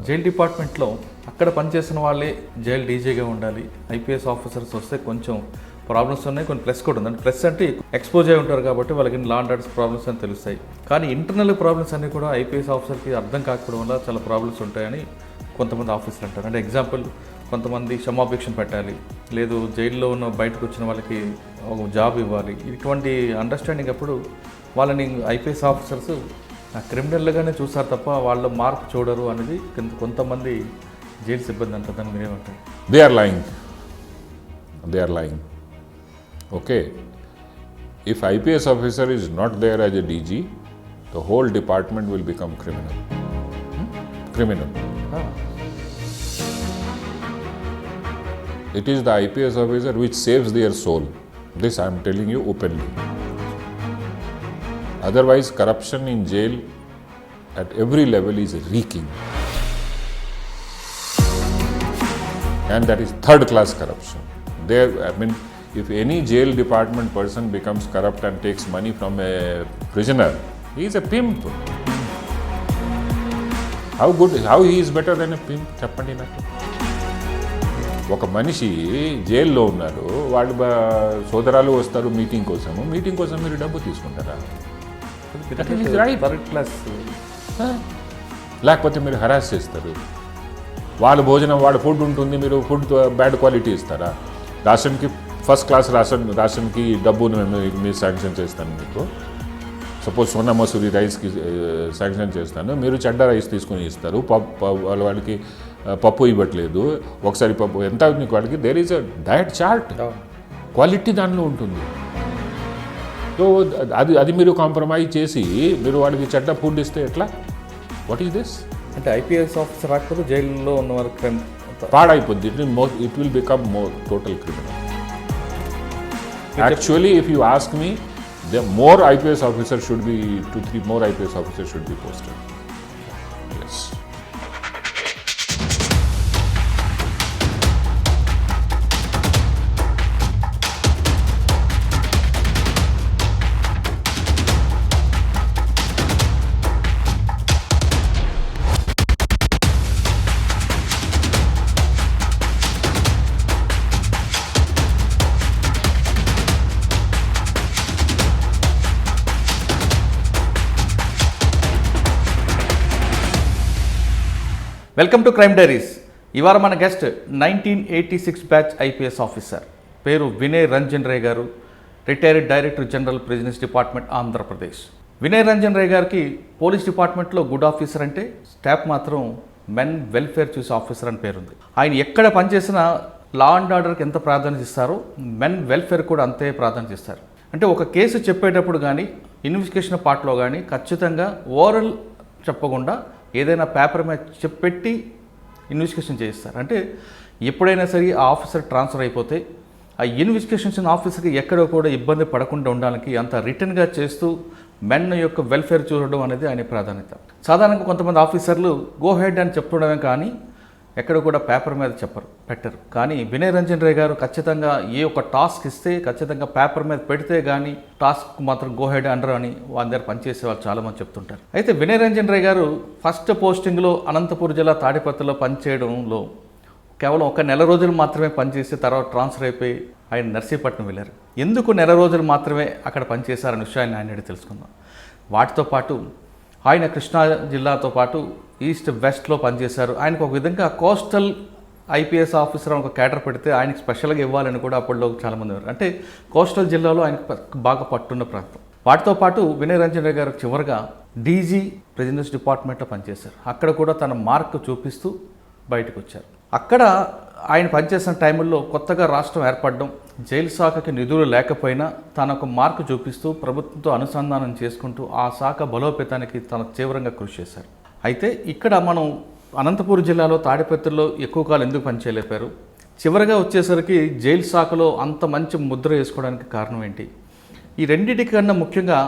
Jail డిపార్ట్మెంట్లో అక్కడ పనిచేసిన వాళ్ళే జైల్ డీజీగా ఉండాలి, ఐపీఎస్ ఆఫీసర్స్ వస్తే కొంచెం ప్రాబ్లమ్స్ ఉన్నాయి, కొన్ని ప్లస్ కూడా ఉంది. ప్లస్ అంటే ఎక్స్పోజ్ అయి ఉంటారు కాబట్టి వాళ్ళకి లా అండ్ ఆర్డర్స్ ప్రాబ్లమ్స్ అని తెలుస్తాయి. కానీ ఇంటర్నల్ ప్రాబ్లమ్స్ అన్నీ కూడా ఐపీఎస్ ఆఫీసర్కి అర్థం కాకపోవడం వల్ల చాలా ప్రాబ్లమ్స్ ఉంటాయని కొంతమంది ఆఫీసర్లు అంటారు. అంటే ఎగ్జాంపుల్, కొంతమంది క్షమాభిక్షణ పెట్టాలి, లేదు జైల్లో ఉన్న బయటకు వచ్చిన వాళ్ళకి ఒక జాబ్ ఇవ్వాలి. ఇటువంటి అండర్స్టాండింగ్ అప్పుడు వాళ్ళని ఐపీఎస్ ఆఫీసర్స్ క్రిమినల్గానే చూస్తారు తప్ప వాళ్ళు మార్పు చూడరు అనేది కొంతమంది జైలు సిబ్బంది అంటారు. దాన్ని మీరేమంటారు? They are lying. Okay, if IPS officer is not there as a DG, the whole department will become criminal. Criminal. It is the IPS officer which saves their soul. This I am telling you openly. Otherwise, corruption in jail at every level is reeking. And that is third class corruption. There, I mean, if any jail department person becomes corrupt and takes money from a prisoner, he is a pimp. How he is better than a pimp? చెప్పండి నాకు. ఒక మనిషి జైల్లో ఉన్నారు, వాళ్ళు సోదరాలు వస్తారు meeting కోసం మీరు డబ్బు తీసుకుంటారా? లేకపోతే మీరు హరాస్ చేస్తారు. వాళ్ళ భోజనం, వాళ్ళ ఫుడ్ ఉంటుంది, మీరు ఫుడ్ బ్యాడ్ క్వాలిటీ ఇస్తారా? రాషన్కి ఫస్ట్ క్లాస్ రాషన్కి డబ్బును మీరు శాంక్షన్ చేస్తాను. మీకు సపోజ్ సోనా మసూరి రైస్కి శాంక్షన్ చేస్తాను, మీరు చెడ్డ రైస్ తీసుకొని ఇస్తారు. వాళ్ళకి పప్పు ఇవ్వట్లేదు, ఒకసారి పప్పు ఎంత మీకు వాళ్ళకి. There is a diet chart, quality దానిలో ఉంటుంది. సో అది మీరు కాంప్రమైజ్ చేసి మీరు వాళ్ళకి చెడ్డ ఫుడ్ ఇస్తే ఎట్లా? What is this? అంటే ఐపీఎస్ ఆఫీసర్ రాకపోతే జైల్లో ఉన్న వారికి పాడైపోద్ది. It will become more total criminal. Actually, if you ask me, the more IPS officers should be, 2-3 more IPS officers should be posted. Yes. Welcome to crime diaries. ఇవాళ మన guest 1986 batch IPS officer, పేరు Vinay Ranjan Ray garu, retired director general prisons department Andhra Pradesh. Vinay Ranjan Ray గారికి police డిపార్ట్మెంట్లో good officer అంటే, staff మాత్రం men welfare చూసే officer అని పేరుంది. ఆయన ఎక్కడ పనిచేసినా లా అండ్ ఆర్డర్కి ఎంత ప్రాధాన్యత ఇస్తారో మెన్ వెల్ఫేర్ కూడా అంతే ప్రాధాన్యత ఇస్తారు. అంటే ఒక కేసు చెప్పేటప్పుడు కానీ ఇన్వెస్టిగేషన్ పార్ట్లో కానీ ఖచ్చితంగా ఓరల్ చెప్పకుండా ఏదైనా పేపర్ మీద చెప్పెట్టి ఇన్వెస్టిగేషన్ చేయిస్తారు. అంటే ఎప్పుడైనా సరే ఆ ఆఫీసర్ ట్రాన్స్ఫర్ అయిపోతే ఆ ఇన్వెస్టిగేషన్ ఆఫీసర్కి ఎక్కడో కూడా ఇబ్బంది పడకుండా ఉండడానికి అంత రిటర్న్గా చేస్తూ మెన్ యొక్క వెల్ఫేర్ చూడడం అనేది ఆయన ప్రాధాన్యత. సాధారణంగా కొంతమంది ఆఫీసర్లు గో హెడ్ అని చెప్పడమే కానీ ఎక్కడ కూడా పేపర్ మీద పెట్టరు. కానీ వినయ్ రంజన్ రే గారు ఖచ్చితంగా ఏ ఒక టాస్క్ ఇస్తే ఖచ్చితంగా పేపర్ మీద పెడితే కానీ టాస్క్ మాత్రం గో హెడ్ అండర్ అని వాళ్ళ దగ్గర పనిచేసే వాళ్ళు చాలామంది చెప్తుంటారు. అయితే వినయ్ రంజన్ రే గారు ఫస్ట్ పోస్టింగ్లో అనంతపురం జిల్లా తాడిపత్రిలో పనిచేయడంలో కేవలం ఒక నెల రోజులు మాత్రమే పనిచేసి తర్వాత ట్రాన్స్ఫర్ అయిపోయి ఆయన నర్సీపట్నం వెళ్ళారు. ఎందుకు నెల రోజులు మాత్రమే అక్కడ పనిచేశారనే విషయాన్ని ఆయన తెలుసుకుందాం. వాటితో పాటు ఆయన కృష్ణా జిల్లాతో పాటు ఈస్ట్ వెస్ట్లో పనిచేశారు. ఆయనకు ఒక విధంగా కోస్టల్ ఐపీఎస్ ఆఫీసర్ ఒక క్యాడర్ పెడితే ఆయనకు స్పెషల్గా ఇవ్వాలని కూడా అప్పట్లో చాలామంది ఉన్నారు. అంటే కోస్టల్ జిల్లాలో ఆయనకు బాగా పట్టున్న ప్రాంతం. వాటితో పాటు వినయ్ రంజన్ రే గారు చివరిగా డీజీ ప్రిజన్స్ డిపార్ట్మెంట్లో పనిచేశారు. అక్కడ కూడా తన మార్క్ చూపిస్తూ బయటకు వచ్చారు. అక్కడ ఆయన పనిచేసిన టైంలో కొత్తగా రాష్ట్రం ఏర్పడడం, జైలు శాఖకి నిధులు లేకపోయినా తన ఒక మార్కు చూపిస్తూ ప్రభుత్వంతో అనుసంధానం చేసుకుంటూ ఆ శాఖ బలోపేతానికి తన తీవ్రంగా కృషి చేశారు. అయితే ఇక్కడ మనం అనంతపురం జిల్లాలో తాడిపత్రిలో ఎక్కువ కాలం ఎందుకు పనిచేయలేపారు, చివరిగా వచ్చేసరికి జైలు శాఖలో అంత మంచి ముద్ర వేసుకోవడానికి కారణం ఏంటి? ఈ రెండింటికన్నా ముఖ్యంగా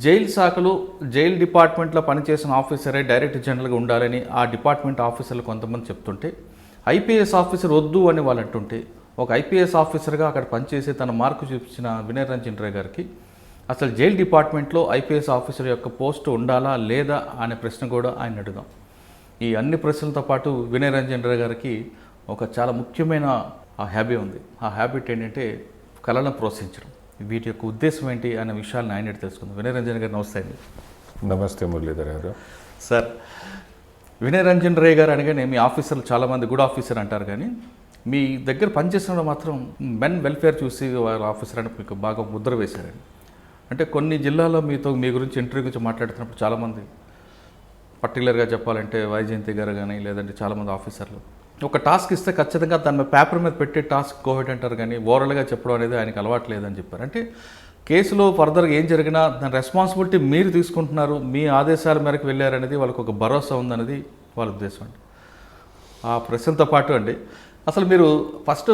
జైలు శాఖలో జైలు డిపార్ట్మెంట్లో పనిచేసిన ఆఫీసరే డైరెక్టర్ జనరల్గా ఉండాలని ఆ డిపార్ట్మెంట్ ఆఫీసర్లు కొంతమంది చెప్తుంటే, ఐపీఎస్ ఆఫీసర్ వద్దు అని వాళ్ళు అంటుంటే, ఒక ఐపీఎస్ ఆఫీసర్గా అక్కడ పనిచేసి తన మార్కు చూపించిన వినయ్ రంజన్ రే గారికి అసలు జైలు డిపార్ట్మెంట్లో ఐపీఎస్ ఆఫీసర్ యొక్క పోస్టు ఉండాలా లేదా అనే ప్రశ్న కూడా ఆయన అడుగుదాం. ఈ అన్ని ప్రశ్నలతో పాటు వినయ్ రంజన్ రాయ్ గారికి ఒక చాలా ముఖ్యమైన హ్యాబీ ఉంది. ఆ హ్యాబిట్ ఏంటంటే కళలను ప్రోత్సహించడం. వీటి యొక్క ఉద్దేశం ఏంటి అనే విషయాలను ఆయన తెలుసుకుందాం. వినయ్ రంజన్ గారు నమస్తే అండి. నమస్తే మురళీధర్ గారు. సార్, వినయ్ రంజన్ రాయ్ గారు అనగానే మీ ఆఫీసర్లు చాలామంది గుడ్ ఆఫీసర్ అంటారు, కానీ మీ దగ్గర పనిచేసిన మాత్రం మెన్ వెల్ఫేర్ చూసి వాళ్ళ ఆఫీసర్ అని మీకు బాగా ముద్ర వేశారండి. అంటే కొన్ని జిల్లాల్లో మీ గురించి ఇంటర్వ్యూ గురించి మాట్లాడుతున్నప్పుడు చాలామంది, పర్టికులర్గా చెప్పాలంటే వైజయంతి గారు కానీ లేదంటే చాలామంది ఆఫీసర్లు ఒక టాస్క్ ఇస్తే ఖచ్చితంగా దాని పేపర్ మీద పెట్టే టాస్క్ కోవిడ్ అంటారు, కానీ ఓవరాల్గా చెప్పడం అనేది ఆయనకు అలవాటు లేదని చెప్పారు. అంటే కేసులో ఫర్దర్గా ఏం జరిగినా దాని రెస్పాన్సిబిలిటీ మీరు తీసుకుంటున్నారు, మీ ఆదేశాల మేరకు వెళ్ళారనేది వాళ్ళకు ఒక భరోసా ఉందనేది వాళ్ళ ఉద్దేశం అండి. ఆ ప్రశ్నతో పాటు అండి, అసలు మీరు ఫస్ట్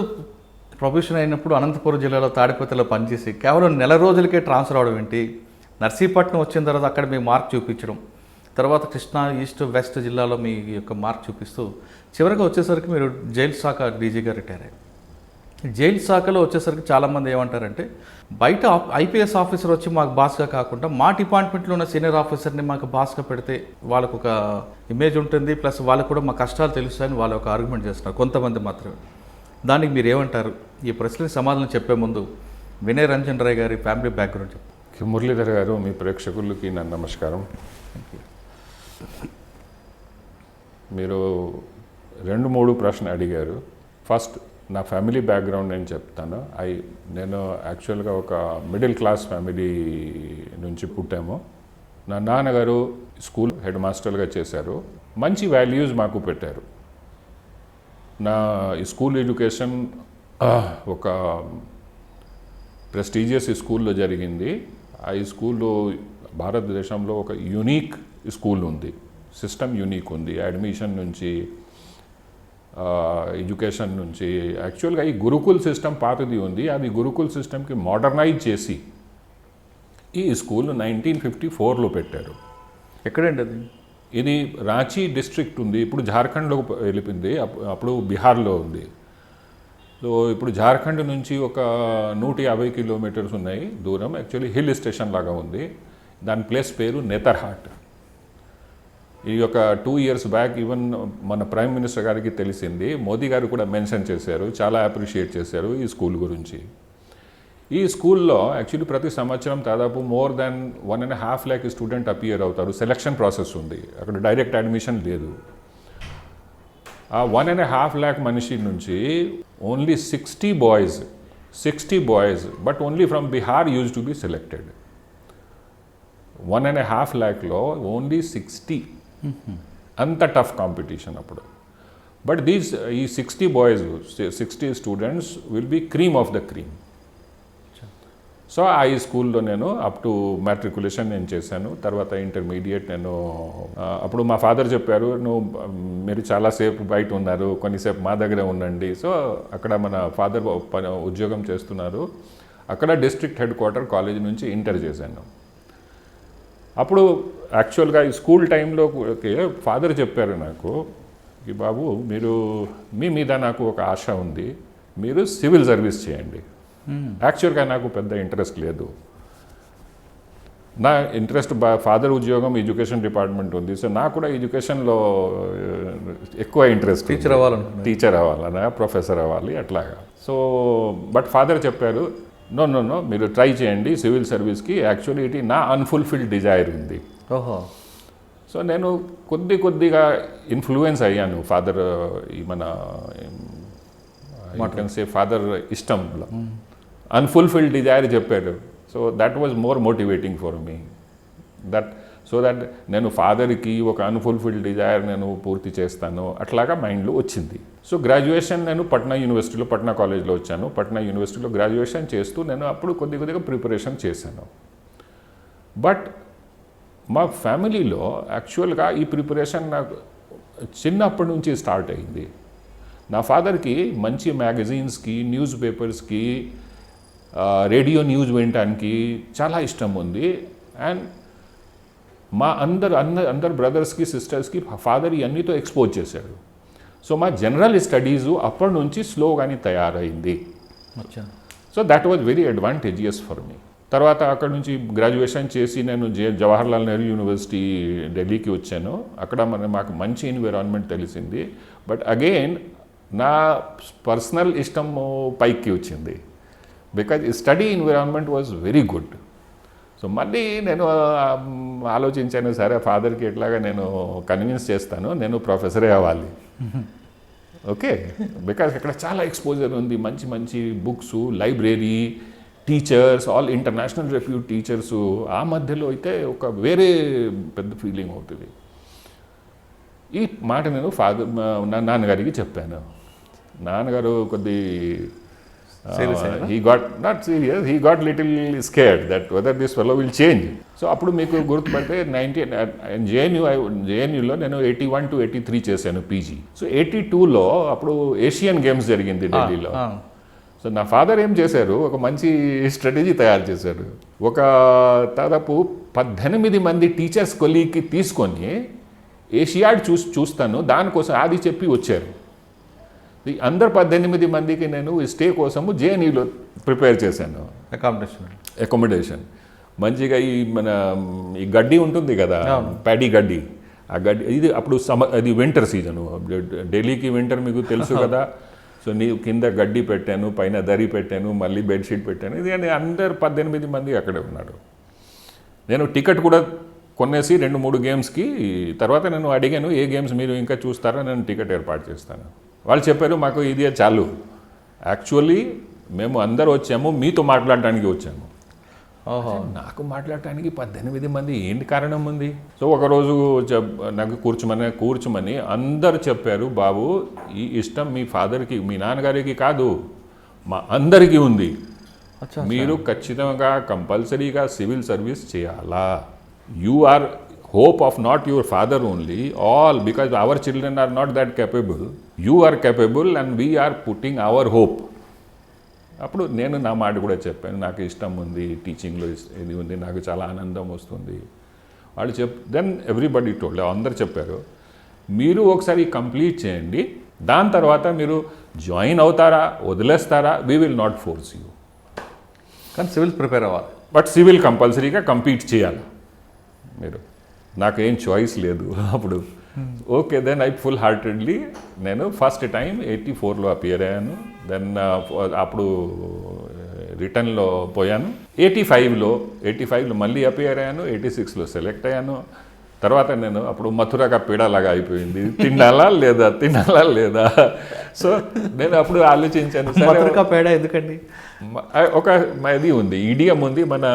ప్రొఫెషన్ అయినప్పుడు అనంతపురం జిల్లాలో తాడిపత్రిలో పనిచేసి కేవలం నెల రోజులకే ట్రాన్స్ఫర్ అవడం ఏంటి, నర్సీపట్నం వచ్చిన తర్వాత అక్కడ మీ మార్క్ చూపించడం, తర్వాత కృష్ణా ఈస్ట్ వెస్ట్ జిల్లాలో మీ యొక్క మార్క్ చూపిస్తూ చివరిగా వచ్చేసరికి మీరు జైలు శాఖ డీజీగా రిటైర్ అయ్యారు. జైలు శాఖలో వచ్చేసరికి చాలామంది ఏమంటారంటే, బయట ఐపీఎస్ ఆఫీసర్ వచ్చి మాకు బాస్గా కాకుండా మా డిపార్ట్మెంట్లో ఉన్న సీనియర్ ఆఫీసర్ని మాకు బాస్గా పెడితే వాళ్ళకు ఒక ఇమేజ్ ఉంటుంది, ప్లస్ వాళ్ళకు కూడా మా కష్టాలు తెలుస్తాయని వాళ్ళు ఒక ఆర్గ్యుమెంట్ చేస్తున్నారు కొంతమంది మాత్రమే. దానికి మీరు ఏమంటారు? ఈ ప్రశ్నకి సమాధానం చెప్పే ముందు వినయ్ రంజన్ రాయ్ గారి ఫ్యామిలీ బ్యాక్గ్రౌండ్ చెప్పండి. మురళీధర్ గారు, మీ ప్రేక్షకులకి నా నమస్కారం. మీరు 2-3 ప్రశ్నలు అడిగారు. ఫస్ట్ నా ఫ్యామిలీ బ్యాక్గ్రౌండ్ నేను చెప్తాను. నేను యాక్చువల్గా ఒక మిడిల్ క్లాస్ ఫ్యామిలీ నుంచి పుట్టాము. నా నాన్నగారు స్కూల్ హెడ్ మాస్టర్గా చేశారు. మంచి వాల్యూస్ మాకు పెట్టారు. నా స్కూల్ ఎడ్యుకేషన్ ఒక ప్రెస్టీజియస్ స్కూల్లో జరిగింది. ఆ స్కూల్లో భారతదేశంలో ఒక యూనిక్ స్కూల్ ఉంది, సిస్టమ్ యూనిక్ ఉంది. అడ్మిషన్ నుంచి ఎడ్యుకేషన్ నుంచి యాక్చువల్గా ఈ గురుకుల్ సిస్టమ్ పాతది ఉంది, అది గురుకుల్ సిస్టమ్కి మోడర్నైజ్ చేసి ఈ స్కూల్ 1954లో పెట్టారు. ఎక్కడండి అది? ఇది రాంచీ డిస్ట్రిక్ట్ ఉంది, ఇప్పుడు జార్ఖండ్లో వెళ్ళిపోయింది, అప్పుడు బీహార్లో ఉంది. సో ఇప్పుడు జార్ఖండ్ నుంచి ఒక 150 కిలోమీటర్స్ ఉన్నాయి దూరం. యాక్చువల్లీ హిల్ స్టేషన్ లాగా ఉంది. దాని ప్లేస్ పేరు నేతర్హాట్. ఈ యొక్క 2 years బ్యాక్ ఈవెన్ మన ప్రైమ్ మినిస్టర్ గారికి తెలిసింది, మోదీ గారు కూడా మెన్షన్ చేశారు, చాలా అప్రిషియేట్ చేశారు ఈ స్కూల్ గురించి. ఈ స్కూల్లో యాక్చువల్లీ ప్రతి సంవత్సరం దాదాపు more than 1.5 lakh student appear అవుతారు. సెలక్షన్ ప్రాసెస్ ఉంది, అక్కడ డైరెక్ట్ అడ్మిషన్ లేదు. ఆ 1.5 lakh మనిషి నుంచి only 60 boys but only from Bihar use to be selected. 1.5 lakhలో ఓన్లీ 60. అంత టఫ్ కాంపిటీషన్ అప్పుడు. బట్ ఈ 60 boys, 60 students will be cream of the cream. So ఆ ఈ స్కూల్లో నేను అప్ టు మ్యాట్రికులేషన్ నేను చేశాను. తర్వాత ఇంటర్మీడియట్ నేను అప్పుడు మా ఫాదర్ చెప్పారు, మీరు చాలాసేపు బయట ఉన్నారు, కొన్నిసేపు మా దగ్గర ఉండండి. సో అక్కడ మన ఫాదర్ ఉద్యోగం చేస్తున్నారు, అక్కడ డిస్ట్రిక్ట్ హెడ్ క్వార్టర్ కాలేజ్ నుంచి ఇంటర్ చేశాను. అప్పుడు యాక్చువల్గా ఈ స్కూల్ టైంలో ఫాదర్ చెప్పారు నాకు, ఈ బాబు మీరు మీ మీద నాకు ఒక ఆశ ఉంది, మీరు సివిల్ సర్వీస్ చేయండి. యాక్చువల్గా నాకు పెద్ద ఇంట్రెస్ట్ లేదు. నా ఇంట్రెస్ట్ ఫాదర్ ఉద్యోగం ఎడ్యుకేషన్ డిపార్ట్మెంట్ ఉంది, సో నాకు కూడా ఎడ్యుకేషన్లో ఎక్కువ ఇంట్రెస్ట్. టీచర్ అవ్వాలన్నా, ప్రొఫెసర్ అవ్వాలి అట్లాగా. సో బట్ ఫాదర్ చెప్పారు, నో మీరు ట్రై చేయండి సివిల్ సర్వీస్కి. యాక్చువల్లీ ఇది నా అన్ఫుల్ఫిల్డ్ డిజైర్ ఉంది. ఓహో. సో నేను కొద్దిగా ఇన్ఫ్లుయెన్స్ అయ్యాను ఫాదర్, ఈ మన ఫాదర్ ఇష్టంలో అన్ఫుల్ఫిల్డ్ డిజైర్ చెప్పారు. So that was more motivating for me, so that నేను ఫాదర్కి ఒక అన్ఫుల్ఫిల్డ్ డిజైర్ నేను పూర్తి చేస్తాను అట్లాగా మైండ్లో వచ్చింది. సో గ్రాడ్యుయేషన్ నేను పట్నా కాలేజ్లో వచ్చాను. పట్నా యూనివర్సిటీలో గ్రాడ్యుయేషన్ చేస్తూ నేను అప్పుడు కొద్దిగా ప్రిపరేషన్ చేశాను. బట్ మా ఫ్యామిలీలో యాక్చువల్గా ఈ ప్రిపరేషన్ నాకు చిన్నప్పటి నుంచి స్టార్ట్ అయింది. నా ఫాదర్కి మంచి మ్యాగజైన్స్కి, న్యూస్ పేపర్స్కి, రేడియో న్యూస్ వినటానికి చాలా ఇష్టం ఉంది. అండ్ మా అందరు బ్రదర్స్కి, సిస్టర్స్కి ఫాదర్ ఇవన్నీతో ఎక్స్పోజ్ చేశాడు. సో మా జనరల్ స్టడీస్ అప్పటి నుంచి స్లోగానే తయారైంది. So that was very advantageous for me. తర్వాత అక్కడ నుంచి గ్రాడ్యుయేషన్ చేసి నేను జవహర్లాల్ నెహ్రూ యూనివర్సిటీ ఢిల్లీకి వచ్చాను. అక్కడ మాకు మంచి ఎన్విరాన్మెంట్ తెలిసింది. బట్ అగైన్ నా పర్సనల్ ఇష్టం పైకి వచ్చింది. Because study environment was very good. So మళ్ళీ నేను ఆలోచించాను, సరే ఫాదర్కి ఎట్లాగా నేను కన్విన్స్ చేస్తాను, నేను ప్రొఫెసరే అవ్వాలి. ఓకే, బికాజ్ అక్కడ చాలా ఎక్స్పోజర్ ఉంది, మంచి మంచి books, library, teachers, all international repute teachers. ఆ మధ్యలో అయితే ఒక వేరే పెద్ద ఫీలింగ్ అవుతుంది. ఈ మాట నేను నా నాన్నగారికి చెప్పాను. నాన్నగారు కొద్ది he got not serious, he got little scared that whether this fellow will change. So అప్పుడు మీకు గుర్తుపడితే జేఎన్యూలో నేను 81 to 83 చేశాను పీజీ. సో 82లో అప్పుడు ఏషియన్ గేమ్స్ జరిగింది ఢిల్లీలో. సో నా ఫాదర్ ఏం చేశారు, ఒక మంచి స్ట్రాటజీ తయారు చేశారు. ఒక దాదాపు 18 మంది టీచర్స్ కొలీగ్కి తీసుకొని ఏషియాడ్ చూస్తాను దానికోసం అది చెప్పి వచ్చారు. అందరు 18 మందికి నేను స్టే కోసము జేఎన్యూలో ప్రిపేర్ చేశాను. అకామిడేషన్ మంచిగా ఈ గడ్డి ఉంటుంది కదా, ప్యాడీ గడ్డి, ఆ గడ్డి ఇది అప్పుడు అది వింటర్ సీజను, ఢిల్లీకి వింటర్ మీకు తెలుసు కదా. సో కింద గడ్డి పెట్టాను, పైన దరి పెట్టాను, మళ్ళీ బెడ్షీట్ పెట్టాను. ఇది అందరు 18 మంది అక్కడే ఉన్నారు. నేను టికెట్ కూడా కొనేసి 2-3 గేమ్స్కి తర్వాత నేను అడిగాను, ఏ గేమ్స్ మీరు ఇంకా చూస్తారో నేను టికెట్ ఏర్పాటు చేస్తాను. వాళ్ళు చెప్పారు, మాకు ఇది చాలు, యాక్చువల్లీ మేము అందరూ వచ్చాము మీతో మాట్లాడటానికి వచ్చాము. నాకు మాట్లాడటానికి 18 మంది ఏంటి కారణం ఉంది? సో ఒకరోజు నాకు కూర్చోమని అందరు చెప్పారు, బాబు ఈ ఇష్టం మీ ఫాదర్కి, మీ నాన్నగారికి కాదు, మా అందరికీ ఉంది. మీరు ఖచ్చితంగా కంపల్సరీగా సివిల్ సర్వీస్ చేయాలా. You are hope of not your father only, all, because our children are not that capable. You are capable and we are putting our hope. అప్పుడు నేను నా మాట కూడా చెప్పాను, నాకు ఇష్టం ఉంది, టీచింగ్లో ఇది ఉంది, నాకు చాలా ఆనందం వస్తుంది. వాళ్ళు దెన్ ఎవ్రీబడి టోల్డ్, అందరు చెప్పారు, మీరు ఒకసారి కంప్లీట్ చేయండి, దాని తర్వాత మీరు జాయిన్ అవుతారా వదిలేస్తారా, we will not force you, కానీ సివిల్ ప్రిపేర్ అవ్వాలి. బట్ సివిల్ కంపల్సరీగా కంప్లీట్ చేయాలి మీరు, నాకేం చాయిస్ లేదు అప్పుడు. Okay, then I full heartedly నేను ఫస్ట్ టైం 84లో అపియర్ అయ్యాను. దెన్ అప్పుడు రిటర్న్లో పోయాను. 85లో మళ్ళీ అపియర్ అయ్యాను. 86లో సెలెక్ట్ అయ్యాను. తర్వాత నేను అప్పుడు మథురగా పీడలాగా అయిపోయింది, తినాలా లేదా. సో నేను అప్పుడు ఆలోచించాను, మథురగా పేడ ఎందుకండి, ఒక ఇది ఉంది, ఇడియం ఉంది మన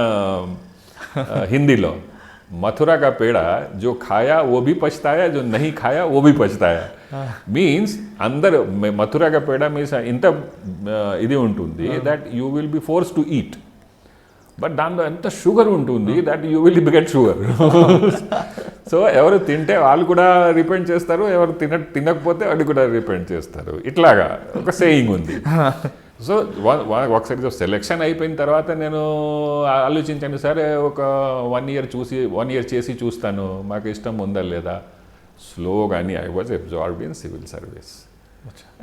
హిందీలో, मथुरा का पेड़ा जो खाया वो भी पछताया, जो नहीं खाया वो भी पछताया. మీన్స్ అందరు మథురా కా పేడ మీన్స్ ఇంత ఇది ఉంటుంది that you will be force to eat, but దాంట్లో ఎంత షుగర్ ఉంటుంది that you will get sugar. So ఎవరు తింటే వాళ్ళు కూడా రిపెంట్ చేస్తారు, ఎవరు తినకపోతే వాళ్ళు కూడా రిపెంట్ చేస్తారు. ఇట్లాగా ఒక సేయింగ్ ఉంది. సో ఒకసారి సెలెక్షన్ అయిపోయిన తర్వాత నేను ఆలోచించాను, సరే ఒక 1 year చేసి చూస్తాను, మాకు ఇష్టం ఉందా లేదా. స్లోగాని I was absorbed in civil service.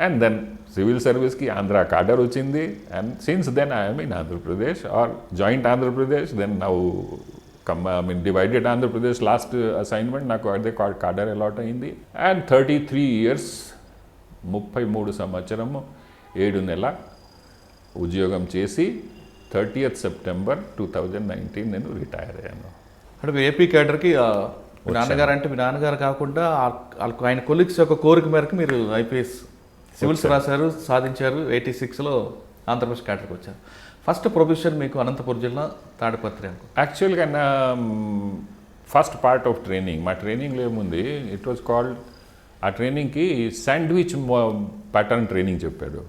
And then civil సర్వీస్కి ఆంధ్ర కార్డర్ వచ్చింది. And since then I'm in Andhra Pradesh or joint Andhra Pradesh. Then now divided Andhra Pradesh last assignment నాకు అదే కార్డర్ అలాట్ అయింది. అండ్ 33 years 33 సంవత్సరము 7 నెల ఉద్యోగం చేసి 30th September 2019 నేను రిటైర్ అయ్యాను. అంటే మీ ఏపీ క్యాడర్కి మీ నాన్నగారు అంటే మీ నాన్నగారు కాకుండా ఆయన కొలీగ్స్ యొక్క కోరిక మేరకు మీరు ఐపీఎస్ సివిల్స్ రాశారు, సాధించారు. 86లో ఆంధ్రప్రదేశ్ క్యాడర్కి వచ్చారు. ఫస్ట్ ప్రొఫెషన్ మీకు అనంతపురం జిల్లా తాడిపత్రి అనుకో. యాక్చువల్గా నా ఫస్ట్ పార్ట్ ఆఫ్ ట్రైనింగ్, మా ట్రైనింగ్లో ఏముంది, ఇట్ వాజ్ కాల్డ్, ఆ ట్రైనింగ్కి శాండ్విచ్ ప్యాటర్న్ ట్రైనింగ్ చెప్పాడు.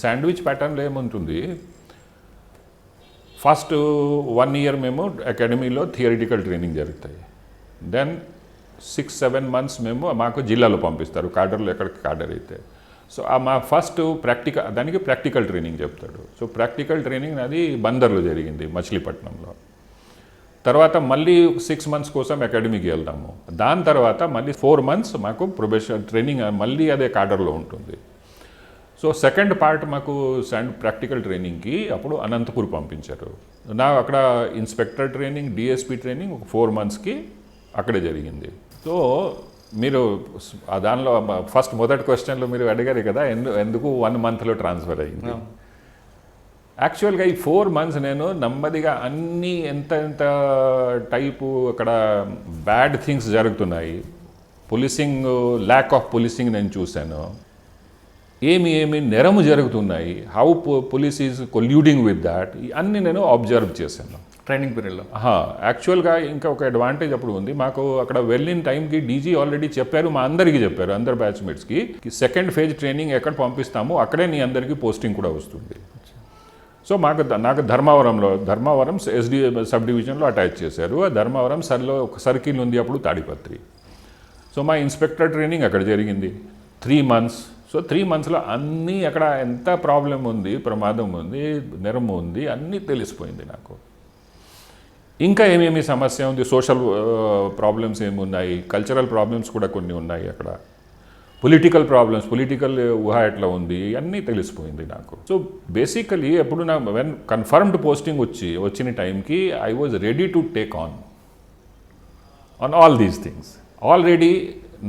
శాండ్విచ్ ప్యాటర్న్లో ఏముంటుంది, ఫస్ట్ 1 year మేము అకాడమీలో థియరిటికల్ ట్రైనింగ్ జరుగుతాయి. దెన్ 6-7 months మేము మాకు జిల్లాలో పంపిస్తారు, కార్డర్లో ఎక్కడికి కార్డర్ అయితే. సో మా ఫస్ట్ దానికి ప్రాక్టికల్ ట్రైనింగ్ చెప్తాడు. సో ప్రాక్టికల్ ట్రైనింగ్ అది బందర్లో జరిగింది, మచిలీపట్నంలో. తర్వాత మళ్ళీ 6 months కోసం అకాడమీకి వెళ్తాము. దాని తర్వాత మళ్ళీ 4 months మాకు ప్రొబేషన్ ట్రైనింగ్ మళ్ళీ అదే కార్డర్లో ఉంటుంది. సో సెకండ్ పార్ట్ మాకు ప్రాక్టికల్ ట్రైనింగ్కి అప్పుడు అనంతపూర్ పంపించారు. నాకు అక్కడ ఇన్స్పెక్టర్ ట్రైనింగ్, డిఎస్పీ ట్రైనింగ్ ఒక 4 monthsకి అక్కడే జరిగింది. సో మీరు దానిలో మొదటి క్వశ్చన్లో మీరు అడిగారు కదా, ఎందుకు 1 monthలో ట్రాన్స్ఫర్ అయ్యింది. యాక్చువల్గా ఈ 4 months నేను నెమ్మదిగా అన్నీ ఎంత టైపు అక్కడ బ్యాడ్ థింగ్స్ జరుగుతున్నాయి, పోలీసింగ్, ల్యాక్ ఆఫ్ పోలీసింగ్ నేను చూశాను, ఏమి నెరము జరుగుతున్నాయి, how police is colluding with that, అన్నీ నేను అబ్జర్వ్ చేశాను ట్రైనింగ్ పీరియడ్లో. యాక్చువల్గా ఇంకా ఒక అడ్వాంటేజ్ అప్పుడు ఉంది మాకు, అక్కడ వెళ్ళిన టైంకి డీజీ ఆల్రెడీ చెప్పారు, మా అందరికీ చెప్పారు, అందరు బ్యాచ్మేట్స్కి, సెకండ్ ఫేజ్ ట్రైనింగ్ ఎక్కడ పంపిస్తామో అక్కడే నీ అందరికీ పోస్టింగ్ కూడా వస్తుంది. సో నాకు ధర్మవరం ఎస్డి సబ్ డివిజన్లో అటాచ్ చేశారు. ఆ ధర్మవరం ఒక సర్కిల్ ఉంది అప్పుడు తాడిపత్రి. సో మా ఇన్స్పెక్టర్ ట్రైనింగ్ అక్కడ జరిగింది 3 months. సో 3 monthsలో అన్నీ అక్కడ ఎంత ప్రాబ్లం ఉంది, ప్రమాదం ఉంది, నెరం ఉంది, అన్నీ తెలిసిపోయింది నాకు. ఇంకా ఏమేమి సమస్య ఉంది, సోషల్ ప్రాబ్లమ్స్ ఏమున్నాయి, కల్చరల్ ప్రాబ్లమ్స్ కూడా కొన్ని ఉన్నాయి అక్కడ, పొలిటికల్ ప్రాబ్లమ్స్, పొలిటికల్ ఊహ ఎట్లా ఉంది, అన్నీ తెలిసిపోయింది నాకు. సో బేసికలీ ఎప్పుడు నా వెన్ కన్ఫర్మ్డ్ పోస్టింగ్ వచ్చిన టైంకి I was ready to take on all these things. Already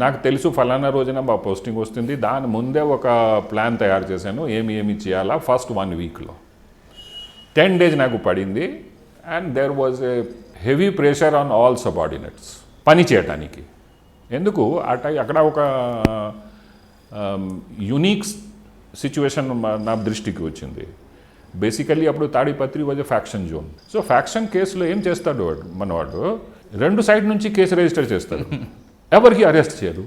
నాకు తెలుసు ఫలానా రోజున మా పోస్టింగ్ వస్తుంది, దాని ముందే ఒక ప్లాన్ తయారు చేశాను, ఏమి చేయాలా. ఫస్ట్ 1 weekలో 10 days నాకు పడింది. And there was a heavy pressure on all subordinates పని చేయటానికి. ఎందుకు అక్కడ ఒక యునీక్ సిచ్యువేషన్ నా దృష్టికి వచ్చింది. బేసికల్లీ అప్పుడు Tadipatri was a faction zone. So faction కేసులో ఏం చేస్తాడు మనవాడు, 2 sides నుంచి కేసు రిజిస్టర్ చేస్తాడు, ఎవరికి అరెస్ట్ చేయరు.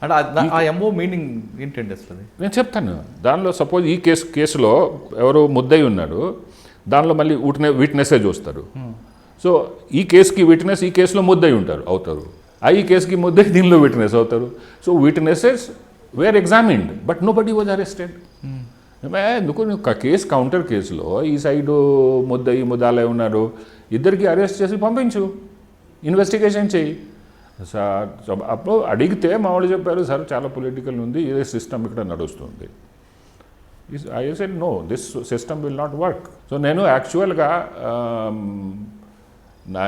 అంటే ఆ ఎంఓ మీనింగ్ ఏంటండి అసలు? నేను చెప్తాను. దానిలో సపోజ్ ఈ కేసులో ఎవరో ముద్దై ఉన్నాడు, దానిలో మళ్ళీ విట్నెస్సే చూస్తారు. సో ఈ కేసుకి విట్నెస్ ఈ కేసులో ముద్దై అవుతారు, ఈ కేసుకి ముద్దై దీనిలో విట్నెస్ అవుతారు. So witnesses were examined but nobody was arrested. ఎందుకు కేసు కౌంటర్ కేసులో ఈ సైడు ముద్దాలే ఉన్నారు, ఇద్దరికి అరెస్ట్ చేసి పంపించు, ఇన్వెస్టిగేషన్ చెయ్యి. సార్ అప్పుడు అడిగితే మా వాళ్ళు చెప్పారు, సార్ చాలా పొలిటికల్ ఉంది, ఇదే సిస్టమ్ ఇక్కడ నడుస్తుంది. I said no, this system will not work. So నేను యాక్చువల్గా నా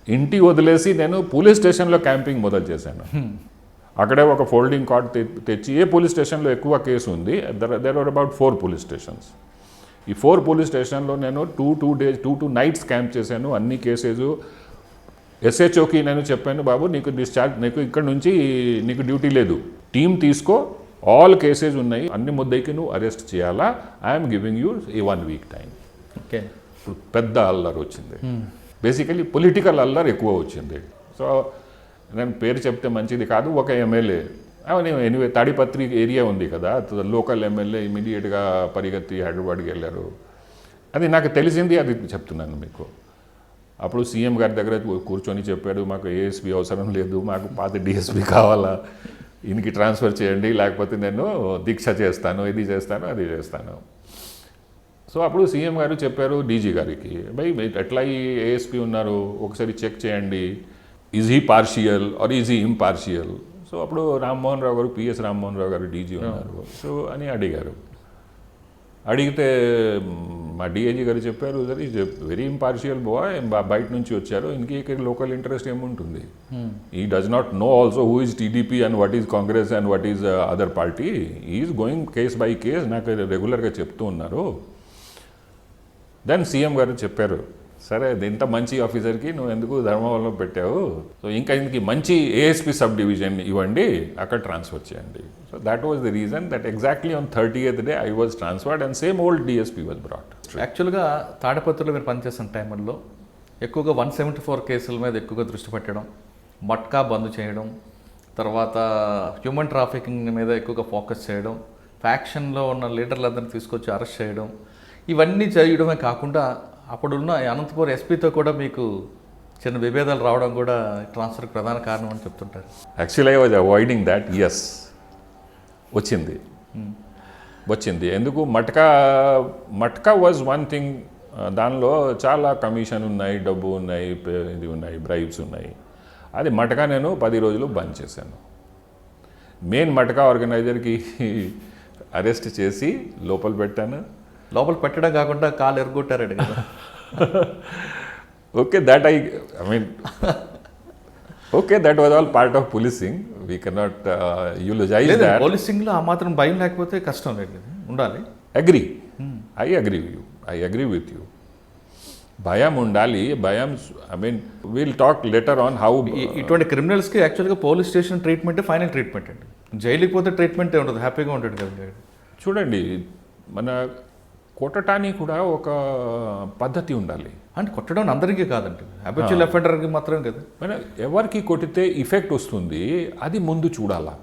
ఇంటి వదిలేసి నేను పోలీస్ స్టేషన్లో క్యాంపింగ్ మొదలు చేశాను. అక్కడే ఒక ఫోల్డింగ్ కార్డ్ తెచ్చి, ఏ పోలీస్ స్టేషన్లో ఎక్కువ కేసు ఉంది, there are about 4 police stations. ఈ 4 police stationలో నేను 2 nights క్యాంప్ చేశాను. అన్ని కేసెస్ ఎస్హెచ్ఓకి నేను చెప్పాను, బాబు నీకు డిశ్చార్జ్, నీకు ఇక్కడ నుంచి నీకు డ్యూటీ లేదు, టీం తీసుకో, ఆల్ కేసెస్ ఉన్నాయి, అన్ని ముద్దైకి నువ్వు అరెస్ట్ చేయాలా, ఐఎమ్ గివింగ్ యూ ఈ 1 week టైం. ఓకే. ఇప్పుడు పెద్ద అల్లరి వచ్చింది, బేసికలీ పొలిటికల్ అల్లరి ఎక్కువ వచ్చింది. సో నేను పేరు చెప్తే మంచిది కాదు, ఒక ఎమ్మెల్యే, ఎనీవే తాడిపత్రి ఏరియా ఉంది కదా, లోకల్ ఎమ్మెల్యే ఇమీడియట్గా పరిగెత్తి హైదరాబాద్కి వెళ్ళారు. అది నాకు తెలిసింది, అది చెప్తున్నాను మీకు. అప్పుడు సీఎం గారి దగ్గర కూర్చొని చెప్పాడు, మాకు ఏఎస్పీ అవసరం లేదు, మాకు పాత డిఎస్పీ కావాలా, ఈయనకి ట్రాన్స్ఫర్ చేయండి, లేకపోతే నేను దీక్ష చేస్తాను, ఇది చేస్తాను, అది చేస్తాను. సో అప్పుడు సీఎం గారు చెప్పారు డీజీ గారికి, భయ్ ఎట్లా ఈ ఏఎస్పీ ఉన్నారు, ఒకసారి చెక్ చేయండి, is he partial or is he impartial. So అప్పుడు రామ్మోహన్ రావు గారు, పిఎస్ రామ్మోహన్ రావు గారు డీజీ ఉన్నారు. సో అని అడిగారు. అడిగితే మా డిఐజీ గారు చెప్పారు, sir is very impartial boy, బయట నుంచి వచ్చారు, ఇంకే ఇక్కడ లోకల్ ఇంట్రెస్ట్ ఏముంటుంది, he does not know also who is TDP and what is Congress and what is other party, is going case by case, నాకు రెగ్యులర్గా చెప్తూ ఉన్నారు. దెన్ సీఎం గారు చెప్పారు, సరే ఇంత మంచి ఆఫీసర్కి నువ్వు ఎందుకు ధర్మవరం పెట్టావు, సో ఇంకా ఇందుకు మంచి ఏఎస్పీ సబ్ డివిజన్ ఇవ్వండి, అక్కడ ట్రాన్స్ఫర్ చేయండి. So that was the reason that exactly on 30th day I was transferred and same old DSP was brought. యాక్చువల్గా తాడిపత్రిలో మీరు పనిచేసిన టైంలో ఎక్కువగా 174 కేసుల మీద ఎక్కువగా దృష్టి పెట్టడం, మట్కా బంద్ చేయడం, తర్వాత హ్యూమన్ ట్రాఫికింగ్ మీద ఎక్కువగా ఫోకస్ చేయడం, ఫ్యాక్షన్లో ఉన్న లీడర్లందరినీ తీసుకొచ్చి అరెస్ట్ చేయడం, ఇవన్నీ చేయడమే కాకుండా అప్పుడున్న అనంతపురం ఎస్పీతో కూడా మీకు చిన్న విభేదాలు రావడం కూడా ట్రాన్స్ఫర్కి ప్రధాన కారణం అని చెప్తుంటారు. Actually I was avoiding that. Yes, వచ్చింది. ఎందుకు మట్కా వాజ్ 1 thing. దానిలో చాలా కమిషన్ ఉన్నాయి, డబ్బు ఉన్నాయి, ఇది ఉన్నాయి, బ్రైబ్స్ ఉన్నాయి. అది మట్కా నేను 10 రోజులు బంద్ చేశాను. మెయిన్ మటకా ఆర్గనైజర్కి అరెస్ట్ చేసి లోపల పెట్టాను. లోపల పెట్టడం కాకుండా కాలు ఎరగొట్టారండి కదా. Okay, that I mean okay, that was all part of policing. We cannot eulogize that. పోలీసింగ్లో ఆ మాత్రం భయం లేకపోతే కష్టం లేదు, ఉండాలి. Agree, I agree with you. భయం ఉండాలి. భయం, I mean will talk later on how. ఇటువంటి క్రిమినల్స్కి యాక్చువల్గా police station treatment final treatment అండి. జైలుకి పోతే ట్రీట్మెంట్ ఉండదు, హ్యాపీగా ఉంటాడు కదా. చూడండి, మన కొట్టడానికి కూడా ఒక పద్ధతి ఉండాలి. అంటే కొట్టడం అందరికీ కాదండి, హ్యాబిచువల్ అఫెండర్కి మాత్రమే కదా. మన ఎవరికి కొట్టితే ఇఫెక్ట్ వస్తుంది అది ముందు చూడాలా.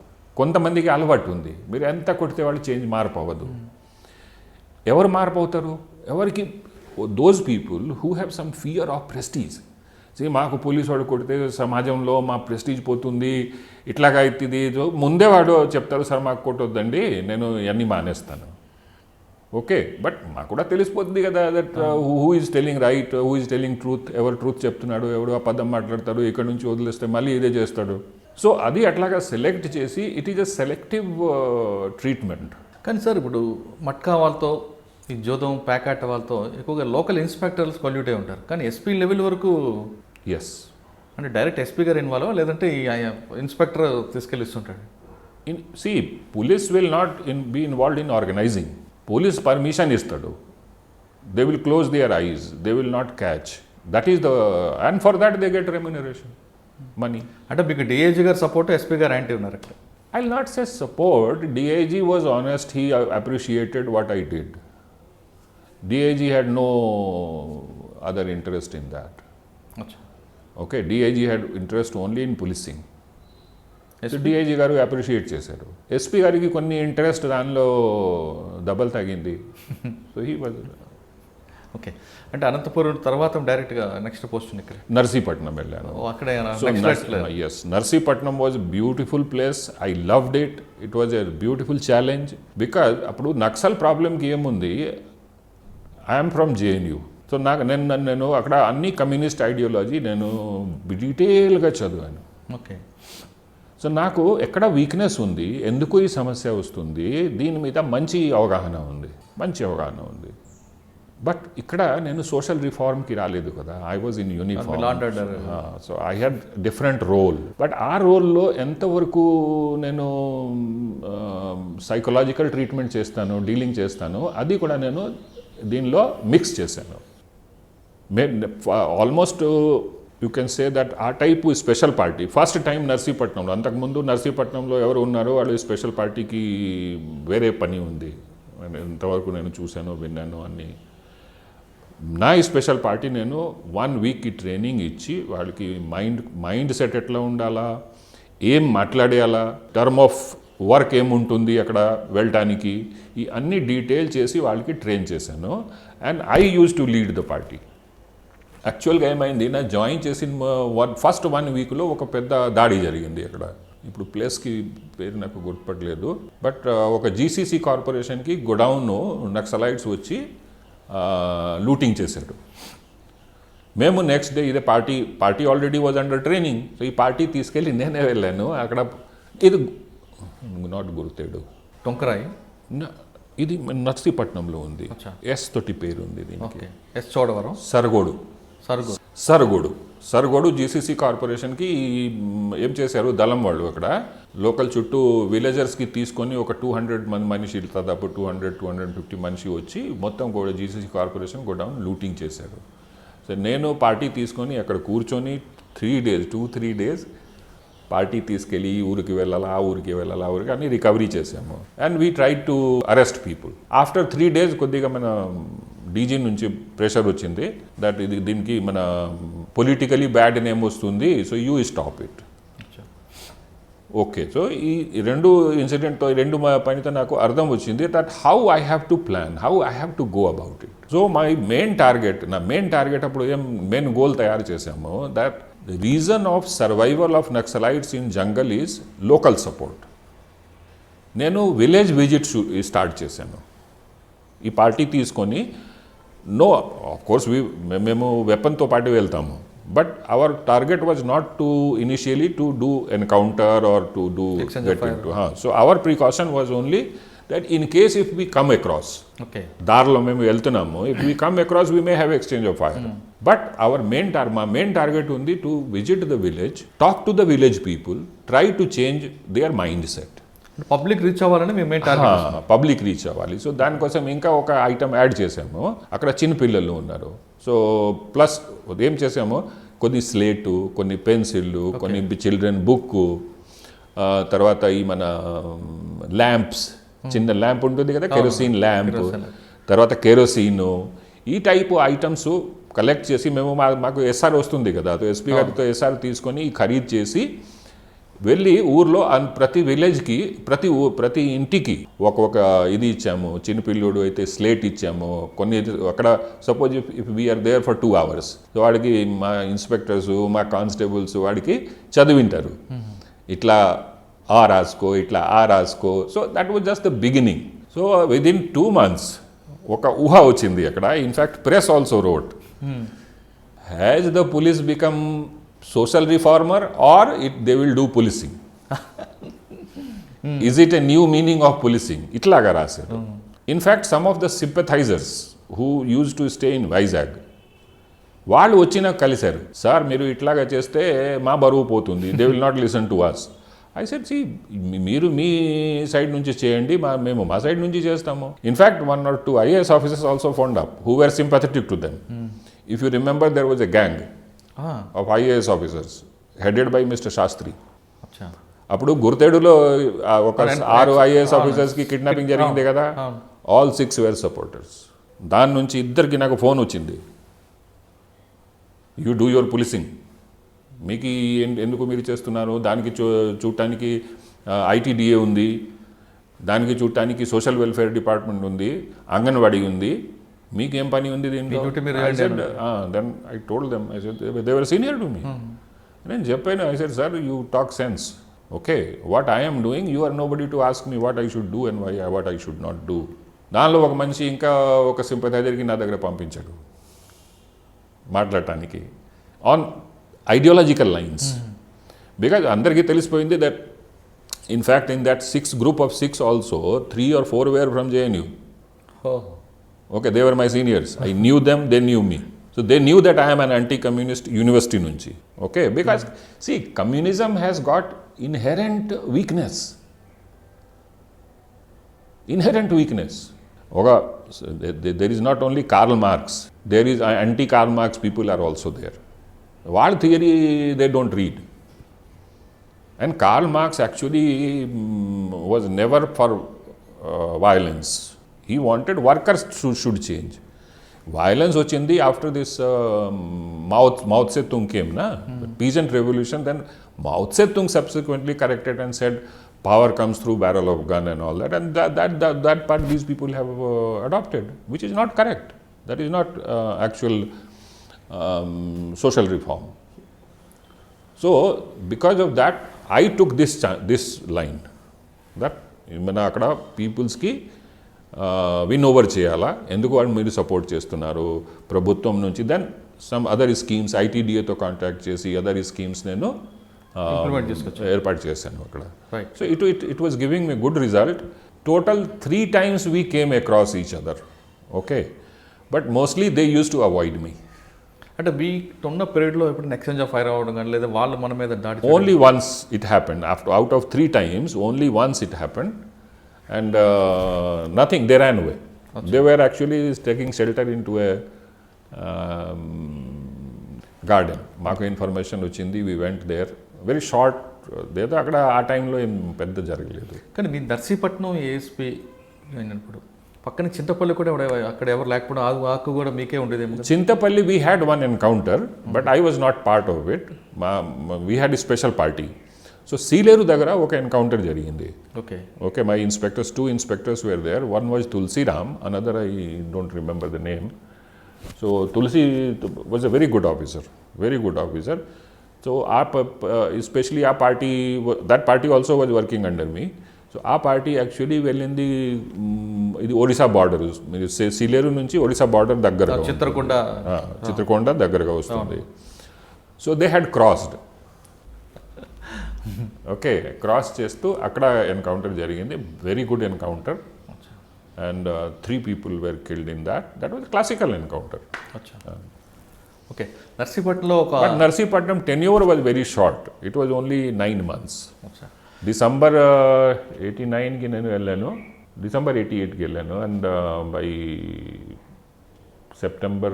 కొంతమందికి అలవాటు ఉంది, మీరు ఎంత కొడితే వాళ్ళు చేంజ్ మార్పు అవ్వదు. ఎవరు మార్పు అవుతారు? ఎవరికి those people who have some fear of prestige. మాకు పోలీసు వాడు కొడితే సమాజంలో మా ప్రెస్టీజ్ పోతుంది, ఇట్లాగా అవుతుంది. ముందే వాడు చెప్తారు, సార్ మాకు కొట్టొద్దండి, నేను ఇవన్నీ మానేస్తాను. ఓకే, బట్ మాకు కూడా తెలిసిపోతుంది కదా that who is telling right, who is telling truth, ఎవరు ట్రూత్ చెప్తున్నాడు, ఎవడు అబద్ధం మాట్లాడతాడు, ఇక్కడ నుంచి వదిలేస్తే మళ్ళీ ఇదే చేస్తాడు. సో అది అట్లాగా సెలెక్ట్ చేసి it is a selective treatment. కానీ సార్ ఇప్పుడు మట్కా వాళ్ళతో, ఈ జోదం ప్యాకాట్ వాళ్ళతో ఎక్కువగా లోకల్ ఇన్స్పెక్టర్స్ కొల్యూటే ఉంటారు, కానీ ఎస్పీ లెవెల్ వరకు ఎస్ అంటే డైరెక్ట్ ఎస్పీ గారు ఇన్వాల్వ్, లేదంటే ఈ ఇన్స్పెక్టర్ తీసుకెళ్ళిస్తుంటాడు. See police will not be involved in organizing. Police permission ఇస్తాడు, they will close their eyes, they will not catch. That is the, and for that they get remuneration, money. అంటే మీకు DIG గారు support, SP గారు anti ఉన్నారు అక్కడ. I will not say support. DIG was honest, he appreciated what I did. DIG had no other interest in that. Okay, DIG had interest only in policing. So DIG గారు appreciate చేశారు. SP గారికి కొన్ని interest దానిలో దెబ్బలు తగింది. So he was okay. అంటే అనంతపురం తర్వాత డైరెక్ట్గా నెక్స్ట్ పోస్ట్ ఇక్కడ నర్సీపట్నం వెళ్ళాను. అక్కడే yes, Narsipatnam was beautiful place. I loved it. It was a beautiful challenge because అప్పుడు నక్సల్ ప్రాబ్లంకి ఏముంది, ఐఎమ్ ఫ్రమ్ JNU. సో నేను అక్కడ అన్ని కమ్యూనిస్ట్ ఐడియాలజీ నేను డీటెయిల్గా చదివాను. ఓకే. సో నాకు ఎక్కడ వీక్నెస్ ఉంది, ఎందుకు ఈ సమస్య వస్తుంది, దీని మీద మంచి అవగాహన ఉంది. బట్ ఇక్కడ నేను సోషల్ రిఫార్మ్కి రాలేదు కదా, I was in uniform. So I had different role. But ఆ రోల్లో ఎంతవరకు నేను సైకలాజికల్ ట్రీట్మెంట్ చేస్తాను, డీలింగ్ చేస్తాను, అది కూడా నేను దీనిలో మిక్స్ చేశాను. Almost you can say that ఆ type special party first time నర్సీపట్నంలో. అంతకుముందు నర్సీపట్నంలో ఎవరు ఉన్నారో వాళ్ళు స్పెషల్ పార్టీకి వేరే పని ఉంది. ఇంతవరకు నేను చూశాను, విన్నాను అన్నీ. నా ఈ స్పెషల్ పార్టీ నేను 1 వీక్కి ట్రైనింగ్ ఇచ్చి వాళ్ళకి మైండ్ సెట్ ఎట్లా ఉండాలా, ఏం మాట్లాడేయాలా, టర్మ్ ఆఫ్ వర్క్ ఏముంటుంది అక్కడ వెళ్ళటానికి, ఈ అన్ని డీటెయిల్ చేసి వాళ్ళకి ట్రైన్ చేశాను. And I use to lead the party. యాక్చువల్గా ఏమైంది, నా జాయిన్ చేసిన ఫస్ట్ 1 వీక్లో ఒక పెద్ద దాడి జరిగింది అక్కడ. ఇప్పుడు ప్లేస్కి పేరు నాకు గుర్తుపట్టలేదు. బట్ ఒక GCC కార్పొరేషన్కి గోడౌన్ నక్సలైట్స్ వచ్చి లూటింగ్ చేశాడు. మేము నెక్స్ట్ డే ఇదే party already was under training. So ఈ పార్టీ తీసుకెళ్ళి నేనే వెళ్ళాను అక్కడ. ఇది నాట్ గుర్తేడు, టొంకరాయి, ఇది నర్సీపట్నంలో ఉంది. ఎస్ తోటి పేరు ఉంది దీనికి. చోడవరం, సరగోడు GCC కార్పొరేషన్కి ఏం చేశారు, దళం వాళ్ళు అక్కడ లోకల్ చుట్టూ విలేజర్స్కి తీసుకొని ఒక 200 మంది మనిషి, దాదాపు 200-250 మనిషి వచ్చి మొత్తం కూడా GCC కార్పొరేషన్ గోడౌన్ లూటింగ్ చేశారు. సో నేను పార్టీ తీసుకొని అక్కడ కూర్చొని 2-3 డేస్ పార్టీ తీసుకెళ్ళి ఊరికి వెళ్ళాలా, ఆ ఊరికి అని రికవరీ చేసాము. And we try to arrest people. After 3 days కొద్దిగా మన DG నుంచి ప్రెషర్ వచ్చింది దట్ దీనికి మన పొలిటికలీ బ్యాడ్ నేమ్ వస్తుంది, so you stop it. Okay. So ఈ 2 ఇన్సిడెంట్తో 2 పనితో నాకు అర్థం వచ్చింది that how I have to plan, how I have to go about it. So నా మెయిన్ టార్గెట్ అప్పుడు మెయిన్ గోల్ తయారు చేసాము that the reason of survival of Naxalites in jungle is local support. నేను విలేజ్ విజిట్ స్టార్ట్ చేశాను ఈ party తీసుకొని. No of course మేము వెపన్తో పాటు వెళ్తాము, But our target was not to initially to do encounter or to do Exchange get of fire. into. So our precaution was only that in case if we come across, okay దారిలో మేము వెళ్తున్నాము, if we come across we may have exchange of fire. But our మా main target ఉంది to visit the village, talk to the village people, try to change their mindset. Public reach అవ్వాలని మేము main target. Public reach అవ్వాలి. So దానికోసం ఇంకా ఒక item add చేసాము. అక్కడ చిన్న పిల్లలు ఉన్నారు. సో ప్లస్ ఏం చేసాము, కొన్ని స్లేటు, కొన్ని పెన్సిళ్ళు, కొన్ని చిల్డ్రన్ బుక్, తర్వాత ఈ మన ల్యాంప్స్, చిన్న ల్యాంప్ ఉంటుంది కదా, కెరోసిన్ ల్యాంప్, తర్వాత కెరోసిన్, ఈ టైపు ఐటమ్స్ కలెక్ట్ చేసి మేము మాకు ఎస్ఆర్ వస్తుంది కదా, ఎస్పీ గారితో ఎస్ఆర్ తీసుకొని ఖరీదు చేసి వెళ్ళి ఊర్లో ప్రతి విలేజ్కి ప్రతి ఇంటికి ఒక ఇది ఇచ్చాము. చిన్నపిల్లుడు అయితే స్లేట్ ఇచ్చాము. కొన్ని అక్కడ suppose if we are there for 2 hours, వాడికి మా ఇన్స్పెక్టర్స్, మా కానిస్టేబుల్స్ వాడికి చదివింటారు, ఇట్లా ఆ రాసుకో, ఇట్లా ఆ రాసుకో. So that was just the beginning. So within 2 months ఒక ఊహ వచ్చింది అక్కడ. In fact press also wrote, has the police become social reformer or they will do policing? Is it a new meaning of policing? ఇట్లాగా రాశారు. In fact, some of the sympathizers who used to stay in Vizag, వాళ్ళు వచ్చినా కలిశారు, sir మీరు ఇట్లాగా చేస్తే మా బరువు పోతుంది, they will not listen to us. I said, see, మీరు మీ సైడ్ నుంచి చేయండి, మేము మా సైడ్ నుంచి చేస్తాము. In fact 1 or 2 IAS officers also phoned up who were sympathetic to them. If you remember, there was a gang of IAS officers headed by Mr. Shastri. అప్పుడు గుర్తేడులో ఒక 6 IAS ఆఫీసర్స్కి kidnapping జరిగింది కదా, ఆల్ 6 were supporters. దాని నుంచి ఇద్దరికి నాకు phone వచ్చింది, you do your policing, మీకు ఎందుకు మీరు చేస్తున్నారు, దానికి చూడటానికి ITDA ఉంది, దానికి చూడటానికి సోషల్ వెల్ఫేర్ డిపార్ట్మెంట్ ఉంది, అంగన్వాడీ ఉంది, మీకేం పని ఉంది దీంట్లో? Then I told them, I said they were senior to me. నేను చెప్పాను, I said sir you talk sense, okay, what I'm doing, you are nobody to ask me what I should do and what I should not do. దానిలో ఒక మనిషి ఇంకా ఒక సింపథైజర్కి నా దగ్గర పంపించాడు మాట్లాడటానికి ఆన్ ఐడియాలజికల్ లైన్స్, బికాజ్ అందరికీ తెలిసిపోయింది that in fact in that 6 group of 6 also 3 or 4 were from JNU. Okay, they were my seniors. I knew them, they knew me. So they knew that I am an anti-communist university nunchi. Okay, because see, communism has got inherent weakness. Inherent weakness. Okay, so there is not only Karl Marx, there is anti-Karl Marx people are also there. What theory they don't read. And Karl Marx actually was never for violence. He wanted workers should change. Violence వచ్చింది after this Mao Tse-tung came, na? Peasant revolution, then Mao Tse-tung subsequently corrected and said power comes through barrel of gun and all that, and that part these people have adopted, which is not correct. That is not actual social reform. So because of that, I took this line that మన అక్కడ పీపుల్స్కి win over చేయాలా, ఎందుకు వాళ్ళు మీరు support చేస్తున్నారు ప్రభుత్వం నుంచి. Then some other schemes ITDAతో కాంటాక్ట్ చేసి అదర్ స్కీమ్స్ నేను ఏర్పాటు చేశాను అక్కడ. So it was giving me good result. Total 3 times we came across each other. Okay, but mostly they use to avoid me. అంటే మీకు ఉన్న పీరియడ్లో ఎప్పుడు ఎక్స్చేంజ్ ఆఫ్ ఫైర్ అవ్వడం కానీ లేదా వాళ్ళు మన మీద దాడి? Only once it happened. Out of 3 times, only once it happened. And nothing, they ran away. Okay. They were actually taking shelter into a garden. Maaku information వచ్చింది, we went there. Very short, దేదో అక్కడ ఆ టైంలో ఏం పెద్ద జరగలేదు. కానీ మీ Narsipatnam ASP అయినప్పుడు పక్కన చింతపల్లి కూడా అక్కడ ఎవరు లేకపోవడం, ఆకు కూడా మీకే ఉండేదేమో. Chintapalli we had one encounter, but I was not part of it. We had a special party. So Sileru దగ్గర ఒక ఎన్కౌంటర్ జరిగింది. Okay, my inspectors 2 inspectors were there. One was Tulsiram, another I don't remember the name. So Tulsi was a very good officer. So especially our party, that party also was working under me. So our party actually వెళ్ళింది ఇది Odisha border, Sileru నుంచి Odisha border దగ్గరగా, చిత్రకొండ దగ్గరగా వస్తుంది. So they had crossed. Okay, cross చేస్తూ అక్కడ encounter జరిగింది, very good encounter, and 3 people were killed in that. That was classical encounter. Okay, నర్సీపట్నంలో ఒక But Narsipatnam tenure was very short. It was only 9 months. December 89కి నేను వెళ్ళాను, December 88కి వెళ్ళాను, and by September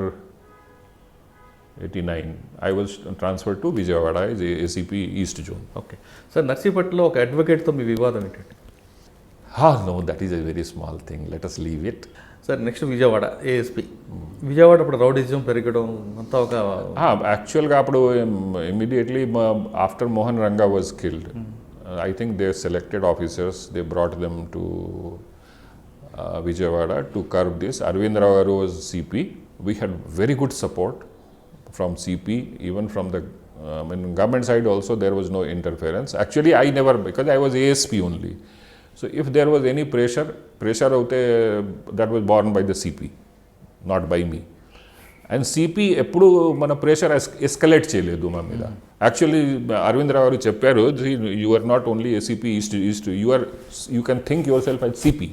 89 I was transferred to Vijayawada as ACP East Zone. Okay sir, నర్సీపట్నంలో ఒక అడ్వకేట్తో మీ వివాదం ఏంటండి? No, that is a very small thing. Let us leave it. Sir, next Vijayawada ASP. Vijayawada అప్పుడు rowdyism పెరగడం అంతా ఒక యాక్చువల్గా అప్పుడు immediately after Mohan Ranga was killed, I think they selected officers, they brought them to Vijayawada to curb this. Arvind Rao was CP. We had very good support from CP, even from the government side also there was no interference. Actually I never, because I was ASP only. So if there was any pressure out there, that was borne by the CP, not by me. And CP ఎప్పుడు మన pressure escalate చేయలేదు మా మీద. Actually Arvind Rao గారు చెప్పారు, you are not only ACP east, you can think yourself as CP,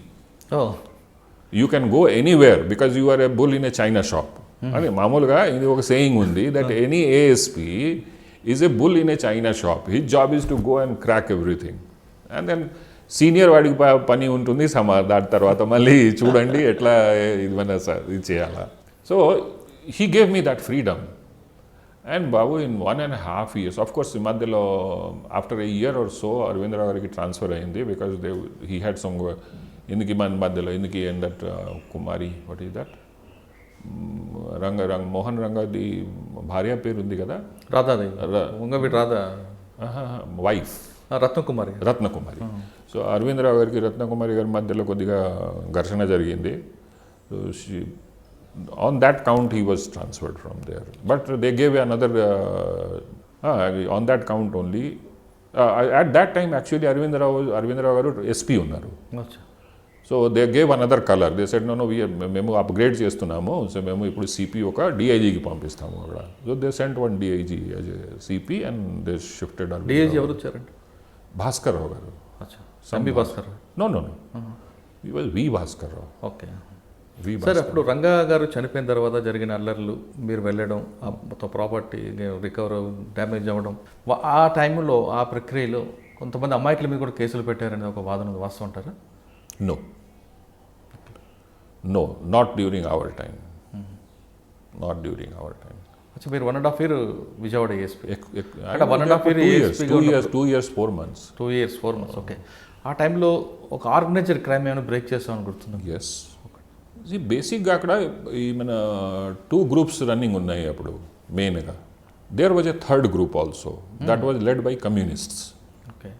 you can go anywhere because you are a bull in a china shop అని మామూలుగా ఇది ఒక సేయింగ్ ఉంది, that any ASP is a bull in a china shop, his job is to go and crack everything, and then senior వాడికి పని ఉంటుంది, దాని తర్వాత మళ్ళీ చూడండి ఎట్లా ఇది మన ఇది చేయాలా. So he gave me that freedom, and Babu in 1.5 years, of course మధ్యలో after a year or so Arvind Rao గారికి ట్రాన్స్ఫర్ అయింది, because he had some ఇందుకి మన మధ్యలో ఇందుకి and that Kumari, what is that, Mohan రంగాది భార్య పేరు ఉంది కదా, రాధా వైఫ్ రత్నకుమారి. సో అరవింద్ రావు గారికి రత్నకుమారి గారి మధ్యలో కొద్దిగా ఘర్షణ జరిగింది. సో on that count he was transferred from there, but they gave another on that count only. At that time actually Arvind Rao garu SP unnaru, so they gave another color. They said no memu upgrade chestunnamo, so memu ippudu CP oka DIG ki pampistamu akkada. So they sent one DIG as a CP and they shifted Arvind. DIG evaru vacharante? Bhaskar Rao garu. Acha, Sambi Bhaskar? No he was V Bhaskar Rao. Okay. Sir, అప్పుడు రంగా గారు చనిపోయిన తర్వాత జరిగిన అల్లర్లు, మీరు వెళ్ళడం, మొత్తం property recover damage అవ్వడం, ఆ టైంలో ఆ ప్రక్రియలో కొంతమంది అమ్మాయిల మీద కూడా కేసులు పెట్టారనే ఒక వాదన వాస్తవం అంటారా? No, not during our time. అచ్చా, మీరు 1.5 year విజయవాడ ఏఎస్పీ, అంటే 1.5 years, 2 years 4 months. 2 years 4 months. Okay. ఆ టైంలో ఒక ఆర్గనైజర్ క్రైమ్ ఏమైనా బ్రేక్ చేస్తామని గుర్తుంది? ఎస్, బేసిక్గా అక్కడ ఈ మన 2 groups రన్నింగ్ ఉన్నాయి అప్పుడు మెయిన్గా. There was a third group also, that was led by communists. Okay.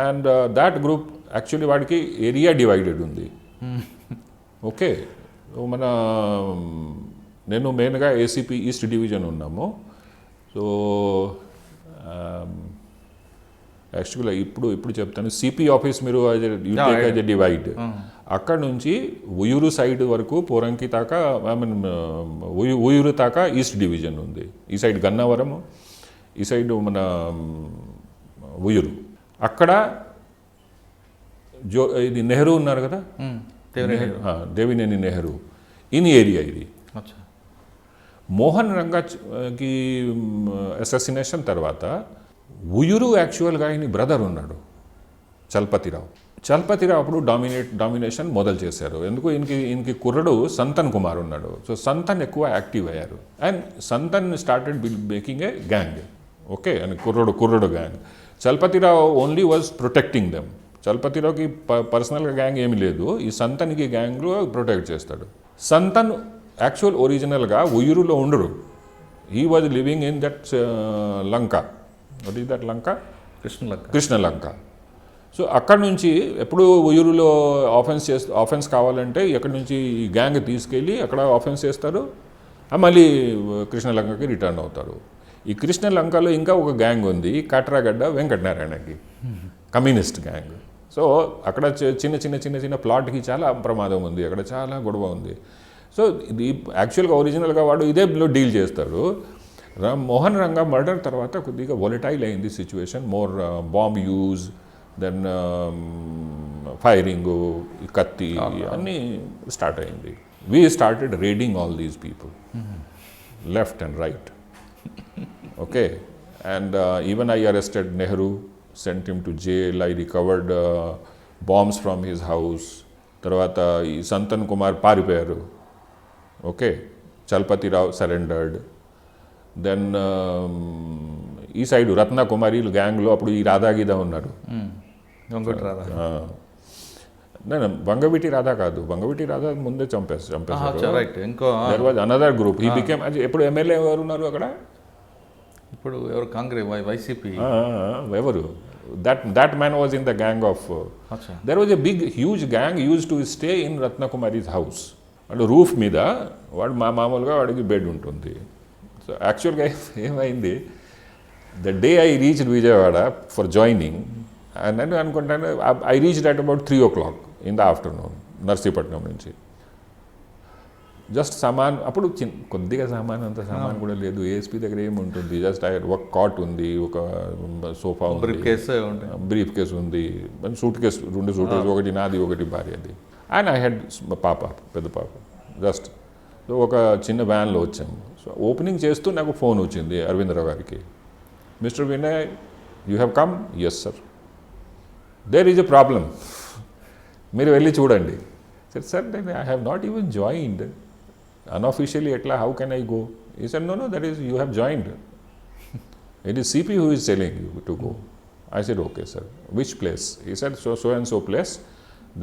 And that group actually వాడికి ఏరియా డివైడెడ్ ఉంది. ఓకే, మన నేను మెయిన్గా ఏసీపీ ఈస్ట్ డివిజన్ ఉన్నాము. సో యాక్చువల్గా ఇప్పుడు చెప్తాను, సిపి ఆఫీస్ మీరు యాజ్ ఎ డివైడ్, అక్కడ నుంచి ఉయూరు సైడ్ వరకు పోరంకి దాకా, ఉయూరు దాకా ఈస్ట్ డివిజన్ ఉంది. ఈ సైడ్ గన్నవరం, ఈ సైడ్ మన ఉయూరు. అక్కడ ఇది నెహ్రూ ఉన్నారు కదా, దేవినేని నెహ్రూ, ఇన్ ఏరియా ఇది. మోహన్ రంగాకి అసాసినేషన్ తర్వాత ఉయూరు యాక్చువల్గా ఆయన బ్రదర్ ఉన్నాడు చలపతిరావు అప్పుడు డామినేషన్ మొదలు చేశారు. ఎందుకు ఈయనకి కుర్రడు సంతన్ కుమార్ ఉన్నాడు. సో సంతన్ ఎక్కువ యాక్టివ్ అయ్యారు, and Santhan started making a gang. Okay, and కుర్రడు gang. Chalapathi Rao only was protecting them. చలపతిరావుకి పర్సనల్గా గ్యాంగ్ ఏమీ లేదు, ఈ సంతన్కి గ్యాంగ్లో ప్రొటెక్ట్ చేస్తాడు. సంతన్ యాక్చువల్ ఒరిజినల్గా ఉయూరులో ఉండరు. He was living in that Lanka. What is that Lanka? Krishnalanka. So అక్కడ నుంచి ఎప్పుడు ఉయూరులో ఆఫెన్స్ కావాలంటే ఎక్కడి నుంచి ఈ గ్యాంగ్ తీసుకెళ్ళి అక్కడ ఆఫెన్స్ చేస్తారు, మళ్ళీ కృష్ణలంకకి రిటర్న్ అవుతారు. ఈ కృష్ణలంకలో ఇంకా ఒక గ్యాంగ్ ఉంది, కాట్రాగడ్డ వెంకటనారాయణకి, కమ్యూనిస్ట్ గ్యాంగ్. సో అక్కడ చిన్న ప్లాట్కి చాలా ప్రమాదం ఉంది, అక్కడ చాలా గొడవ ఉంది. సో ఇది యాక్చువల్గా ఒరిజినల్గా వాడు ఇదే డీల్ చేస్తాడు. మోహన్ రంగా మర్డర్ తర్వాత కొద్దిగా వొలటైల్ అయింది situation, more bomb use, then firing, కత్తి అన్నీ స్టార్ట్ అయింది. We started raiding all these people left and right. Okay, and even I arrested Nehru, sent him to jail. I recovered bombs from his house. తర్వాత ఈ సంతన్ కుమార్ పారిపోయారు. Okay, Chalapathirao surrendered. Then ఈ side రత్నకుమారిలు గ్యాంగ్లో అప్పుడు ఈ రాధాగీత ఉన్నారు. నేను బంగవీటి రాధా కాదు, బంగవీటి రాధా ముందే చంపేశారు. Another group he became. ఎప్పుడు ఎమ్మెల్యే ఎవరు ఉన్నారు అక్కడ? ఇప్పుడు ఎవరు? కాంగ్రెస్, వైసీపీ ఎవరు? that man was in the gang of there was a big huge gang used to stay in Ratnakumari's house. అంటే రూఫ్ మీద వాడు మామూలుగా వాడికి బెడ్ ఉంటుంది. సో యాక్చువల్గా ఏమైంది, the day I reached Vijayawada for joining, నేను అనుకుంటాను I reached at about 3 o'clock in the afternoon Narsipatnam నుంచి. జస్ట్ సామాన్ అప్పుడు కొద్దిగా సామాన్, అంత సామాన్ కూడా లేదు. ఏఎస్పీ దగ్గర ఏముంటుంది, జస్ట్ ఒక కాట్ ఉంది, ఒక సోఫా ఉంది, బ్రీఫ్ కేస్ ఉంది, సూట్ కేస్, 2 సూట్ కేసు, ఒకటి నాది ఒకటి భార్యది. అండ్ ఐ హ్యాడ్ పాప, పెద్ద పాప. జస్ట్ సో ఒక చిన్న వ్యాన్లో వచ్చాము. సో ఓపెనింగ్ చేస్తూ నాకు ఫోన్ వచ్చింది అరవిందరావు గారికి, mister Vinay you have come. Yes sir, there is a problem, మీరు వెళ్ళి చూడండి. Sir I have not even joined unofficially etla, how can I go? He said no, that is, you have joined. It is CP who is telling you to go. I said okay sir, which place? He said so and so place,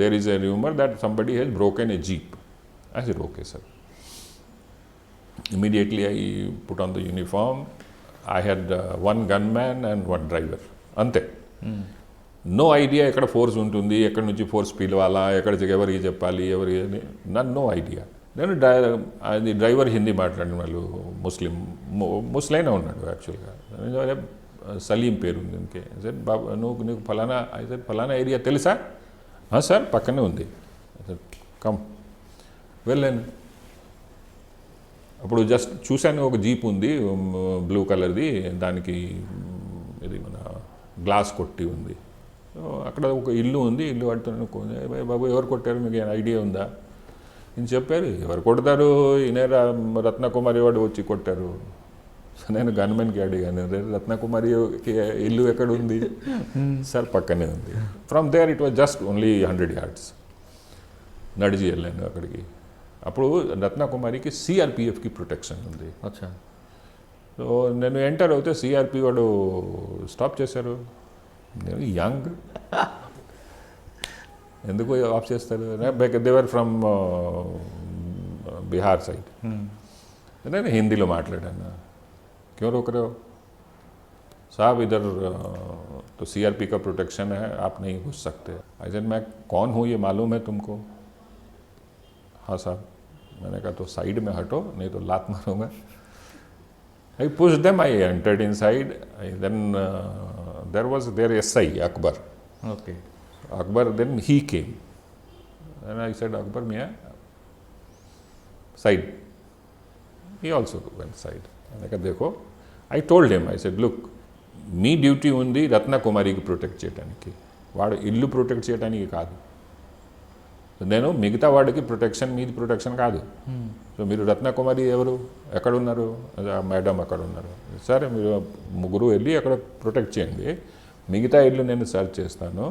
there is a rumor that somebody has broken a jeep. I said okay sir. Immediately I put on the uniform. I had one gunman and one driver, ante. No idea ekkada force untundi, ekkada nunchi force pilvala, ekkada evariki cheppali, evariki, no idea. నేను అది driver Hindi మాట్లాడిన వాళ్ళు ముస్లిం ఉన్నాడు యాక్చువల్గా. సలీం పేరు ఉంది ఇంకే. Sir బాబు నీకు ఫలానా, సార్ ఫలానా ఏరియా తెలుసా? సార్ పక్కనే ఉంది. సార్ కమ్, వెళ్ళాను. అప్పుడు జస్ట్ చూశాను, ఒక జీప్ ఉంది బ్లూ కలర్ది, దానికి ఇది మన గ్లాస్ కొట్టి ఉంది. అక్కడ ఒక ఇల్లు ఉంది, ఇల్లు పడుతున్నాను. బాబు ఎవరు కొట్టారు, మీకు ఐడియా ఉందా? నేను చెప్పారు, ఎవరు కొడతారు, ఈయన రత్నకుమారి వాడు వచ్చి కొట్టారు. నేను గన్మెన్కి అడిగాను, రత్నకుమారి ఇల్లు ఎక్కడ ఉంది? సార్ పక్కనే ఉంది. From there it was just only 100 yards. నడిచి వెళ్ళాను అక్కడికి. అప్పుడు రత్నకుమారికి సిఆర్పిఎఫ్కి ప్రొటెక్షన్ ఉంది. సో నేను ఎంటర్ అవుతే సిఆర్పి వాడు స్టాప్ చేశారు. నేను యంగ్, ఎందుకు ఆఫ్ చేస్తారు? They were from Bihar side. నేను హిందీలో మాట్లాడాను. క్यों रोक रहे हो साहब, इधर तो सीआरपी का प्रोटेक्शन है, आप नहीं घुस सकते. आई सेड मैं कौन हूँ ये मालूम है तुमको? हाँ साहब. मैंने कहा तो साइड में हटो, नहीं तो लात मारूंगा. I pushed them, I entered inside. Then there was their SI Akbar. Okay. Akbar, then he came and I said, Akbar Mia, side. He also went side. I said, dekho, I told him, I said, look, me duty ఉంది రత్నకుమారికి protect చేయడానికి, వాడు ఇల్లు protect చేయడానికి కాదు. నేను మిగతా వాడికి protection, మీది ప్రొటెక్షన్ కాదు. సో మీరు రత్నకుమారి ఎవరు, ఎక్కడున్నారు? మేడం అక్కడ ఉన్నారు. సరే మీరు ముగ్గురు వెళ్ళి అక్కడ ప్రొటెక్ట్ చేయండి, మిగతా ఇల్లు నేను సర్చ్ చేస్తాను.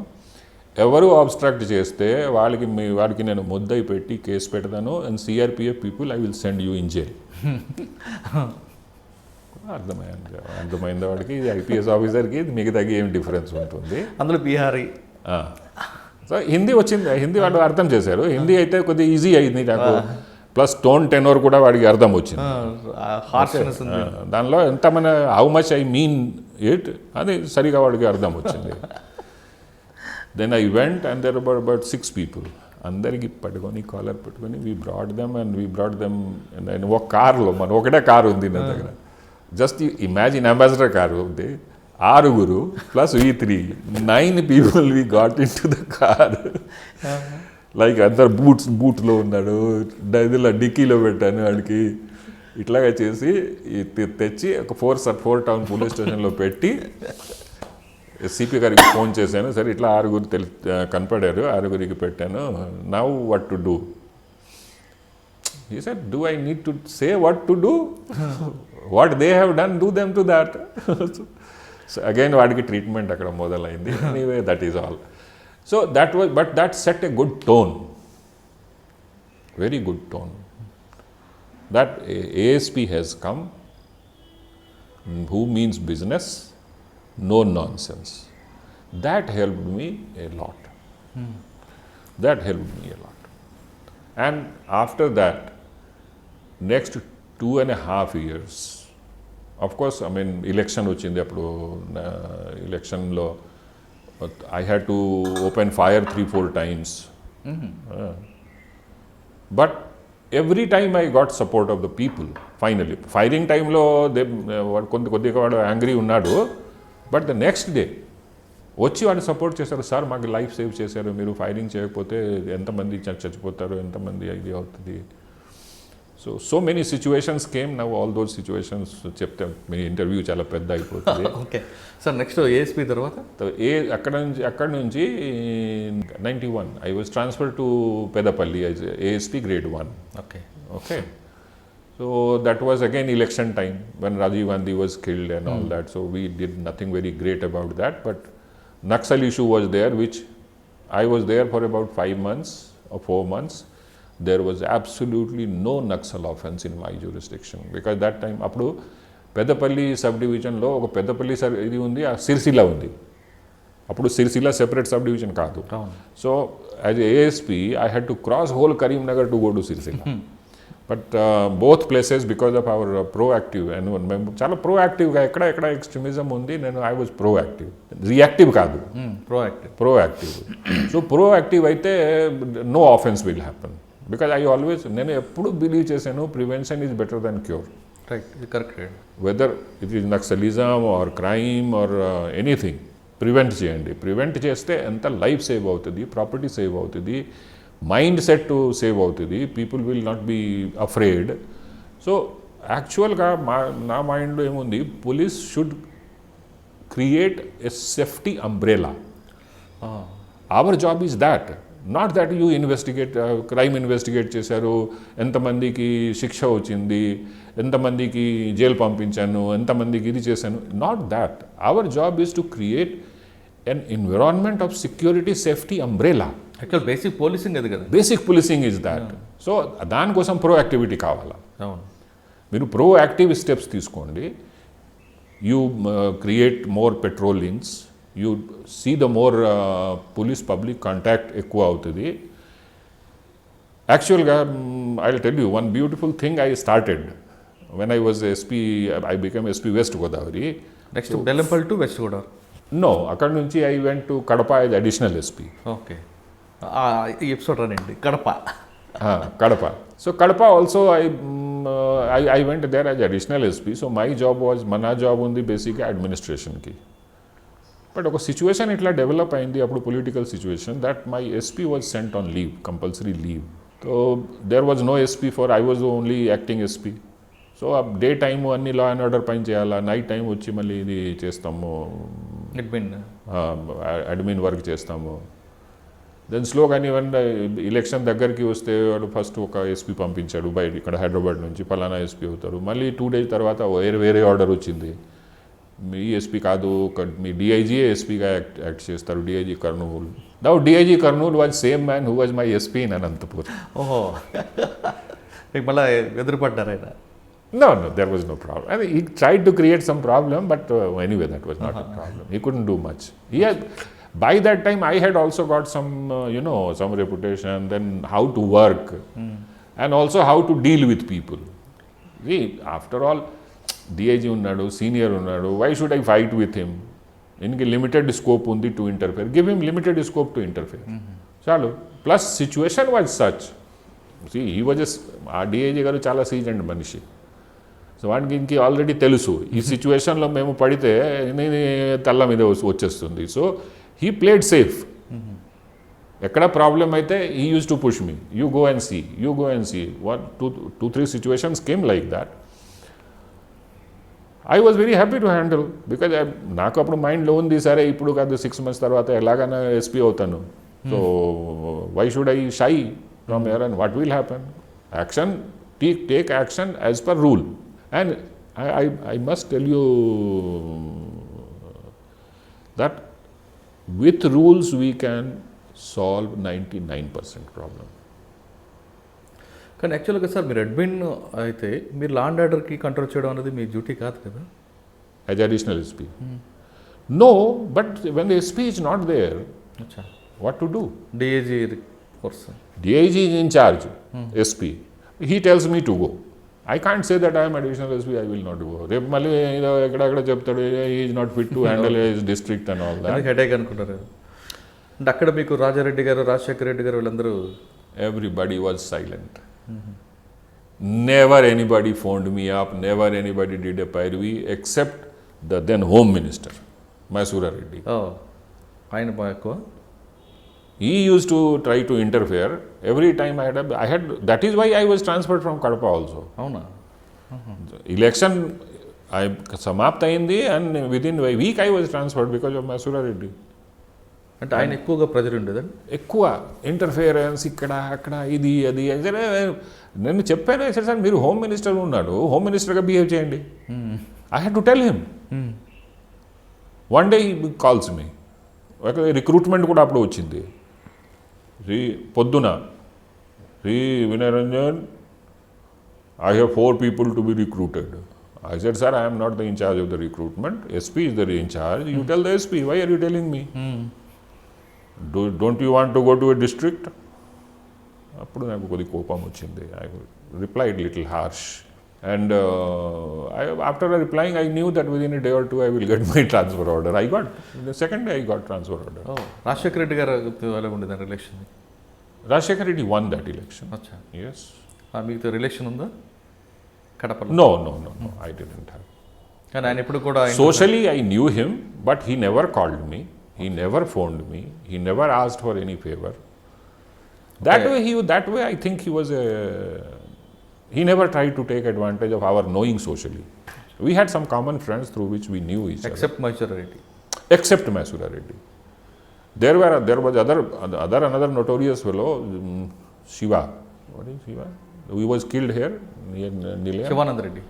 ఎవరు అబ్స్ట్రాక్ట్ చేస్తే వాడికి నేను ముద్దై పెట్టి కేసు పెడతాను. And CRPF people I will send you in jail. అర్థమైంది వాడికి. ఇది ఐపీఎస్ ఆఫీసర్కి మిగతాకి ఏం డిఫరెన్స్ ఉంటుంది? అందులో బీహారీ. సో హిందీ వచ్చింది, హిందీ వాడు అర్థం చేశారు. హిందీ అయితే కొద్దిగా ఈజీ అయింది నాకు. ప్లస్ టోన్ టెనోర్ కూడా వాడికి అర్థం వచ్చింది. దానిలో ఎంత మన how much I mean it అది సరిగా వాడికి అర్థం వచ్చింది. Then I went and there about 6 people. అందరికి పట్టుకొని కాలర్ పెట్టుకొని వీ బ్రాడ్ దెమ్ ఒక కార్లో, మన ఒకటే కారు ఉంది నా దగ్గర. జస్ట్ ఇమాజిన్, అంబాసిడర్ కారు ఉంది, 6 plus we 3, 9 people we got in to the car. Like అందరు బూట్లో ఉన్నాడు, ఇదిలో డిక్కీలో పెట్టాను వాడికి. ఇట్లాగా చేసి తెచ్చి ఒక 4 టౌన్ పోలీస్ స్టేషన్లో పెట్టి సిపి గారికి ఫోన్ చేశాను, సరే ఇట్లా 6 కనపడారు, 6 పెట్టాను, now what to do. He said, do I need to say what to do? What they have done, do them to that. So again, వాడికి ట్రీట్మెంట్ అక్కడ మొదలైంది. Anyway, that is all. So but that set a good tone. Very good tone. That ASP has come, who means business, no nonsense. That helped me a lot. That helped me a lot. And after that, next 2.5 years, of course, I mean, election వచ్చింది అప్పుడు. ఎలక్షన్లో I had to open fire 3-4 times. But every time I got support of the people, finally. Firing టైంలో కొద్దిగా వాడు angry ఉన్నాడు, but the next day వచ్చి వాడిని support చేశారు. సార్ మాకు లైఫ్ సేవ్ చేశారు, మీరు ఫైరింగ్ చేయకపోతే ఎంతమంది చచ్చిపోతారు, ఎంతమంది ఇది అవుతుంది. So many situations came. Now all those situations చెప్తే మీ ఇంటర్వ్యూ చాలా పెద్ద అయిపోతుంది. ఓకే సార్, నెక్స్ట్ ఏఎస్పీ తర్వాత అక్కడ నుంచి 91 I was transfer to Pedapalli as ASP grade 1. Okay So that was again election time when Rajiv Gandhi was killed and all that. So we did nothing very great about that. But Naxal issue was there, which I was there for about 5 months or 4 months. There was absolutely no Naxal offense in my jurisdiction because that time appudu Pedapalli subdivision lo oka Pedapalli idi undi, Sirsila undi. Appudu Sirsila separate subdivision kaadu. So as a ASP I had to cross whole Karimnagar to go to Sirsila. But both places, because of our proactive and చాలా proactive-గా ఎక్కడ extremism ఉంది, నేను I was proactive, reactive కాదు, proactive. So proactive అయితే no offence will happen. Because I always, నేను ఎప్పుడు believe చేశాను prevention is better than cure. Correct. Whether it is Naxalism or crime or anything, prevent చేయండి. ప్రివెంట్ చేస్తే ఎంత లైఫ్ సేవ్ అవుతుంది, property save అవుతుంది, మైండ్ సెట్ సేవ్ అవుతుంది, people will not be afraid. So యాక్చువల్గా నా మైండ్లో ఏముంది, police should create a safety umbrella. Hour job is that, not that you investigate, crime investigate చేశారు, ఎంతమందికి శిక్ష వచ్చింది, ఎంతమందికి జైలు పంపించాను, ఎంతమందికి ఇది చేశాను, not that. Our job is to create an environment of security safety umbrella. Actual basic policing అది కదా. Basic policing is that. So దానికోసం ప్రోయాక్టివిటీ కావాలా. మీరు ప్రోయాక్టివ్ స్టెప్స్ తీసుకోండి. You create more patrollings, you see the more police public contact ఎక్కువ అవుతుంది. యాక్చువల్గా I will tell you one beautiful thing I started when I was SP. I become SP west Godavari. Next Bellampalli to west Godavari. No, అక్కడ నుంచి I went to Kadapa as additional SP. Okay, ఈ episode రానండి Kadapa. Kadapa. So Kadapa also I went there as additional SP. So my job was, మన job ఉంది బేసిక్గా అడ్మినిస్ట్రేషన్కి. But ఒక situation ఇట్లా డెవలప్ అయింది అప్పుడు, political situation, that my SP was sent on leave, compulsory leave. So there was no SP for, I was only acting SP. So day time అన్ని law and order పైన చేయాలా, night time వచ్చి మళ్ళీ ఇది చేస్తాము, admin work చేస్తాము. Then స్లోగా ఇవన్నీ ఎలక్షన్ దగ్గరికి వస్తే వాడు ఫస్ట్ ఒక ఎస్పీ పంపించాడు బయట, ఇక్కడ హైదరాబాద్ నుంచి పలానా ఎస్పీ అవుతారు. మళ్ళీ 2 days తర్వాత వేరే ఆర్డర్ వచ్చింది, మీ ఎస్పీ కాదు, మీ డిఐజీఏ ఎస్పీగా యాక్ట్ చేస్తారు, DIG Kurnool. Now DIG Kurnool was same man who was my SP in Anantapur. ఓహో, మీకు మళ్ళీ ఎదురుపడ్డారు ఆయన? No, there was no problem. I mean, he tried to create some problem, but anyway, that was not a problem. He couldn't do much. By that time, I had also got some, some reputation, then how to work, and also how to deal with people. See, after all, DIG unnadu, senior unnadu, why should I fight with him? Inki limited scope undi to interfere. Give him limited scope to interfere. Chalu. Plus, situation was such. See, he was just, DIG garu chala seasoned manishi. So వాడికి ఇంక already తెలుసు ఈ సిచ్యువేషన్లో మేము పడితే తల్ల మీద వచ్చేస్తుంది. So he played safe. ఎక్కడ ప్రాబ్లం అయితే he use to push me, you go and see 1, 2, 3 situations came like that. I was very happy to handle because నాకు అప్పుడు మైండ్లో ఉంది సరే ఇప్పుడు కాదు 6 months తర్వాత ఎలాగైనా ఎస్పీ అవుతాను. So why should I shy from here and what will happen? Action, take action as per rule. And I must tell you that with rules we can solve 99% problem. కానీ యాక్చువల్గా sir మీరు admin అయితే మీరు law and ఆర్డర్కి control చేయడం అనేది మీ duty కాదు కదా? As additional SP. No, but when the SP is not there, what to do? DIG course. DIG is in charge, SP. He tells me to go. I can't say that I am additional SP, I will not go. రేపు మళ్ళీ ఎక్కడెక్కడ చెప్తాడు he is not fit to handle his district and all that. Headache అనుకుంటారు. అంటే అక్కడ మీకు రాజారెడ్డి గారు, రాజశేఖర రెడ్డి గారు వీళ్ళందరూ? Everybody was silent. Never anybody phoned me up, never anybody did a pyrovie except the then Home Minister, Masura Reddy. ఆయన బాగా ఎక్కువ. He used to try to interfere. Every time I had, that is why I was transferred from Kadapa also. అవునా? Election సమాప్త అయింది and within a week I was transferred because of Masura Reddy. అంటే ఆయన ఎక్కువగా pressure ఉండేదండి? ఎక్కువ interference ఇక్కడ అక్కడ ఇది అది. నేను చెప్పాను సార్ మీరు హోమ్ మినిస్టర్ ఉన్నాడు, హోమ్ మినిస్టర్గా బిహేవ్ చేయండి. I had to tell him. One day he calls me. Recruitment కూడా అప్పుడు వచ్చింది. పొద్దున Vinay Ranjan, I have 4 people to be recruited. I said, sir, I am not the in charge of the recruitment. SP is the in charge. You tell the SP. Why are you telling me? Don't you want to go to a district? అప్పుడు నాకు కొద్ది కోపం వచ్చింది. I replied little harsh. And after replying, I knew that within a day or two I will get my transfer order. The second day I got transfer order. Rajasekhara Reddy గారు ఎలా ఉండేది relation? Rajshekar Reddy won that election. అచ్చా. Yes. మీకు relation ఉందా కడపలో? No, I didn't have. కానీ ఆయన ఎప్పుడు కూడా Socially, I knew him, but he never called me. He never phoned me. He never asked for any favor. That way, I think he was he never tried to take advantage of our knowing socially. We had some common friends through which we knew each except Masura Reddy. Except Masura Reddy. There was another notorious fellow, Shiva. What is Shiva? He was killed here near Nilaya. Shivanand Reddy.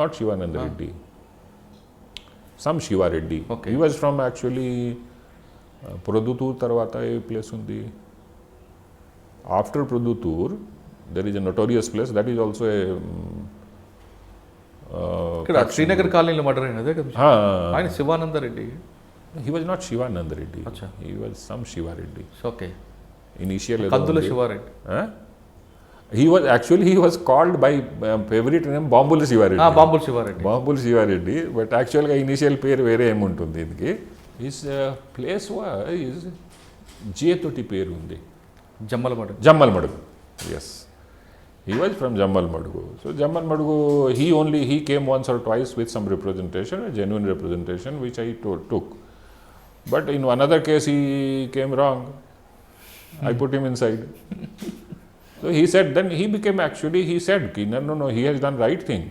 Not Shivanand Reddy. Some Shiva Reddy. Okay. He was from actually Pradutur tarvata a place undi. After Pradutur, there is a notorious place that is also a ఇక్కడ శ్రీనగర్ కాలనీలో murder అయినదే కదా ఆయన Sivananda Reddy. He was not Shivananda Reddy. Achha. He was some Shiva Reddy. Okay. Initial. Kandula Shiva Reddy. He was called by favorite name Bambul Shiva Reddy. Bambul Shiva Reddy. Bambul Shiva Reddy. But actually initial పేరు వేరే ఏముంటుంది దీనికి. His place was J-తోటి పేరు ఉంది. Jammalmadugu. Yes. He was from Jammalmadugu. So Jammalmadugu, he came once or twice with some representation, a genuine representation, which I took. But in another case, he came wrong. I put him inside. So he said, then he became he said, no, he has done right thing.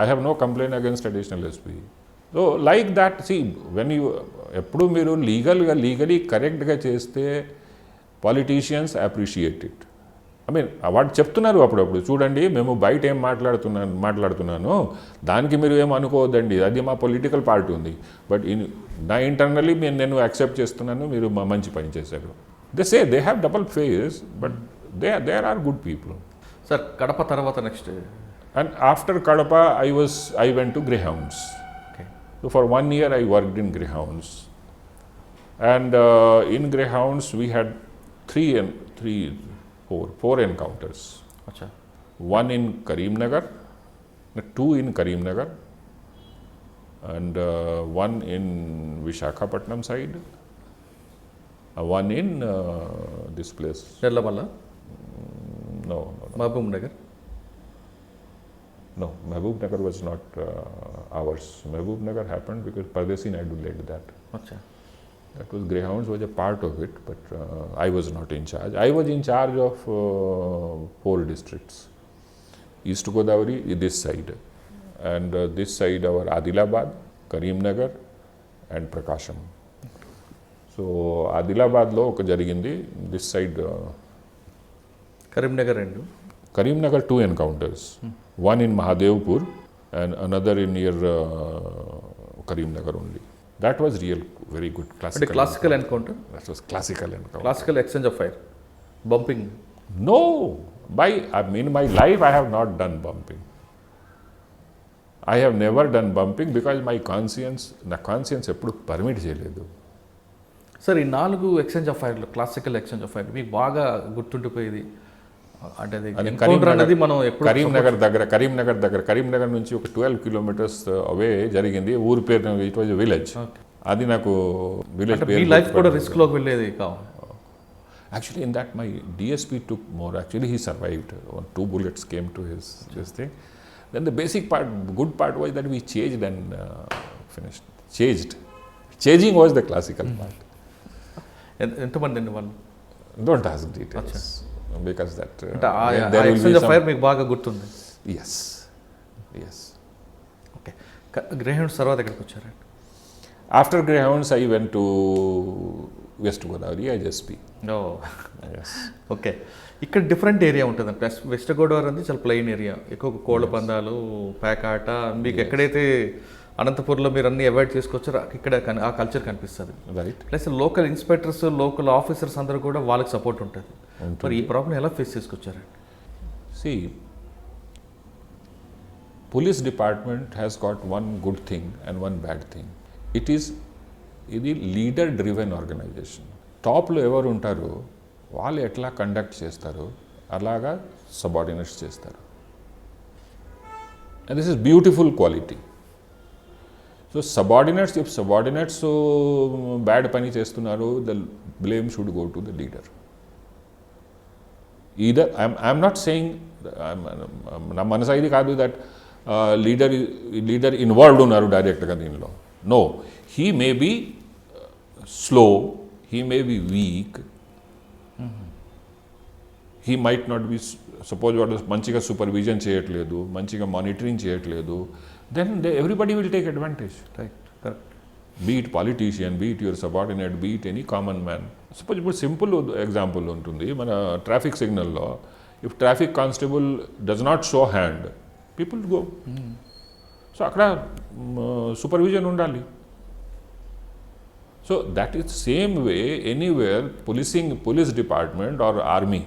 I have no complaint against additional SP. So like that, see, when you, ఎప్పుడు మీరు legally correctగా చేస్తే politicians appreciate it. I mean, వాడు చెప్తున్నారు అప్పుడప్పుడు, చూడండి మేము బయట ఏం మాట్లాడుతున్నాను దానికి మీరు ఏం అనుకోవద్దండి, అది మా పొలిటికల్ పార్టీ ఉంది, బట్ నా ఇంటర్నల్లీ నేను యాక్సెప్ట్ చేస్తున్నాను, మీరు మంచి పని చేశారు. They have double face, but there are good people. Sir Kadapa తర్వాత next? And after Kadapa I went to Greyhounds. So for 1 year I worked in Greyhounds. And in Greyhounds we had four encounters. Achha. One in Karimnagar, 2 in Karimnagar, and one in Vishakhapatnam side, one in this place. Nellamalla? No. Mahbub Nagar? No, Mahbub Nagar was not ours. Mahbub Nagar happened because Pardesi Naidu led that. Achha. That was Greyhounds was a part of it, but I was not in charge. I was in charge of 4 districts. East Godavari, this side, and this side our Adilabad, Karimnagar and Prakasham. So Adilabadలో ఒక జరిగింది, this side Karimnagar and Karimnagar 2 encounters, one in Mahadevpur and another in near Karimnagar only. That was real very good అంటే classical encounter, That was classical encounter. Classical exchange of fire, bumping. No, in my life I have not done bumping. I have never done bumping because నా conscience ఎప్పుడు permit చేయలేదు. Sir ఈ 4 exchange of ఫైర్లు, classical exchange of fire మీకు బాగా గుర్తుండిపోయేది అంటే అది encounter అనేది మనం ఎప్పుడు కరీంనగర్ నుంచి ఒక 12 kilometers అవే జరిగింది. ఊరి పేరు ఇట్ వాజ్ విలేజ్. అది నాకు విలేజ్ మీ లైఫ్ కూడా రిస్క్ లోకి వెళ్ళేది కావాలి. Actually, in that my DSP took more. Actually, he survived. 2 bullets came to his thing. Then the basic part, good part was that we changed and finished. Changing was the classical part. ఎంతమంది అండి వాళ్ళు? Don't ask details. Because that there will be some fire మీకు బాగా గుర్తుంది. Yes. Okay, Greyhounds తర్వాత ఎక్కడికి వచ్చారండి? After Greyhounds, I went to West Godavari, ISP. Yes. Okay, ఇక్కడ డిఫరెంట్ ఏరియా ఉంటుంది. ప్లస్ వెస్ట్ గోదావరి అనేది చాలా ప్లెయిన్ ఏరియా, ఎక్కువ కోళ్ళ పందాలు, పేకాట. మీకు ఎక్కడైతే అనంతపూర్లో మీరు అన్ని అవాయిడ్ చేసుకోవచ్చారో ఇక్కడ ఆ కల్చర్ కనిపిస్తుంది. Right. Plus local inspectors, local officers అందరూ కూడా వాళ్ళకి సపోర్ట్ ఉంటుంది. మరి ఈ ప్రాబ్లం ఎలా face చేసుకొచ్చారండి? See, police department has got one good thing and one bad thing. ఇది లీడర్ డ్రివెన్ ఆర్గనైజేషన్. టాప్లో ఎవరు ఉంటారో వాళ్ళు ఎట్లా కండక్ట్ చేస్తారో అలాగా సబార్డినేట్స్ చేస్తారు. And this is beautiful quality. So if subordinates bad పని చేస్తున్నారు, the blame should go to the leader. Either I'm not saying, నా మనసు ఇది కాదు దట్ లీడర్ ఇన్వాల్వ్డ్ ఉన్నారు డైరెక్ట్గా దీనిలో. No, he may be slow, he may be weak, he might not be, suppose వాడు మంచిగా సూపర్విజన్ చేయట్లేదు, మంచిగా మానిటరింగ్ చేయట్లేదు, then everybody will take advantage. Right, correct. Be it politician, be it your subordinate, be it any common man. Suppose ఇప్పుడు simple example ఉంటుంది మన traffic సిగ్నల్లో. If traffic constable does not show hand, people go. So అక్కడ supervision ఉండాలి. So that is same way anywhere police department or army,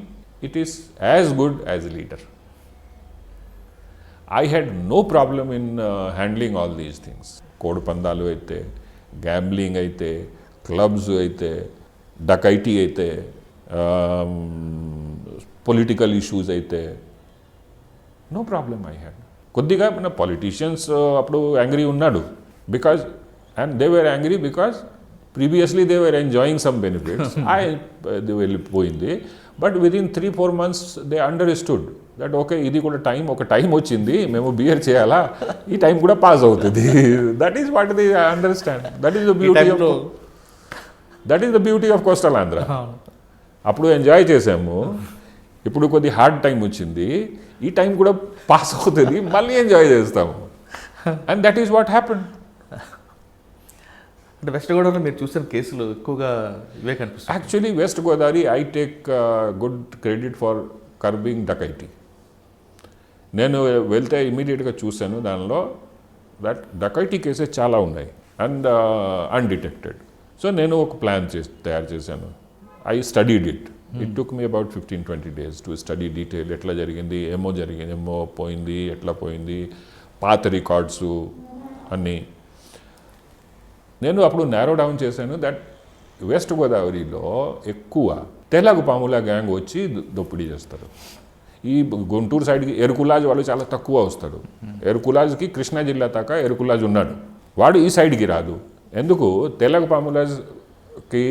it is as good as a leader. I had no problem in handling all these things. కోడి పందాలు అయితే, gambling అయితే, clubs అయితే, dacoity అయితే, political issues అయితే, no problem I had. కొద్దిగా మన politicians అప్పుడు యాంగ్రీ ఉన్నాడు because they were angry because previously they were enjoying some benefits. వెళ్ళిపోయింది. But within 3-4 months they understood that okay, ఇది కూడా ఒక టైం వచ్చింది, మేము బియర్ చేయాలా, ఈ టైం కూడా పాస్ అవుతుంది. That is what they understand. That is the beauty of coastal Andhra. అప్పుడు ఎంజాయ్ చేసాము, ఇప్పుడు కొద్ది హార్డ్ టైం వచ్చింది, ఈ టైం కూడా పాస్ అవుతుంది, మళ్ళీ ఎంజాయ్ చేస్తాము. And that is what happen. అంటే వెస్ట్ గోదావరిలో మీరు చూసిన కేసులు ఎక్కువగా ఇవే కనిపిస్తాయి. Actually west Godavari I take good credit for curbing dacoity. నేను వెళ్తే ఇమీడియట్గా చూశాను దానిలో దట్ డకైటీ కేసెస్ చాలా ఉన్నాయి అండ్ అన్డిటెక్టెడ్. సో నేను ఒక ప్లాన్ తయారు చేశాను. I studied it. It took me about 15-20 days to study detail. ఎట్లా జరిగింది, ఏమో పోయింది, ఎట్లా పోయింది, పాత రికార్డ్స్ అన్నీ. నేను అప్పుడు నారో డౌన్ చేశాను దట్ వెస్ట్ గోదావరిలో ఎక్కువ తెలగు పాముల గ్యాంగ్ వచ్చి దోపిడీ చేస్తారు. ఈ గుంటూరు సైడ్కి ఎరుకులాజ్ వాళ్ళు చాలా తక్కువ వస్తారు. ఎరుకులాజ్కి కృష్ణా జిల్లా దాకా ఎరుకులాజ్ ఉన్నాడు, వాడు ఈ సైడ్కి రాదు. ఎందుకు? తెలగు పాములాజ్కి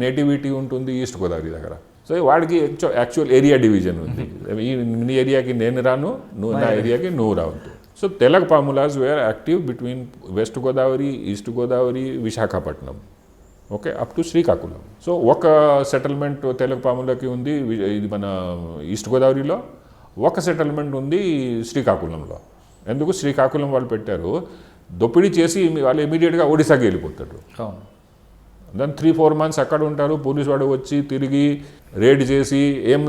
నేటివిటీ ఉంటుంది ఈస్ట్ గోదావరి దగ్గర. సో వాడికి యాక్చువల్ ఏరియా డివిజన్ ఉంది. నీ ఏరియాకి నేను రాను, నా ఏరియాకి నువ్వు రావద్దు. So Telagu Pamulas were active between west Godavari, east Godavari, Visakhapatnam, okay, up to Srikakulam. So ఒక సెటిల్మెంట్ తెలగు పాములకి ఉంది ఇది మన ఈస్ట్ గోదావరిలో, ఒక సెటిల్మెంట్ ఉంది శ్రీకాకుళంలో. ఎందుకు శ్రీకాకుళం వాళ్ళు పెట్టారు, దోపిడీ చేసి వాళ్ళు ఇమీడియట్గా ఒడిశాకి వెళ్ళిపోతారు. అవును. దాని 3-4 months అక్కడ ఉంటారు, పోలీసు వాడు వచ్చి తిరిగి రేడ్ చేసి ఏం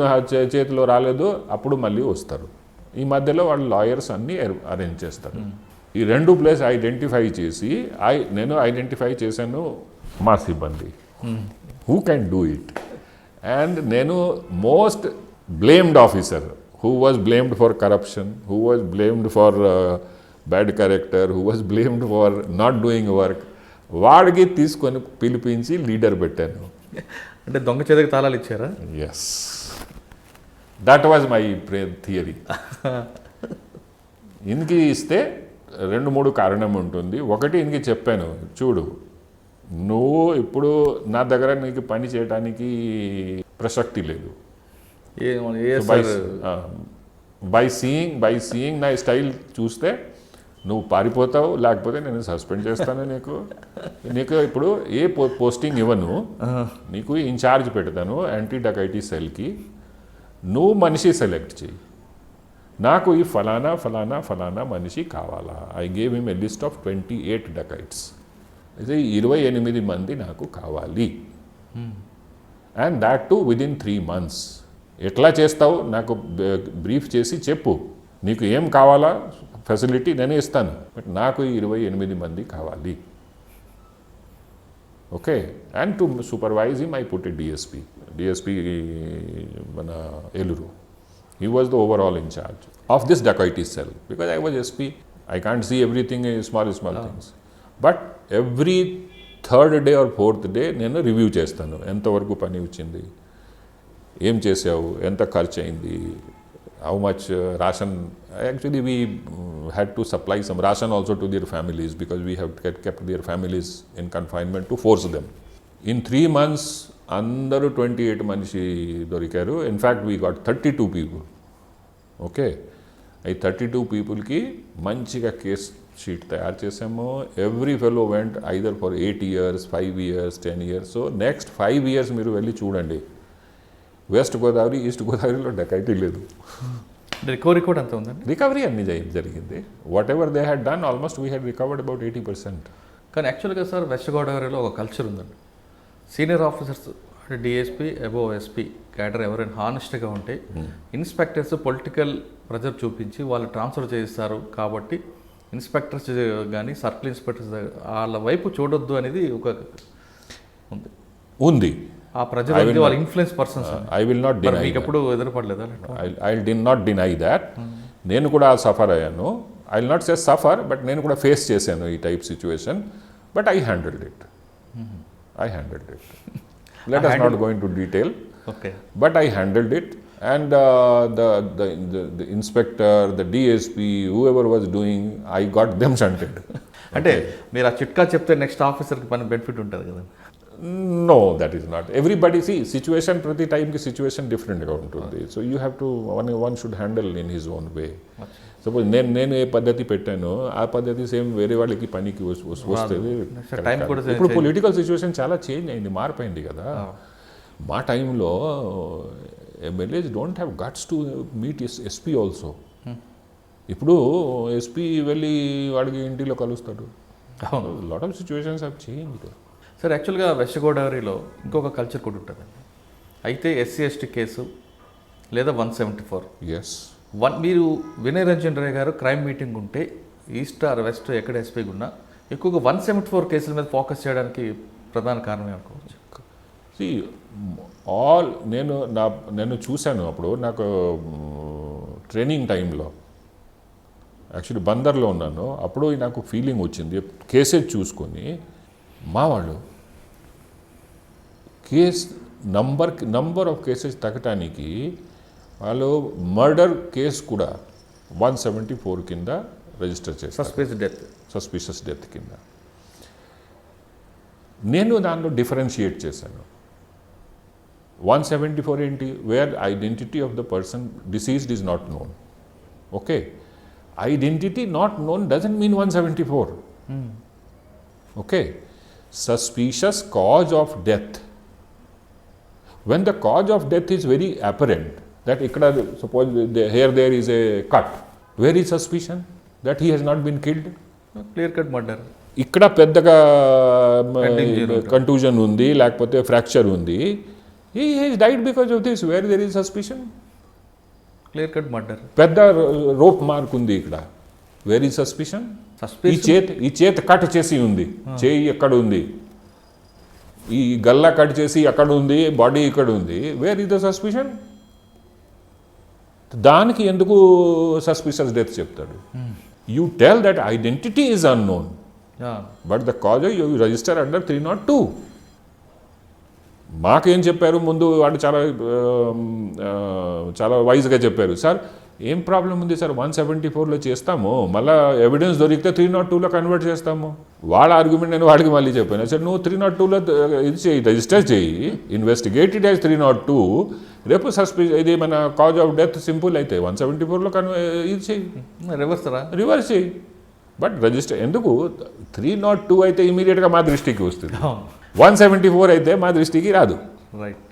చేతిలో రాలేదు, అప్పుడు మళ్ళీ వస్తారు. ఈ మధ్యలో వాళ్ళు లాయర్స్ అన్నీ అరేంజ్ చేస్తారు. ఈ 2 ప్లేస్ ఐడెంటిఫై చేసి నేను ఐడెంటిఫై చేశాను మా సిబ్బంది, who can do it. And నేను most blamed officer, who was blamed for corruption, who was blamed for bad character, who was blamed for not doing work, వాడికి తీసుకొని పిలిపించి లీడర్ పెట్టాను. అంటే దొంగ చేతికి తాళాలు ఇచ్చారా? Yes, that was my theory. ఇందుకు ఇస్తే 2-3 కారణం ఉంటుంది. ఒకటి ఇందుకు చెప్పాను, చూడు నువ్వు ఇప్పుడు నా దగ్గర నీకు పని చేయడానికి ప్రసక్తి లేదు. బై సీయింగ్ నా స్టైల్ చూస్తే నువ్వు పారిపోతావు, లేకపోతే నేను సస్పెండ్ చేస్తాను. నీకు ఇప్పుడు ఏ పోస్టింగ్ ఇవ్వను, నీకు ఇన్ఛార్జ్ పెడతాను యాంటీ డకైటీ సెల్కి. నువ్వు మనిషి సెలెక్ట్ చేయి, నాకు ఈ ఫలానా ఫలానా ఫలానా మనిషి కావాలా. I gave him a list of 28 డకైట్స్. అయితే 28 మంది నాకు కావాలి. And that to within 3 months. ఎట్లా చేస్తావు నాకు బ్రీఫ్ చేసి చెప్పు, నీకు ఏం కావాలా ఫెసిలిటీ నేనే ఇస్తాను, బట్ నాకు 28 మంది కావాలి. Okay. And to supervise him I put a DSP మన Eluru. He was the overall incharge of this dacoity cell, because I was SP. I can't see everything small things. But every 3rd day or 4th day నేను review చేస్తాను, ఎంతవరకు పని వచ్చింది, ఏం చేసావు, ఎంత ఖర్చు అయింది, how much ration. Actually we had to supply some ration also to their families, because we have kept their families in confinement to force them. In 3 months అందరూ 28 మనిషి దొరికారు. In fact we got 32 people. Okay. ఈ 32 peopleకి మంచిగా case sheet తయారు చేసాము. Every fellow vent either for 8 years, 5 years, 10 years. So next 5 years మీరు వెళ్ళి చూడండి, వెస్ట్ గోదావరి, ఈస్ట్ గోదావరిలో డకైటీ లేదు. రికవరీ కూడా అంత ఉందండి. రికవరీ అన్ని జరిగింది. What ever they had done, almost we had recovered about 80%. కానీ యాక్చువల్గా సార్ వెస్ట్ గోదావరిలో ఒక కల్చర్ ఉందండి. సీనియర్ ఆఫీసర్స్ అంటే డిఎస్పీ అబోవ్ ఎస్పీ క్యాడర్ ఎవరైనా హానెస్ట్గా ఉంటే ఇన్స్పెక్టర్స్ పొలిటికల్ ప్రెజర్ చూపించి వాళ్ళు ట్రాన్స్ఫర్ చేస్తారు. కాబట్టి ఇన్స్పెక్టర్స్ కానీ సర్కిల్ ఇన్స్పెక్టర్స్ వాళ్ళ వైపు చూడొద్దు అనేది ఒక ఉంది. ఆ ప్రజలు వాళ్ళ influence persons. I will not deny. మీకు ఎప్పుడు ఎదురుపడలేదా? I did not deny that. నేను కూడా సఫర్ అయ్యాను. I will not say suffer, but నేను కూడా ఫేస్ చేశాను ఈ type situation. But I handled it. Let us not go into detail. Okay. But I handled it, and the inspector, the DSP, whoever was doing, I got them shunted. అంటే మీరు ఆ చిట్కా చెప్తే next ఆఫీసర్కి పని benefit ఉంటుంది కదా? No, that is not. Everybody, see, situation, ప్రతి టైంకి సిచ్యువేషన్ డిఫరెంట్గా ఉంటుంది. So you have to one should handle in his own way. Suppose నేను ఏ పద్ధతి పెట్టానో ఆ పద్ధతి సేమ్ వేరే వాళ్ళకి పనికి వస్తుంది. ఇప్పుడు పొలిటికల్ సిచ్యువేషన్ చాలా చేంజ్ అయింది, మారిపోయింది కదా. మా టైంలో MLAs don't have guts to meet SP also. ఇప్పుడు ఎస్పీ వెళ్ళి వాడికి ఇంటిలో కలుస్తాడు. Lot of situations have changed. Sir యాక్చువల్గా వెస్ట్ గోదావరిలో ఇంకొక కల్చర్ కూడా ఉంటుందండి. అయితే ఎస్సీ ఎస్టీ కేసు లేదా 174. ఎస్. మీరు వినయ్ రంజన్ రే గారు క్రైమ్ మీటింగ్ ఉంటే ఈస్ట్ ఆర్ వెస్ట్ ఎక్కడ ఎస్పీగా ఉన్నా ఎక్కువగా 174 కేసుల మీద ఫోకస్ చేయడానికి ప్రధాన కారణం అనుకోవచ్చు. నేను చూశాను అప్పుడు నాకు ట్రైనింగ్ టైంలో, యాక్చువల్లీ బందర్లో ఉన్నాను అప్పుడు, నాకు ఫీలింగ్ వచ్చింది కేసెస్ చూసుకొని మా వాళ్ళు నంబర్ ఆఫ్ కేసెస్ తగ్గటానికి వాళ్ళు మర్డర్ కేసు కూడా 174 కింద రిజిస్టర్ చేస్తారు, సస్పిషియస్ డెత్ కింద. నేను దానిలో డిఫరెన్షియేట్ చేశాను. 174 ఏంటి, where identity of the person deceased is not known. Okay, identity not known doesn't mean 174. Okay, suspicious cause of death. When the cause of death is very apparent, that ikkada suppose here there is a cut, where is suspicion? that he has not been killed? Clear cut murder. ఇక్కడ పెద్దగా Contusion. కంటూజన్ ఉంది, లేకపోతే fracture ఉంది. He has died because of this. Where there is suspicion? Clear cut murder. పెద్ద rope mark ఉంది ఇక్కడ. Where is suspicion? ఈ చేతి కట్ చేసి ఉంది, చేయి ఎక్కడ ఉంది, ఈ గల్లా కట్ చేసి ఎక్కడ ఉంది, బాడీ ఇక్కడ ఉంది. Where is the suspicion? దానికి ఎందుకు సస్పిషియస్ డెత్ చెప్తాడు? You tell that identity is unknown, but the cause you register under 302. మాకేం చెప్పారు ముందు, వాడు చాలా వైజ్గా చెప్పారు. సార్ ఏం ప్రాబ్లం ఉంది సార్, 174లో చేస్తాము, మళ్ళీ ఎవిడెన్స్ దొరికితే 302లో కన్వర్ట్ చేస్తాము. వాళ్ళ ఆర్గ్యుమెంట్ నేను వాడికి మళ్ళీ చెప్పాను. సార్ నువ్వు 302లో ఇది చేయి, రిజిస్టర్ చేయి, ఇన్వెస్టిగేటెడ్ యాజ్ 302. రేపు ఇది మన కాజ్ ఆఫ్ డెత్ సింపుల్ అయితే 174లో ఇది చేయి, రివర్స్ చేయి. బట్ రిజిస్టర్ ఎందుకు? 302 అయితే ఇమీడియట్గా మా దృష్టికి వస్తుంది, 174 అయితే మా దృష్టికి రాదు. రైట్.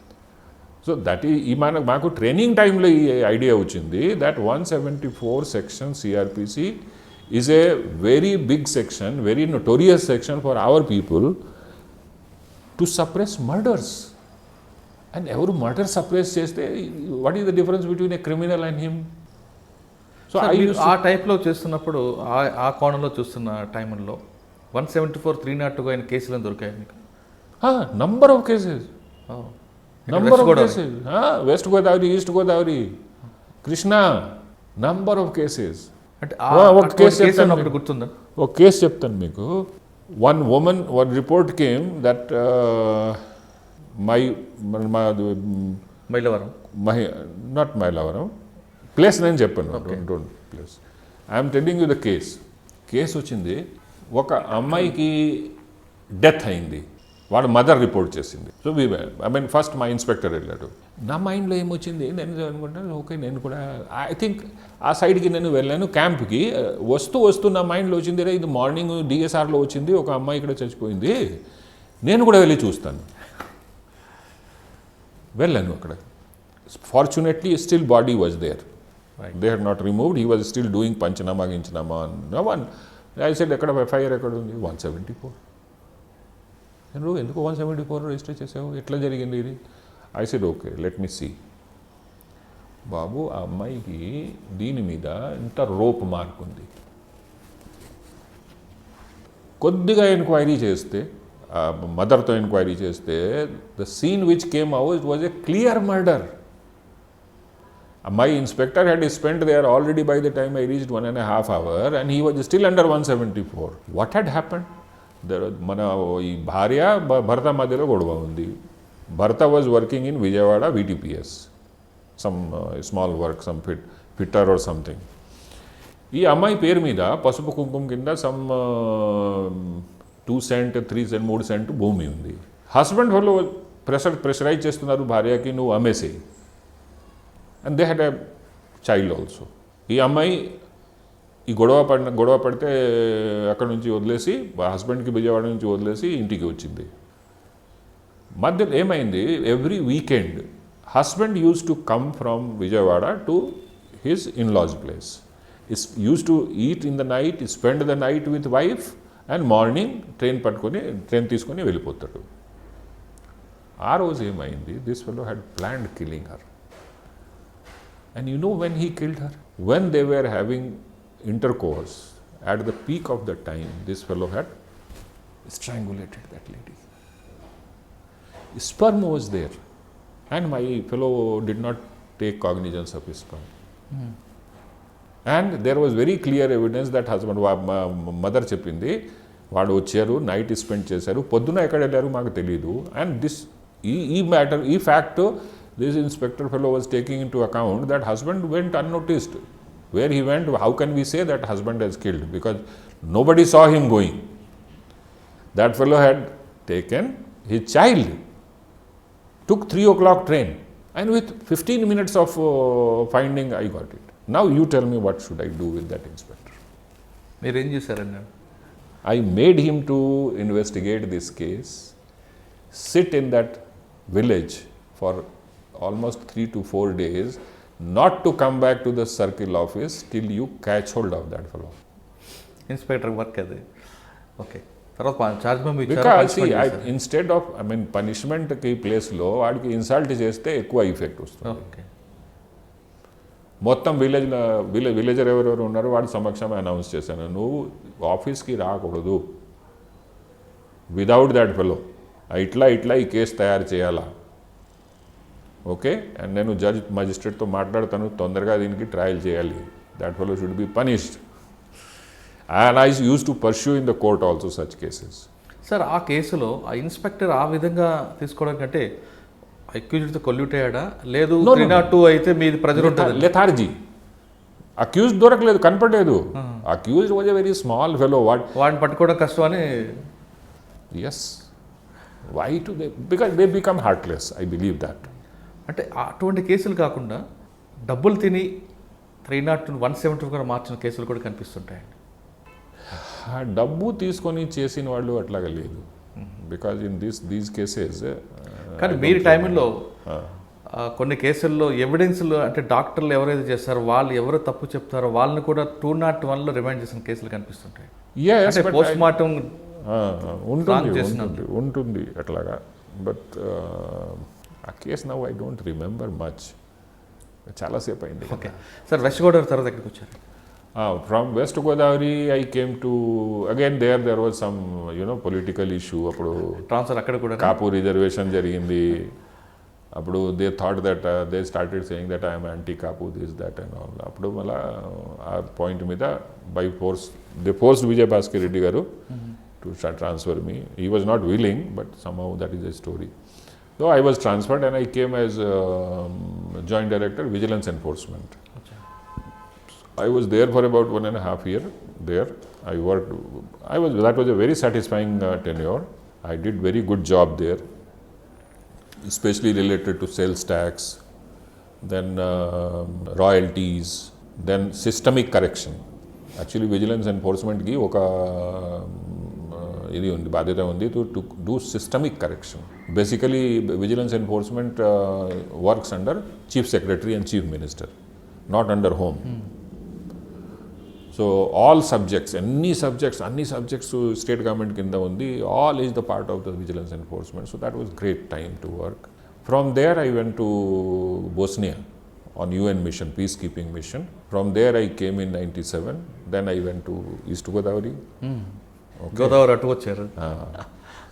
సో దట్ ఈ మాకు ట్రైనింగ్ టైంలో ఈ ఐడియా వచ్చింది that 174 section CrPC is a very big section, very notorious section for our people to suppress murders. And ఎవరు మర్డర్ సప్రెస్ చేస్తే what is the difference between a criminal and him? So ఆ టైప్లో చేస్తున్నప్పుడు, ఆ కోణంలో చూస్తున్న టైంలో 174, 302 అయిన కేసులను దొరికాయి మీకు? Number of cases, number of cases. West Godavari, east Godavari, Krishna, number of cases. అంటే ఒక కేసు గుర్తుందా? ఒక కేసు చెప్తాను మీకు. One women, one report came that Mylavaram, not Mylavaram place నేను చెప్పాను, don't place. I'm telling you the case వచ్చింది. ఒక అమ్మాయికి డెత్ అయింది, వాడు మదర్ రిపోర్ట్ చేసింది. సో ఫస్ట్ మా ఇన్స్పెక్టర్ వెళ్ళాడు. నా మైండ్లో ఏమొచ్చింది, నేను అనుకుంటాను ఓకే, నేను కూడా ఐ థింక్ ఆ సైడ్కి నేను వెళ్ళాను క్యాంప్కి. వస్తూ నా మైండ్లో వచ్చింది, రే ఇది మార్నింగ్ డిఎస్ఆర్లో వచ్చింది, ఒక అమ్మాయి ఇక్కడ చచ్చిపోయింది, నేను కూడా వెళ్ళి చూస్తాను. వెళ్ళాను అక్కడ. Fortunately still body was there, they had not removed, he was still doing panchnama గించనామా. ఐ సెడ్ ఎక్కడ ఎఫ్ఐఆర్ ఎక్కడ ఉంది? 174. నేను ఎందుకు 174 రిజిస్టర్ చేసావు, ఎట్లా జరిగింది ఇది? I said okay, let me see. బాబు ఆ అమ్మాయికి దీని మీద ఇంత రోప్ మార్క్ ఉంది. కొద్దిగా ఎంక్వైరీ చేస్తే, మదర్తో ఎంక్వైరీ చేస్తే, the scene which came out was a clear murder. My inspector had spent there already by the time I reached 1.5 hours and he was still under 174. What had happened? మన ఈ భార్య భర్త మధ్యలో గొడవ ఉంది. భర్త was working in Vijayawada VTPS, some small work, some fitter or something. ఈ అమ్మాయి పేరు మీద పసుపు కుంకుమ కింద సమ్ 2 సెంట్ 3 సెంట్ 3 సెంట్ భూమి ఉంది. హస్బెండ్ వాళ్ళు ప్రెషరైజ్ చేస్తున్నారు భార్యకి, నువ్వు అమ్మేసేయి. And they had a child also. ఈ అమ్మాయి ఈ గొడవ పడితే అక్కడ నుంచి వదిలేసి, హస్బెండ్కి విజయవాడ నుంచి వదిలేసి ఇంటికి వచ్చింది. మధ్యలో ఏమైంది, every weekend husband use to come from Vijayawada to his in laws place, use to eat in the night, spend the night with wife, and morning train తీసుకొని వెళ్ళిపోతాడు. ఆ రోజు ఏమైంది, this fellow had planned killing her. And you know when he killed her? When they were having intercourse, at the peak of the time, this fellow had strangulated that lady. Sperm was there, and my fellow did not take cognizance of his sperm. And there was very clear evidence that husband, mother చెప్పింది, వాడు వచ్చారు, night spend చేశారు, పొద్దున ఎక్కడ వెళ్ళారు మాకు తెలియదు. And this ఈ మ్యాటర్, ఈ fact, this inspector fellow was taking into account that husband went unnoticed. Where he went, how can we say that husband has killed? Because nobody saw him going. That fellow had taken his child, took 3 o'clock train, and with 15 minutes of finding, I got it. Now you tell me what should I do with that inspector? మీరేం చేశారన్నా? I made him to investigate this case, sit in that village for almost 3 to 4 days, not to come back to the circle office till you catch hold of that fellow. Inspector work అది. Okay, తర్వాత charge మేము because instead of పనిష్మెంట్కి ప్లేస్లో వాడికి insult చేస్తే ఎక్కువ effect వస్తుంది. Okay, మొత్తం villager ఎవరెవరు ఉన్నారో వాడి సమక్షమే అనౌన్స్ చేశాను, నువ్వు ఆఫీస్కి రాకూడదు విదౌట్ దాట్ ఫెలో, ఇట్లా ఈ కేసు తయారు చేయాలా, ఓకే, అండ్ నేను జడ్జ్ మజిస్ట్రేట్తో మాట్లాడతాను, తొందరగా దీనికి ట్రయల్ చేయాలి, that fellow should be punished. And I use to pursue in the court also such cases. Sir ఆ కేసులో ఆ ఇన్స్పెక్టర్ ఆ విధంగా తీసుకోవడం కంటే అక్యూజ్డ్తో కొల్యూట్ అయ్యాడా, లేదు 302 అయితే మీది ప్రెజర్ ఉంటుంది? లెథార్జీ, అక్యూజ్డ్ దొరకలేదు, కనపడలేదు. Accused was a very small fellow, వాడిని పట్టుకోవడం కష్టం అని. Yes, why to because they become heartless, I believe that. అంటే అటువంటి కేసులు కాకుండా డబ్బులు తిని 302 170 కూడా మార్చిన కేసులు కూడా కనిపిస్తుంటాయండి. డబ్బు తీసుకొని చేసిన వాళ్ళు అట్లాగా లేదు, బికాజ్ ఇన్ దీస్ కేసెస్. కానీ మీరు టైంలో కొన్ని కేసుల్లో ఎవిడెన్స్లు అంటే డాక్టర్లు ఎవరైతే చేస్తారో వాళ్ళు ఎవరు తప్పు చెప్తారో వాళ్ళని కూడా 201లో రిమైండ్ చేసిన కేసులు కనిపిస్తుంటాయి. పోస్ట్ మార్టం ఉంటుంది అట్లాగా. బట్ ఆ case now I don't remember much, చాలాసేపు అయింది. ఓకే సార్, వెస్ట్ గోదావరి తర్వాత ఎక్కడికి వచ్చారు? From west Godavari I came to again there was some political issue. అప్పుడు ట్రాన్స్ఫర్ అక్కడ కూడా కాపు రిజర్వేషన్ జరిగింది. అప్పుడు they thought that they started saying that I'm anti Kapu this that and all. అప్పుడు మళ్ళీ ఆ పాయింట్ మీద by force they forced Vijayabhaskar Reddy గారు to transfer me. He was not willing, but somehow that is a story. So I was transferred and I came as Joint Director, Vigilance Enforcement. I was there for about 1.5 years there. That was a very satisfying tenure. I did very good job there, especially related to sales tax, then royalties, then systemic correction. Actually, Vigilance Enforcement ki oka ఇది ఉంది, బాధ్యత ఉంది to do systemic correction. Basically vigilance enforcement works under chief secretary and chief minister, not under home. So all subjects, అన్ని subjects state government కింద ఉంది. All is the part of the vigilance enforcement. So that was great time to work. From there I went to Bosnia on UN mission, peacekeeping mission. From there I came in 97. Then I went to East Godavari. Godavari అటు వచ్చారు.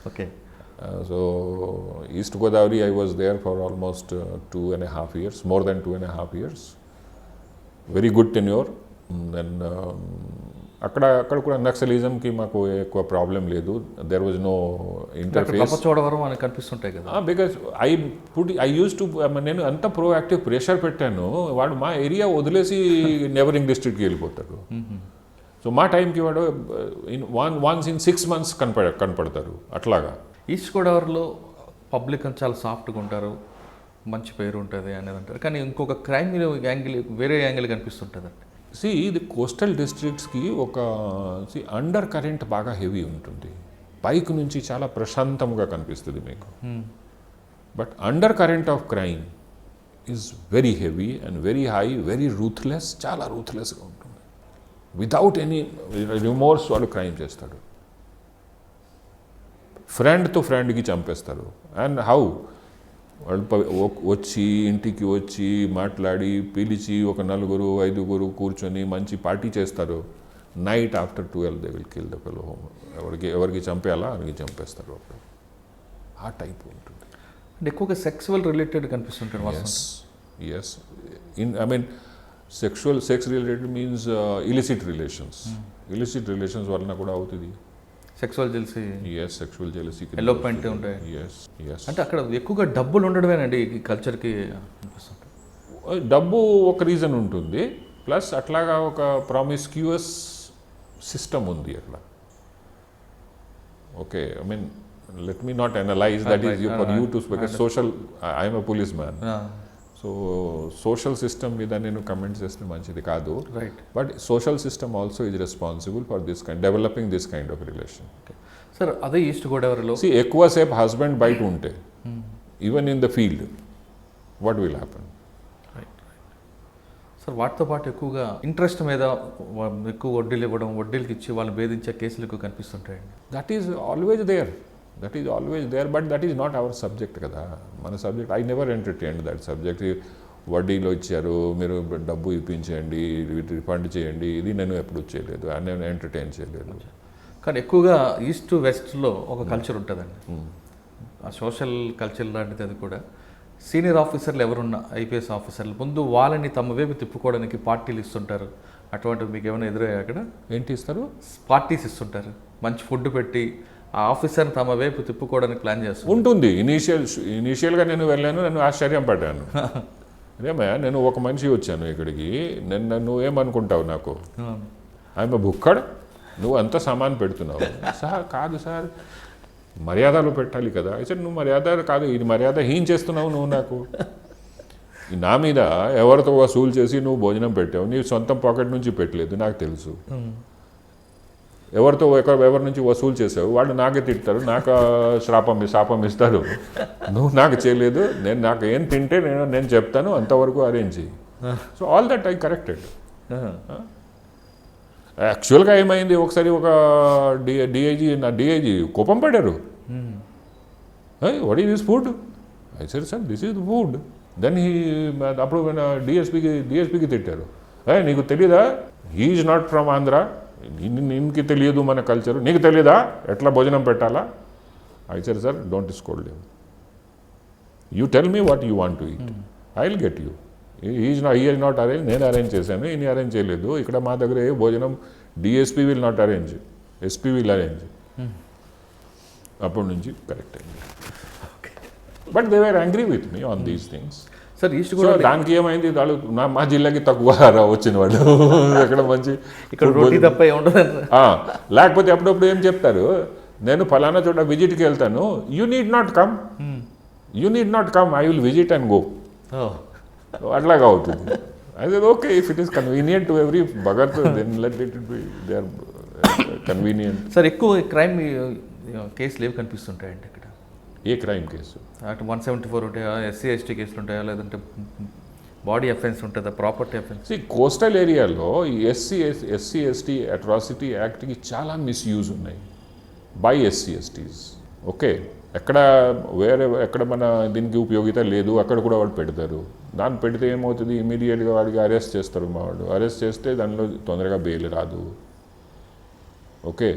Okay, so East Godavari I was there for almost 2.5 years, more than 2.5 years. Very good tenure. Then అక్కడ కూడా నక్సలిజంకి మాకు ఎక్కువ problem లేదు. There was no interface. Chudavaram అని కనిపిస్తుంటాయి కదా. బికాజ్ ఐ యూస్ టు నేను అంత ప్రోయాక్టివ్ ప్రెషర్ పెట్టాను, వాడు మా ఏరియా వదిలేసి నెబరింగ్ డిస్ట్రిక్ట్కి వెళ్ళిపోతాడు. సో మా టైంకి వాడు వన్స్ ఇన్ 6 months కనపడతారు అట్లాగా. ఈస్ట్ గోదావరిలో పబ్లిక్ అని చాలా సాఫ్ట్గా ఉంటారు, మంచి పేరు ఉంటుంది అనేది అంటారు. కానీ ఇంకొక క్రైమ్ యాంగిల్, వేరే యాంగిల్ కనిపిస్తుంటుంది అండి. ఇది కోస్టల్ డిస్ట్రిక్ట్స్కి ఒక అండర్ కరెంట్ బాగా హెవీ ఉంటుంది. పైకి నుంచి చాలా ప్రశాంతంగా కనిపిస్తుంది మీకు, but under current of crime is very heavy and very high, very ruthless, చాలా రూత్లెస్గా ఉంటుంది. వితౌట్ ఎనీ రిమోర్స్ వాడు క్రైమ్ చేస్తాడు. ఫ్రెండ్తో ఫ్రెండ్కి చంపేస్తారు. అండ్ హౌ వాళ్ళు వచ్చి ఇంటికి వచ్చి మాట్లాడి పిలిచి ఒక 4-5 కూర్చొని మంచి పార్టీ చేస్తారు. Night after 12 they will kill the fellow home. ఎవరికి చంపేయాలా అని చంపేస్తారు. అప్పుడు ఆ టైప్ ఉంటుంది. అంటే ఎక్కువగా సెక్సువల్ రిలేటెడ్ కనిపిస్తుంటారు. Yes, I mean sex related means illicit relations వలన కూడా అవుతుంది. Sexual jealousy. Sexual jealousy, elopement ఉంటాయి. అంటే అక్కడ ఎక్కువగా డబ్బులు ఉండడమేనండి ఈ కల్చర్కి అనిపిస్తుంది. డబ్బు ఒక రీజన్ ఉంటుంది, ప్లస్ అట్లాగా ఒక ప్రామిస్క్యూయస్ సిస్టమ్ ఉంది అట్లా. Okay, I mean let me not analyse, that is for you to because social, I'm a police man. So social system మీద నేను కమెంట్ చేస్తే మంచిది కాదు. Right, but social system also is responsible for this kind developing this kind of relation. Sir అదే east గోదావరిలో ఎక్కువసేపు husband బయట ఉంటే, even in the field, what will happen? Sir వాటితో పాటు ఎక్కువగా ఇంట్రెస్ట్ మీద ఎక్కువ వడ్డీలు ఇవ్వడం, వడ్డీలకి ఇచ్చి వాళ్ళని భేదించే కేసులు ఎక్కువ కనిపిస్తుంటాయండి. That is always there, but that is not our subject కదా. మన subject I never entertained that subject. వడ్డీలో ఇచ్చారు, మీరు డబ్బు ఇప్పించండి, రిఫండ్ చేయండి, ఇది నేను ఎప్పుడు చేయలేదు, నేను ఎంటర్టైన్ చేయలేదు. కానీ ఎక్కువగా ఈస్ట్ టు వెస్ట్లో ఒక కల్చర్ ఉంటుందండి, ఆ సోషల్ కల్చర్ లాంటిది. అది కూడా సీనియర్ ఆఫీసర్లు ఎవరున్నా ఐపీఎస్ ఆఫీసర్లు ముందు వాళ్ళని తమ వైపు తిప్పుకోవడానికి పార్టీలు ఇస్తుంటారు. అటువంటివి మీకు ఏమైనా ఎదురయ్యా? అక్కడ ఏంటి ఇస్తారు? పార్టీస్ ఇస్తుంటారు, మంచి ఫుడ్ పెట్టి ఆ ఆఫీసర్ని తమ వైపు తిప్పుకోవడానికి ప్లాన్ చేస్తారు. ఉంటుంది. ఇనీషియల్గా నేను వెళ్ళాను, నన్ను ఆశ్చర్యం పడ్డాను. అదేమయ్యా, నేను ఒక మనిషి వచ్చాను ఇక్కడికి, నన్ను ఏమనుకుంటావు, నాకు ఆమె బుక్కడ్, నువ్వు అంత సామాన్ పెడుతున్నావు. సార్ కాదు సార్, మర్యాదలు పెట్టాలి కదా. అయితే నువ్వు మర్యాద కాదు, ఇది మర్యాద చేస్తున్నావు నువ్వు నాకు. నా మీద ఎవరితో వసూలు చేసి నువ్వు భోజనం పెట్టావు, నీ సొంత పాకెట్ నుంచి పెట్టలేదు, నాకు తెలుసు. ఎవరితో ఎవరి నుంచి వసూలు చేసావు, వాళ్ళు నాకే తిడతారు, నాకు శాపం ఇస్తారు. నువ్వు నాకు చేయలేదు, నాకు ఏం తింటే నేను చెప్తాను, అంతవరకు అరేంజ్ చేయి. So all that I corrected. యాక్చువల్గా ఏమైంది, ఒకసారి ఒక డిఐజీ కోపం పడ్డారు. What is this food? I said sir this is the food. Then అప్పుడు డిఎస్పీకి తిట్టారు, నీకు తెలీదా, he is not from Andhra, నీకు తెలియదు మన కల్చరు, నీకు తెలీదా ఎట్లా భోజనం పెట్టాలా? I said sir don't scold him, you tell me what you want to eat, I will get you. He is not arrange, నేను అరేంజ్ చేశాను, ఈయన అరేంజ్ చేయలేదు. ఇక్కడ మా దగ్గర ఏ భోజనం DSP will not arrange, SP will arrange. అప్పటి నుంచి కరెక్ట్ అయింది. But they were angry with me on these things. Sir east కూడా దానికి ఏమైంది, వాళ్ళు మా జిల్లాకి తక్కువ వచ్చిన వాళ్ళు ఎక్కడ మంచి ఇక్కడ రోటీ తప్ప ఏముండదు. లేకపోతే అప్పుడప్పుడు ఏం చెప్తారు, నేను ఫలానా చోట విజిట్కి వెళ్తాను, you need not come, I will visit and go. అట్లాగా అవుతుంది. అదే okay, if it is convenient to every Bhagat, then let it be they are convenient. Sir ఎక్కువ క్రైమ్ కేసులు ఏవి కనిపిస్తుంటాయండి ఇక్కడ? ఏ క్రైమ్ కేసు? అటు 174 ఉంటాయా, ఎస్సీ ఎస్టీ కేసులు ఉంటాయా, లేదంటే బాడీ అఫెన్స్ ఉంటుందా, ప్రాపర్టీ అఫెన్స్? కోస్టల్ ఏరియాలో ఈ ఎస్సీ ఎస్టీ అట్రాసిటీ యాక్ట్కి చాలా మిస్యూజ్ ఉన్నాయి బై ఎస్సీ ఎస్టీస్. ఓకే, ఎక్కడ మన దీనికి ఉపయోగిత లేదు అక్కడ కూడా వాడు పెడతారు. దాన్ని పెడితే ఏమవుతుంది, ఇమీడియట్గా వాడికి అరెస్ట్ చేస్తారు. మా వాడు అరెస్ట్ చేస్తే దానిలో తొందరగా బెయిల్ రాదు. ఓకే,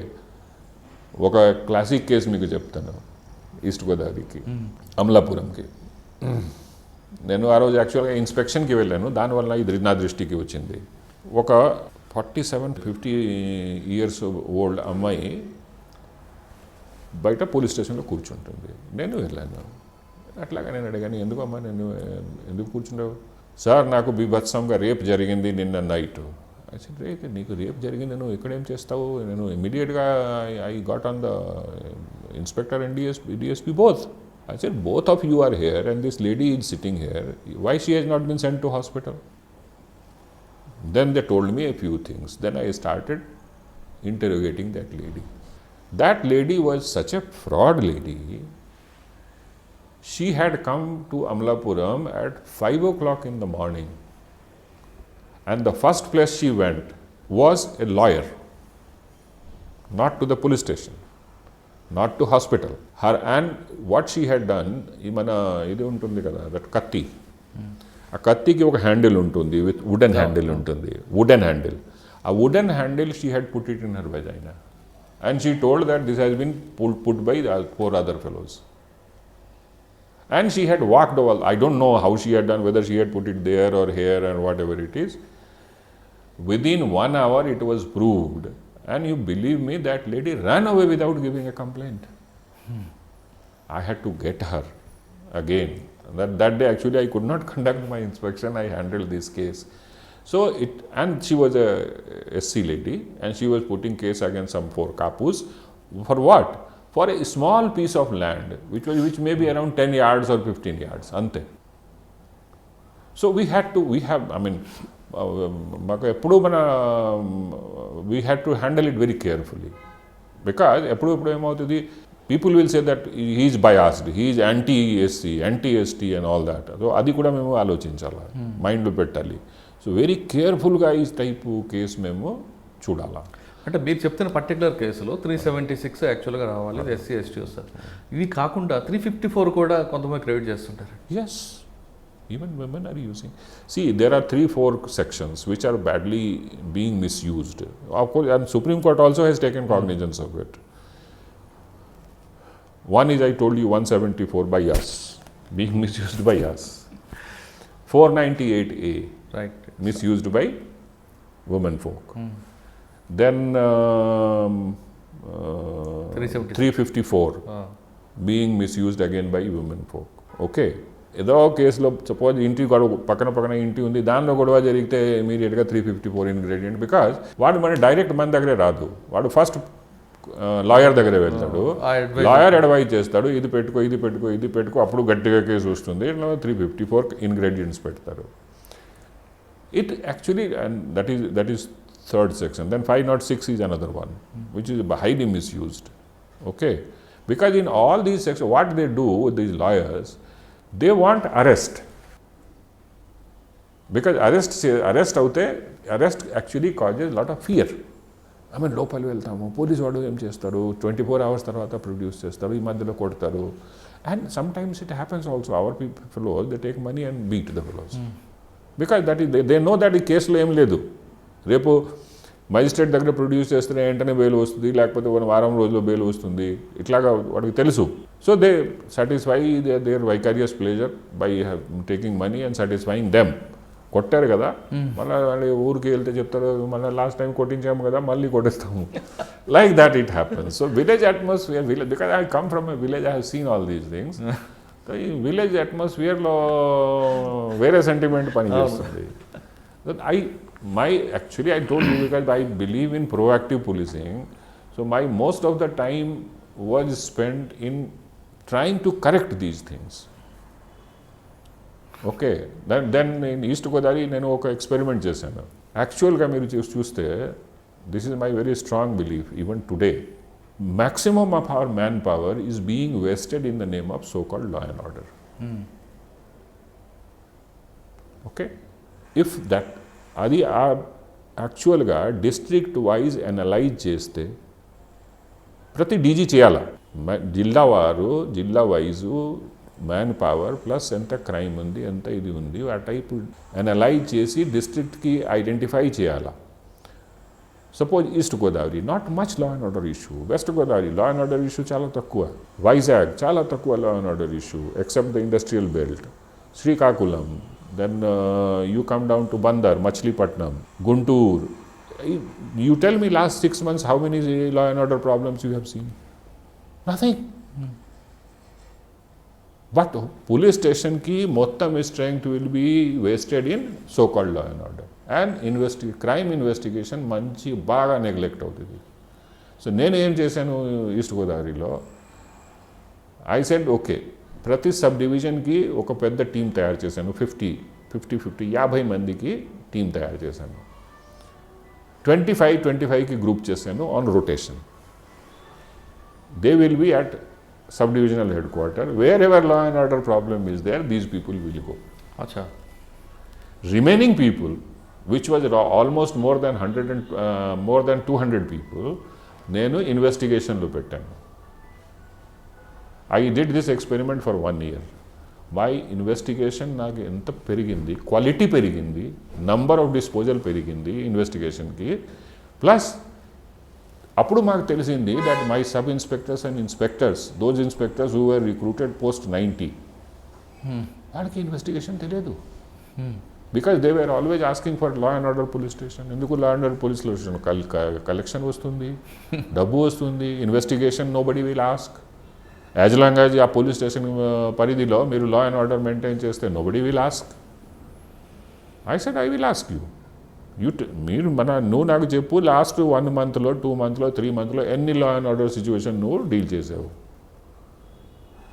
ఒక క్లాసిక్ కేసు మీకు చెప్తాను. ఈస్ట్ గోదావరికి, అమలాపురంకి. నేను ఆ రోజు యాక్చువల్గా ఇన్స్పెక్షన్కి వెళ్ళాను, దానివల్ల ఇది నా దృష్టికి వచ్చింది. ఒక 47-50 ఇయర్స్ ఓల్డ్ అమ్మాయి బయట పోలీస్ స్టేషన్లో కూర్చుంటుంది. నేను వెళ్ళాను, అట్లాగా నేను అడిగాను, ఎందుకమ్మా ఎందుకు కూర్చున్నావు? సార్ నాకు బీభత్సంగా రేప్ జరిగింది నిన్న నైట్. అయితే నీకు రేప్ జరిగింది, నువ్వు ఇక్కడేం చేస్తావు? నేను ఇమీడియట్గా I got on the inspector and DSP both. I said, both of you are here and this lady is sitting here. Why she has not been sent to hospital? Then they told me a few things. Then I started interrogating that lady. That lady was such a fraud lady. She had come to Amlapuram at 5 o'clock in the morning. And the first place she went was a lawyer, not to the police station, not to hospital. And what she had done, మన ఇది ఉంటుంది కదా, that కత్తి, ఆ కత్తికి ఒక handle ఉంటుంది, with wooden handle ఉంటుంది, వుడెన్ హ్యాండిల్. ఆ wooden handle she had put it in her vagina and she told that this has been put by the 4 other fellows. And she had walked over, I don't know how she had done, whether she had put it there or here or whatever it is. Within 1 hour it was proved, and you believe me, that lady ran away without giving a complaint. I had to get her again. That day actually I could not conduct my inspection, I handled this case. So and she was a SC lady, and she was putting case against some 4 kapus. For what? For a small piece of land, which may be around 10 yards or 15 yards. Ante. So we had to handle it very carefully, because people will say that he is biased, he is anti-SC, anti-ST and all that. So adi kuda memu aalochinchali, mind lo pettali. So so very కేర్ఫుల్గా ఈ type case మేము చూడాలా. అంటే మీరు చెప్తున్న particular కేసులో 376 యాక్చువల్గా రావాలి, ఎస్సీ ఎస్టీ వస్తారు. ఇది కాకుండా 354 కూడా కొంతమంది క్రియేట్ చేస్తుంటారు. Yes, even women are using. See, there are 3-4 sections which are badly being misused. Of course, and Supreme Court also has taken cognizance of it. One is, I told you, 174 by us, being misused by us. 498A, right. misused by women folk. Then 354 being misused again by women folk. Okay. ఏదో కేసులో suppose ఇంటి గొడవ పక్కన ఇంటి ఉంది, దానిలో గొడవ జరిగితే ఇమీడియట్గా 354 ఇంగ్రీడియంట్. బికాజ్ వాడు మన డైరెక్ట్ మన దగ్గరే రాదు, వాడు ఫస్ట్ లాయర్ దగ్గరే వెళ్తాడు, లాయర్ అడ్వైజ్ చేస్తాడు, ఇది పెట్టుకో, అప్పుడు గట్టిగా కేసు వస్తుంది. 354 ఇంగ్రీడియంట్స్ పెడతారు. It actually, and that is third section. Then 506 is another one, which is highly misused. Okay, because in all these sections, what they do with these lawyers, they want arrest. Because arrest actually causes a lot of fear. I mean, లోపలి వెళ్తాము, police వాడు ఏం చేస్తారు, 24 hours తర్వాత produce చేస్తారు, ఈ మధ్యలో కొడతారు. And sometimes it happens also, our fellows, they take money and beat the fellows. Because that is, they know that ఈ కేసులో ఏం లేదు, రేపు మజిస్ట్రేట్ దగ్గర ప్రొడ్యూస్ చేస్తే వెంటనే బెయిల్ వస్తుంది, లేకపోతే వారం రోజుల్లో బెయిల్ వస్తుంది, ఇట్లాగా వాడికి తెలుసు. So they satisfy their vicarious pleasure by taking money and satisfying them. కొట్టారు కదా, మళ్ళీ ఊరికి వెళ్తే చెప్తారు, మళ్ళీ లాస్ట్ టైం కొట్టించాము కదా, మళ్ళీ కొట్టేస్తాము. Like that it happens. So village atmosphere, because I come from a village, I have seen all these things. ఈ విలేజ్ అట్మాస్ఫియర్లో వేరే సెంటిమెంట్ పనిచేస్తుంది. Actually, I told you, because I believe in proactive policing, so my most of the time was spent in trying to correct these things. Okay, then in East Godavari నేను ఒక experiment చేశాను. యాక్చువల్గా మీరు చూస్తే, this is my very strong belief even today, maximum of our manpower is being wasted in the name of so-called law and order. Okay, if that అది యాక్చువల్గా district wise analyse చేస్తే ప్రతి డీజీ చేయాలా, జిల్లా వైజు మ్యాన్ పవర్ ప్లస్ ఎంత crime ఉంది, ఎంత ఇది ఉంది, ఆ టైప్ అనలైజ్ చేసి డిస్ట్రిక్ట్కి ఐడెంటిఫై చేయాలా. Suppose east Godavari not much law and order issue, west Godavari law and order issue చాలా తక్కువ, వైజాగ్ చాలా తక్కువ లా and order issue except the industrial belt, Srikakulam, then you come down to Bandar, Machilipatnam, Guntur. You tell me last 6 months how many law and order problems you have seen? Nothing. But police station ki mottam strength will be wasted in so-called law and order. And crime investigation manchi baga neglect avutadi. So nenu em chesanu East Godavarilo, I said okay, ప్రతి sub డివిజన్కి ఒక పెద్ద team తయారు చేశాను. 50 మందికి team తయారు చేశాను. 25కి గ్రూప్ చేశాను on rotation. They will be at sub divisional head quarter, where ever law and order problem is there, these people will go. అచ్చా. Remaining people, which was almost more than 200 people, నేను ఇన్వెస్టిగేషన్లో పెట్టాను. I did this experiment for 1 year. My investigation నాకు ఎంత పెరిగింది, quality పెరిగింది, number of disposal పెరిగింది ఇన్వెస్టిగేషన్కి. Plus అప్పుడు మాకు తెలిసింది that my sub inspectors and inspectors, those inspectors who were recruited post 90, వాళ్ళకి ఇన్వెస్టిగేషన్ తెలియదు. Because they were always asking for law and order police station. ఎందుకు law and order police station? Collection వస్తుంది, డబ్బు వస్తుంది, investigation nobody will ask. As long as ఆ police station పరిధిలో మీరు law and order maintain చేస్తే nobody will ask. I said I will ask you. నువ్వు నాకు చెప్పు, లాస్ట్ 1 monthలో 2 monthలో 3 monthలో ఎన్ని లా అండ్ ఆర్డర్ సిచ్యువేషన్ నువ్వు డీల్ చేసావు.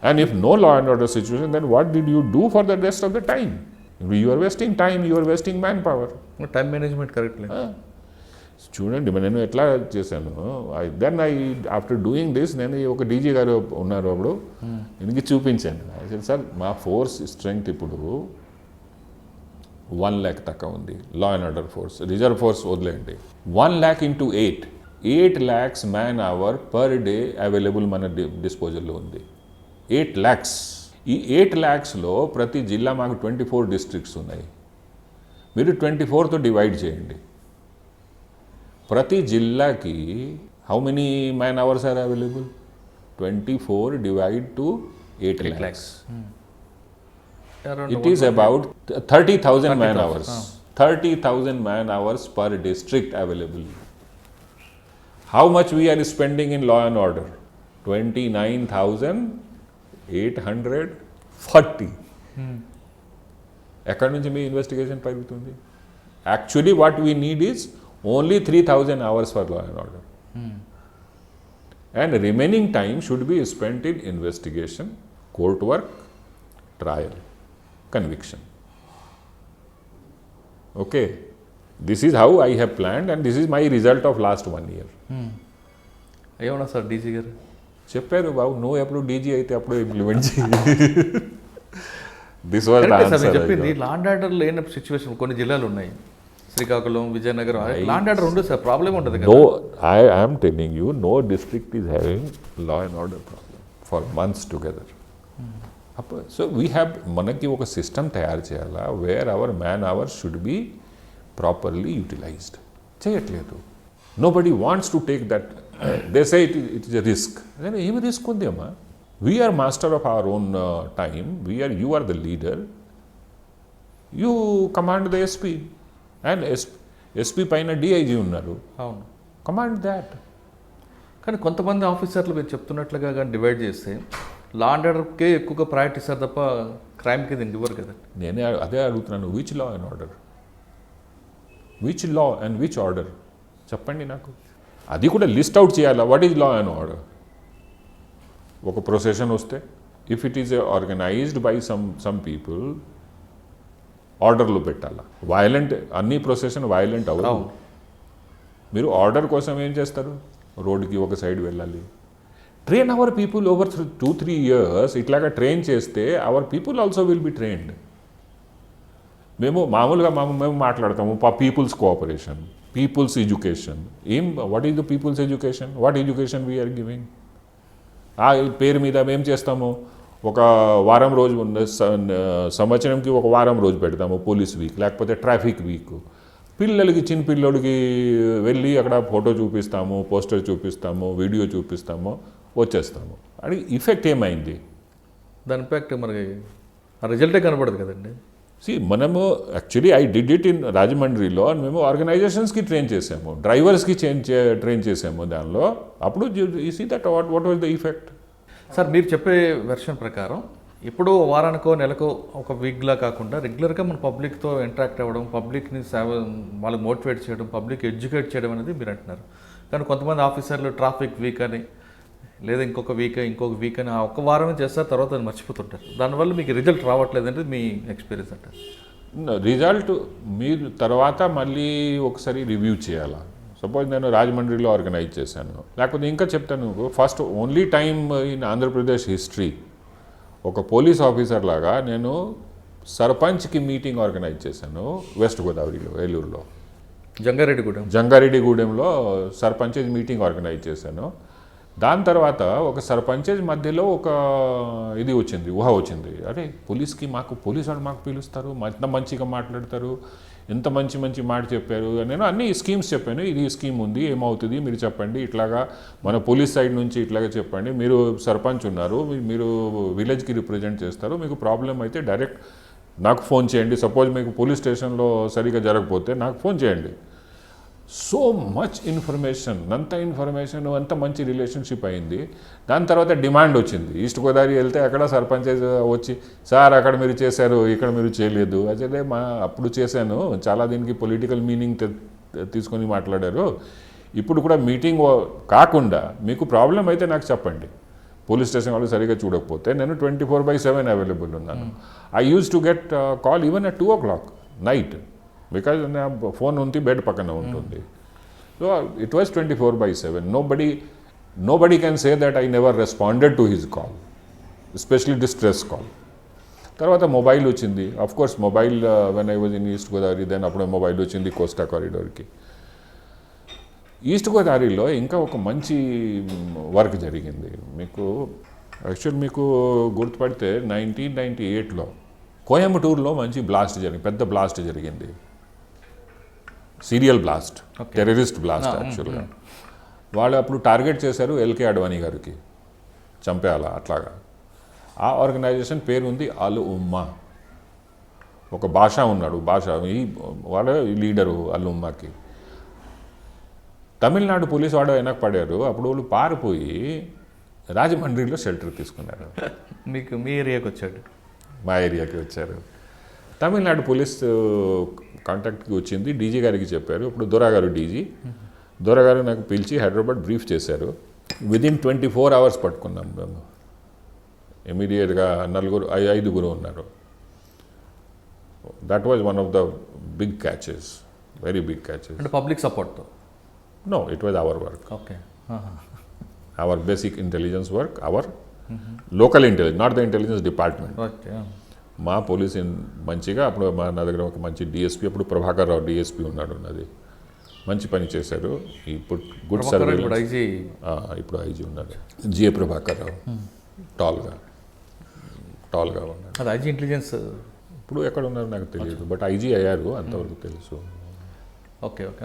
And if no law and order situation, then what did you do for the rest of the time? You are wasting time, you are wasting manpower. Time management correct లేదు. చూడండి నేను ఎట్లా చేశాను. Then after doing this, నేను ఒక DG గారు ఉన్నారు అప్పుడు, దీనికి చూపించాను. సార్ మా ఫోర్స్ స్ట్రెంగ్త్ ఇప్పుడు 1 lakh తక్కువ ఉంది law and order force. Reserve force వదిలేండి. 1 lakh into 8 lakhs man hour per day available మన డిస్పోజల్లో ఉంది. 8 lakhs. ఈ 8 lakhsలో ప్రతి జిల్లా మాకు 24 డిస్ట్రిక్ట్స్ ఉన్నాయి. మీరు 24తో డివైడ్ చేయండి. ప్రతి జిల్లాకి how many man hours are available? 24 divide to 8 lakhs. It is about 30,000 man hours. 30,000 man hours per district available. How much we are spending in law and order? 29,840. ఎక్కడి నుంచి మీ ఇన్వెస్టిగేషన్ పెరుగుతుంది? Actually what we need is only 3,000 hours for law and order. And remaining time should be spent in investigation, court work, trial, conviction. Okay, this is how I have planned and this is my result of last 1 year. ఏమన్నా sir DG గారు చెప్పారు బాబు, నువ్వు ఎప్పుడు DG అయితే అప్పుడు implement చేయి. This was the answer. చెప్పింది లా and order లేని సిచ్యువేషన్ కొన్ని జిల్లాలు ఉన్నాయి, శ్రీకాకుళం, విజయనగరం. లా అండ్ ఆర్డర్ ఉండదు సార్, ప్రాబ్లం ఉంటుంది కదా. No, I am telling you, no district is having law and order problem for months together. So we have, మనకి ఒక సిస్టమ్ తయారు చేయాలా where our man hours should be properly utilized. చేయట్లేదు. Nobody wants to take that. They say it is a risk. ఏమి risk ఉంది అమ్మా? We're master of our own time. You are the leader. You command the SP and SP పైన DIG ఉన్నారు. అవును, command that. కానీ కొంతమంది ఆఫీసర్లు మీరు చెప్తున్నట్లుగా కానీ డివైడ్ చేస్తే లా అండ్ ఆర్డర్కే ఎక్కువగా ప్రయారిటీ ఇస్తారు తప్ప క్రైమ్కి దీనికి ఇవ్వరు కదా. నేనే అదే అడుగుతున్నాను. Which law and order? Which law and which order చెప్పండి నాకు. అది కూడా లిస్ట్ అవుట్ చేయాలా. What is law and order? ఒక ప్రొసెషన్ వస్తే if it is organised by some people ఆర్డర్లో పెట్టాలా. వైలెంట్ అన్ని ప్రొసెషన్ వైలెంట్ అవ్వదు. మీరు ఆర్డర్ కోసం ఏం చేస్తారు? రోడ్డుకి ఒక సైడ్ వెళ్ళాలి. Train our people over 2-3 years. ఇట్లాగా ట్రైన్ చేస్తే our people also will be trained. మేము మామూలుగా మేము మాట్లాడతాము people's cooperation, people's education. What is the people's education? What education we are giving? ఆ పేరు మీద మేము చేస్తాము. ఒక వారం రోజు సంవత్సరంకి ఒక వారం రోజు పెడతాము పోలీస్ వీక్, లేకపోతే ట్రాఫిక్ వీక్. పిల్లలకి చిన్న పిల్లోడికి వెళ్ళి అక్కడ ఫోటో చూపిస్తాము, పోస్టర్ చూపిస్తాము, వీడియో చూపిస్తాము, వచ్చేస్తాము. అది ఇఫెక్ట్ ఏమైంది? దాని ఇంపాక్ట్ మనకి ఆ రిజల్టే కనపడదు కదండి. మనము actually I did it in రాజమండ్రిలో. మేము ఆర్గనైజేషన్స్కి ట్రైన్ చేసాము, డ్రైవర్స్కి ట్రైన్ చేసాము దానిలో. అప్పుడు you see that what was the effect. Sir మీరు చెప్పే వెర్షన్ ప్రకారం ఇప్పుడు వారానికో నెలకో ఒక వీక్లా కాకుండా రెగ్యులర్గా మన పబ్లిక్తో ఇంటరాక్ట్ అవ్వడం, పబ్లిక్ని వాళ్ళకి మోటివేట్ చేయడం, పబ్లిక్ ఎడ్యుకేట్ చేయడం అనేది మీరు అంటున్నారు. కానీ కొంతమంది ఆఫీసర్లు ట్రాఫిక్ వీక్ అని లేదా ఇంకొక వీక్ అని ఆ ఒక్క వారమే చేస్తారు, తర్వాత అది మర్చిపోతుంటారు. దానివల్ల మీకు రిజల్ట్ రావట్లేదు అంటే మీ ఎక్స్పీరియన్స్ అంటారు. రిజల్ట్ మీరు తర్వాత మళ్ళీ ఒకసారి రివ్యూ చేయాలా. సపోజ్ నేను రాజమండ్రిలో ఆర్గనైజ్ చేశాను, లేకపోతే ఇంకా చెప్తాను. First only time in Andhra Pradesh history ఒక పోలీస్ ఆఫీసర్ లాగా నేను సర్పంచ్కి మీటింగ్ ఆర్గనైజ్ చేశాను వెస్ట్ గోదావరిలో, ఏలూరులో. జంగారెడ్డిగూడెంలో సర్పంచేజ్ మీటింగ్ ఆర్గనైజ్ చేశాను. దాని తర్వాత ఒక సర్పంచేజ్ మధ్యలో ఒక ఇది వచ్చింది, ఊహ వచ్చింది. అరే మాకు పోలీసు వాళ్ళు మాకు పిలుస్తారు, ఎంత మంచిగా మాట్లాడతారు, ఎంత మంచి మాట చెప్పారు. నేను అన్ని స్కీమ్స్ చెప్పాను. ఇది స్కీమ్ ఉంది, ఏమవుతుంది మీరు చెప్పండి, ఇట్లాగా మన పోలీస్ సైడ్ నుంచి ఇట్లాగా చెప్పండి. మీరు సర్పంచ్ ఉన్నారు, మీరు విలేజ్కి రిప్రజెంట్ చేస్తారు, మీకు ప్రాబ్లం అయితే డైరెక్ట్ నాకు ఫోన్ చేయండి. సపోజ్ మీకు పోలీస్ స్టేషన్లో సరిగా జరగకపోతే నాకు ఫోన్ చేయండి. సో మచ్ ఇన్ఫర్మేషన్, అంత ఇన్ఫర్మేషన్, అంత మంచి రిలేషన్షిప్ అయింది. దాని తర్వాత డిమాండ్ వచ్చింది. ఈస్ట్ గోదావరి వెళ్తే అక్కడ సర్పంచ్ వచ్చి, సార్ అక్కడ మీరు చేశారు, ఇక్కడ మీరు చేయలేదు. అసలే అప్పుడు చేశాను, చాలా దీనికి పొలిటికల్ మీనింగ్ తీసుకొని మాట్లాడారు. ఇప్పుడు కూడా మీటింగ్ కాకుండా మీకు ప్రాబ్లం అయితే నాకు చెప్పండి. పోలీస్ స్టేషన్ వాళ్ళు సరిగా చూడకపోతే నేను 24/7 అవైలబుల్ ఉన్నాను. I use to get call even at 2 o'clock night, because నా ఫోన్ ఉంది బెడ్ పక్కన ఉంటుంది. So it was 24/7. Nobody can say that I never responded to his call, especially distress call. తర్వాత మొబైల్ వచ్చింది. Of course mobile when I was in East Godavari then అప్పుడే mobile వచ్చింది కోస్టా కారిడార్కి. ఈస్ట్ గోదావరిలో ఇంకా ఒక మంచి వర్క్ జరిగింది. మీకు గుర్తుపడితే 1998లో కోయంబత్తూరులో మంచి బ్లాస్ట్ జరిగింది, పెద్ద బ్లాస్ట్ జరిగింది. సీరియల్ బ్లాస్ట్, టెర్రరిస్ట్ బ్లాస్ట్ యాక్చువల్గా. వాళ్ళు అప్పుడు టార్గెట్ చేశారు ఎల్కే అడ్వాణి గారికి, చంపేయాలా అట్లాగా. ఆ ఆర్గనైజేషన్ పేరు ఉంది అల్ ఉమ్మా. ఒక భాష ఉన్నాడు, వాళ్ళ లీడరు అల్ ఉమ్మాకి. తమిళనాడు పోలీసు వాడు వెనక పడారు. అప్పుడు వాళ్ళు పారిపోయి రాజమండ్రిలో షెల్టర్ తీసుకున్నారు. మీ ఏరియాకి వచ్చాడు? మా ఏరియాకి వచ్చారు. తమిళనాడు పోలీస్ కాంటాక్ట్కి వచ్చింది, డీజీ గారికి చెప్పారు. ఇప్పుడు దొరగారు డీజీ, దొరగారు నాకు పిలిచి హైదరాబాద్ బ్రీఫ్ చేశారు. విదిన్ 24 hours పట్టుకున్నాం మేము. ఇమీడియట్గా 5 ఉన్నారు. That was one of the big catches, very big catches. అంటే పబ్లిక్ సపోర్ట్తో? No, it was our work. Okay. Our basic intelligence work, our local intelligence, not the intelligence department. మా police మంచిగా అప్పుడు నా దగ్గర ఒక మంచి డిఎస్పీ, అప్పుడు ప్రభాకర్ రావు డిఎస్పీ ఉన్నాడు, అది మంచి పని చేశారు. ఇప్పుడు గుడ్ సర్వీస్. ఇప్పుడు ఐజీ ఉన్నాడు, జిఏ ప్రభాకర్ రావు. టాల్గా ఉన్నారు. అది ఐజీ ఇంటెలిజెన్స్. ఇప్పుడు ఎక్కడ ఉన్నారు నాకు తెలియదు, బట్ ఐజీ అయ్యారు అంతవరకు తెలుసు. Okay okay.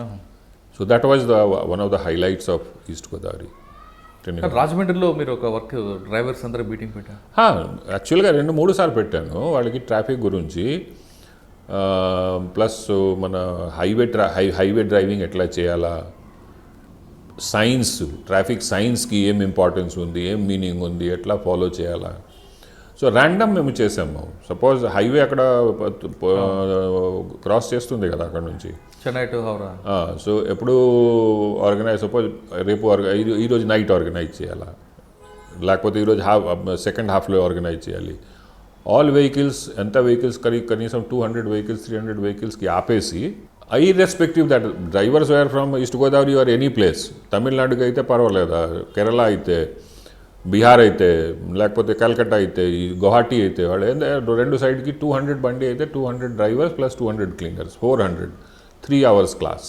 So that was one of the highlights of east Godavari. రాజమండ్రిలో మీరు ఒక వర్క్ డ్రైవర్స్ అందరూ మీటింగ్ పెట్టారు? యాక్చువల్గా 2-3 సార్లు పెట్టాను వాళ్ళకి, ట్రాఫిక్ గురించి, ప్లస్ మన హైవే డ్రైవింగ్ ఎట్లా చేయాలా, సైన్స్, ట్రాఫిక్ సైన్స్కి ఏం ఇంపార్టెన్స్ ఉంది, ఏం మీనింగ్ ఉంది, ఎట్లా ఫాలో చేయాలా. సో ర్యాండమ్ మేము చేసాము. సపోజ్ హైవే అక్కడ క్రాస్ చేస్తుంది కదా అక్కడ నుంచి చెన్నై టు హౌరా. సో ఎప్పుడు ఆర్గనైజ్, సపోజ్ రేపు ఈరోజు నైట్ ఆర్గనైజ్ చేయాలా, లేకపోతే ఈరోజు సెకండ్ హాఫ్లో ఆర్గనైజ్ చేయాలి. ఆల్ వెహికల్స్, ఎంత వెహికల్స్ కనీసం 200 వెహికల్స్ 300 వెహికల్స్కి ఆపేసి, irrespective that drivers were from East Godavari or any place, తమిళనాడుకి అయితే పర్వాలేదా, కేరళ అయితే, బీహార్ అయితే, లేకపోతే కలకత్తా అయితే, గువాహటి అయితే, వాళ్ళు 2 సైడ్కి 200 బండి అయితే 200 drivers plus 200 cleaners, 400, 3 hours class.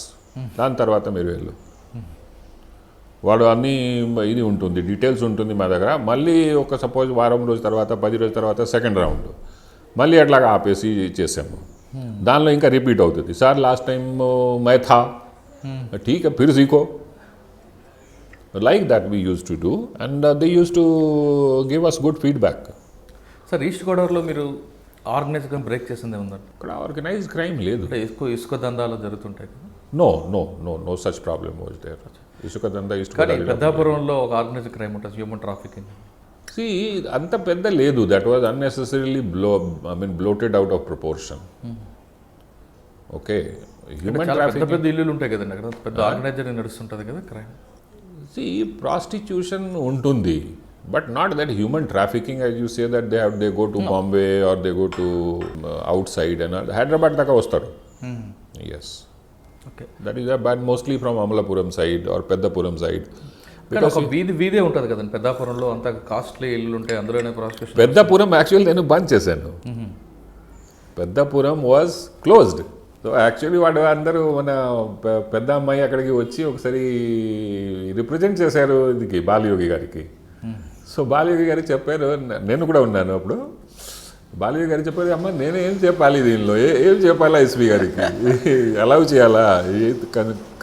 దాని తర్వాత మీరు వెళ్ళు, వాడు అన్నీ ఇది ఉంటుంది, డీటెయిల్స్ ఉంటుంది మా దగ్గర. మళ్ళీ ఒక సపోజ్ వారం రోజు తర్వాత 10 రోజుల తర్వాత సెకండ్ రౌండ్ మళ్ళీ అట్లాగా ఆపేసి చేసాము. దానిలో ఇంకా రిపీట్ అవుతుంది. సార్ లాస్ట్ టైం మై థా, ఠీక్ high Phir సీఖో, like that we used to do, and they used to give us good feedback. Sir east గోదావరిలో మీరు ఆర్గనైజ్ క్రైమ్ బ్రేక్ చేసిందే ఉందండి? ఇక్కడ ఆర్గనైజ్ క్రైమ్ లేదు. ఇసుక దందాలు జరుగుతుంటాయి కదా? No such problem was there. ఇసుక దందా ఈస్ట్ కానీ పెద్దాపురంలో ఒక ఆర్గనైజ్ క్రైమ్ ఉంటుంది, హ్యూమన్ ట్రాఫికింగ్. అంత పెద్ద లేదు. That was unnecessarily bloated out of proportion. Okay, human trafficking పెద్ద ఇల్లులు ఉంటాయి కదండి అక్కడ, పెద్ద ఆర్గనైజర్ నడుస్తుంటుంది కదా క్రైమ్. ప్రాస్టిట్యూషన్ ఉంటుంది, but not that human trafficking as you say that they go to Bombay or they go to outside and Hyderabad దాకా వస్తారు. Yes, okay, that is but mostly from Amalapuram side or Peddapuram side. because ఒక వీధే ఉంటుంది కదండి పెద్దాపురంలో, అంత costly ఇల్లు ఉంటాయి, అందులోనే prostitution. Peddapuram actually నేను బంద్ చేశాను. Peddapuram was closed. So actually వాడు అందరూ మన పెద్ద అమ్మాయి అక్కడికి వచ్చి ఒకసారి రిప్రజెంట్ చేశారు ఇది బాలయోగి గారికి. సో బాలయోగి గారికి చెప్పారు, నేను కూడా ఉన్నాను అప్పుడు. బాలయోగి గారికి చెప్పారు, అమ్మ నేను ఏం చెప్పాలి దీనిలో, ఏం చెప్పాలా ఎస్పీ గారికి, అలౌ చేయాలా,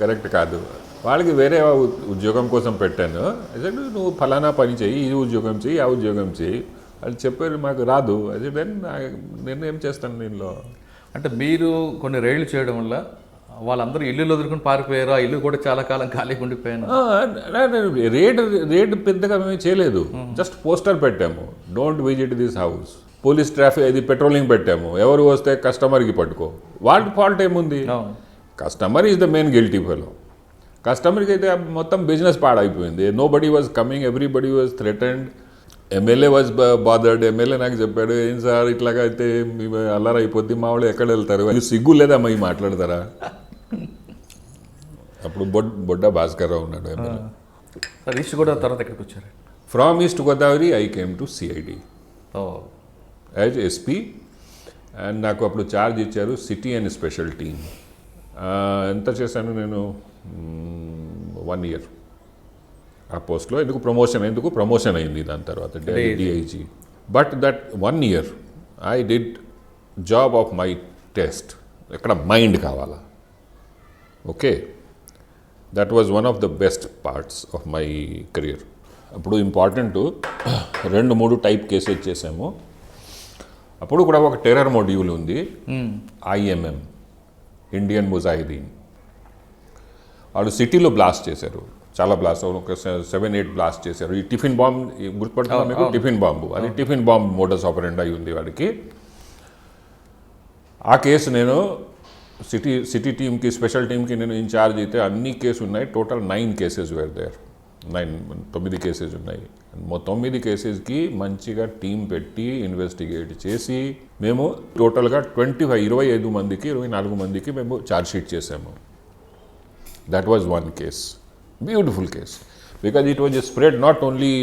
కరెక్ట్ కాదు. వాళ్ళకి వేరే ఉద్యోగం కోసం పెట్టాను. అసలు నువ్వు ఫలానా పని చెయ్యి, ఈ ఉద్యోగం చెయ్యి, ఆ ఉద్యోగం చెయ్యి. వాళ్ళు చెప్పారు మాకు రాదు. అదే నేను ఏం చేస్తాను దీనిలో. అంటే మీరు కొన్ని రైళ్లు చేయడం వల్ల వాళ్ళందరూ ఇల్లు వదులుకుని పారిపోయారు, ఆ ఇల్లు కూడా చాలా కాలం ఖాళీగా ఉండిపోయాను. రేడ్ పెద్దగా మేము చేయలేదు, జస్ట్ పోస్టర్ పెట్టాము, don't visit this house. Police traffic ఇది పెట్రోలింగ్ పెట్టాము, ఎవరు వస్తే కస్టమర్కి పట్టుకో. వాళ్ళ ఫాల్ట్ ఏముంది? Customer is the main guilty fellow. కస్టమర్కి అయితే మొత్తం బిజినెస్ పాడైపోయింది. Nobody was coming, everybody was threatened. MLA was bothered. MLA నాకు చెప్పాడు, ఏం సార్ ఇట్లాగా అయితే అల్లరి అయిపోద్ది, మా వాళ్ళు ఎక్కడ వెళ్తారు, సిగ్గు లేదా మా మాట్లాడతారా. అప్పుడు బొడ్డ భాస్కర్ రావు ఉన్నాడు ఎమ్మెల్యే. ఈస్ట్ గోదావరి తర్వాత ఎక్కడికి వచ్చారు? From east Godavari I came to CID. As SP. And నాకు అప్పుడు ఛార్జ్ ఇచ్చారు సిటీ అండ్ స్పెషల్ టీమ్. ఎంత చేశాను నేను? 1 year ఆ పోస్ట్లో. ఎందుకు ప్రమోషన్ అయింది దాని తర్వాత DIG. But that 1 year I did job of my test. ఎక్కడ మైండ్ కావాలా, okay. That was one of the best parts of my career. అప్పుడు ఇంపార్టెంట్ 2-3 టైప్ కేసెస్ చేసాము. అప్పుడు కూడా ఒక టెర్రర్ మోడ్యూల్ ఉంది, IMM, ఇండియన్ ముజాహిదీన్. వాళ్ళు సిటీలో బ్లాస్ట్ చేశారు, చాలా బ్లాస్ట్, ఒక 7-8 బ్లాస్ట్ చేశారు. ఈ టిఫిన్ బాంబ్ గుర్తుపడుతున్నా మీకు? టిఫిన్ బాంబు, అది టిఫిన్ బాంబ్ మోడస్ ఆపరెండా ఉంది వాడికి. ఆ కేసు నేను సిటీ టీమ్కి, స్పెషల్ టీమ్కి నేను ఇన్ఛార్జ్ అయితే అన్ని కేసు ఉన్నాయి. Total 9 cases were there. 9 cases ఉన్నాయి. 9 కేసెస్కి మంచిగా టీం పెట్టి ఇన్వెస్టిగేట్ చేసి మేము టోటల్గా 25 మందికి, 24 మందికి మేము ఛార్జ్షీట్ చేసాము. That was 1 case, beautiful case. Because it was spread not only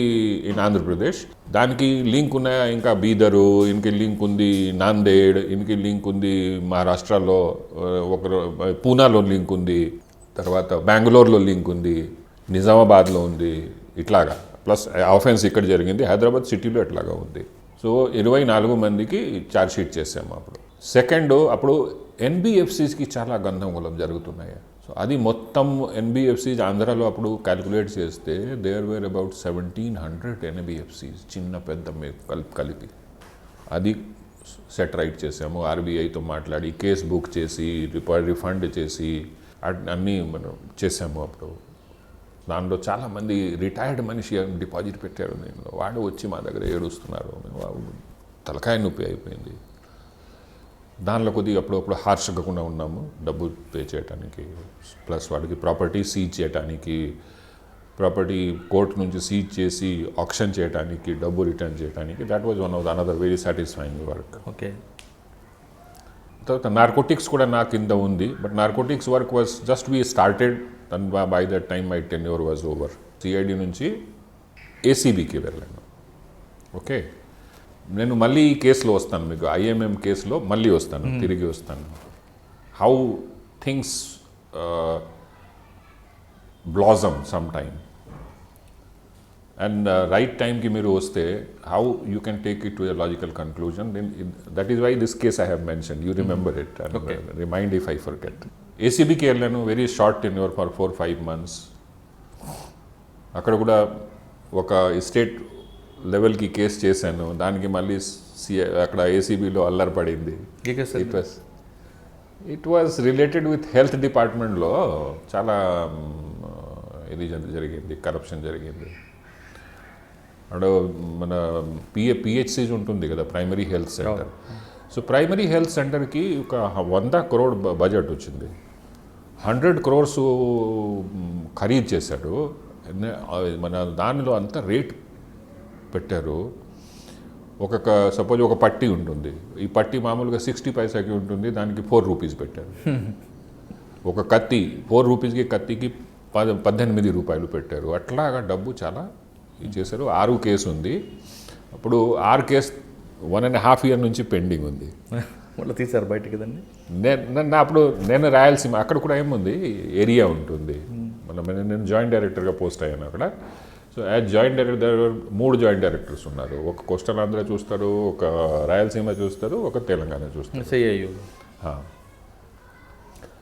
in Andhra Pradesh. దానికి లింక్ ఉన్నాయా ఇంకా బీదరు, ఇన్కి లింక్ ఉంది నాందేడ్, ఇన్కి లింక్ ఉంది మహారాష్ట్రలో, ఒకరు పూనాలో లింక్ ఉంది, తర్వాత బెంగళూరులో లింక్ ఉంది, నిజామాబాద్లో ఉంది, ఇట్లాగా. ప్లస్ ఆఫెన్స్ ఇక్కడ జరిగింది, హైదరాబాద్ సిటీలో ఎట్లాగా ఉంది. సో 24 మందికి ఛార్జ్షీట్ చేసాము అప్పుడు. సెకండ్, అప్పుడు NBFCస్కి చాలా గందరగోళం జరుగుతున్నాయి. సో అది మొత్తం NBFCs ఆంధ్రాలో అప్పుడు క్యాలిక్యులేట్ చేస్తే దేర్ వేర్ అబౌట్ 1700 NBFCs, చిన్న పెద్ద కలిపి. అది సెట్ రైట్ చేసాము. RBIతో మాట్లాడి కేస్ బుక్ చేసి రిఫండ్ చేసి అన్నీ మనం చేసాము అప్పుడు. దానిలో చాలామంది రిటైర్డ్ మనిషి డిపాజిట్ పెట్టారు. నేను వాడు వచ్చి మా దగ్గర ఏడుస్తున్నారు, తలకాయ నొప్పి అయిపోయింది. దానిలో కొద్దిగా అప్పుడప్పుడు హార్ష్గా కూడా ఉన్నాము, డబ్బు పే చేయడానికి, ప్లస్ వాడికి ప్రాపర్టీ సీజ్ చేయడానికి, ప్రాపర్టీ కోర్టు నుంచి సీజ్ చేసి ఆక్షన్ చేయడానికి, డబ్బు రిటర్న్ చేయడానికి. That was one of the another very satisfying work. Okay. తర్వాత నార్కోటిక్స్ కూడా నా కింద ఉంది. But narcotics work was just we started, and by that time my tenure was over. CID నుంచి ACBకి వెళ్ళాను. ఓకే, నేను మళ్ళీ ఈ కేసులో వస్తాను, మీకు IMM కేసులో మళ్ళీ వస్తాను, తిరిగి వస్తాను. How things blossom some time and right టైంకి మీరు వస్తే how you can take it to a logical conclusion. That is why this case I have mention. You remember it and remind if I forget. ACBకి వెళ్ళాను, very short tenure for 4-5 months. అక్కడ కూడా ఒక state లెవెల్కి case చేశాను, దానికి మళ్ళీ అక్కడ ACBలో అల్లరి పడింది. It was related with health డిపార్ట్మెంట్లో చాలా ఇది జరిగింది, కరప్షన్ జరిగింది. అక్కడ మన PHCs ఉంటుంది కదా, primary health centre. So primary health సెంటర్కి ఒక 100 crore బడ్జెట్ వచ్చింది. 100 crores ఖరీదు చేశాడు. మన దానిలో అంతా రేట్ పెట్టారు. సపోజ్ ఒక పట్టీ ఉంటుంది, ఈ పట్టీ మామూలుగా 60 పైసాకి ఉంటుంది, దానికి 4 rupees పెట్టారు. ఒక కత్తి 4 rupeesకి కత్తికి 18 రూపాయలు పెట్టారు. అట్లాగా డబ్బు చాలా చేశారు. 6 కేసు ఉంది. అప్పుడు 6 కేసు 1.5 year నుంచి పెండింగ్ ఉంది. మళ్ళీ తీశారు బయటకి కదండి. అప్పుడు నేను రాయలసీమ, అక్కడ కూడా ఏముంది ఏరియా ఉంటుంది. నేను జాయింట్ డైరెక్టర్గా పోస్ట్ అయ్యాను అక్కడ. So as joint director 3 joint directors ఉన్నారు. ఒక కోస్టల్ ఆంధ్ర చూస్తారు, ఒక రాయలసీమ చూస్తారు, ఒక తెలంగాణ చూస్తారు.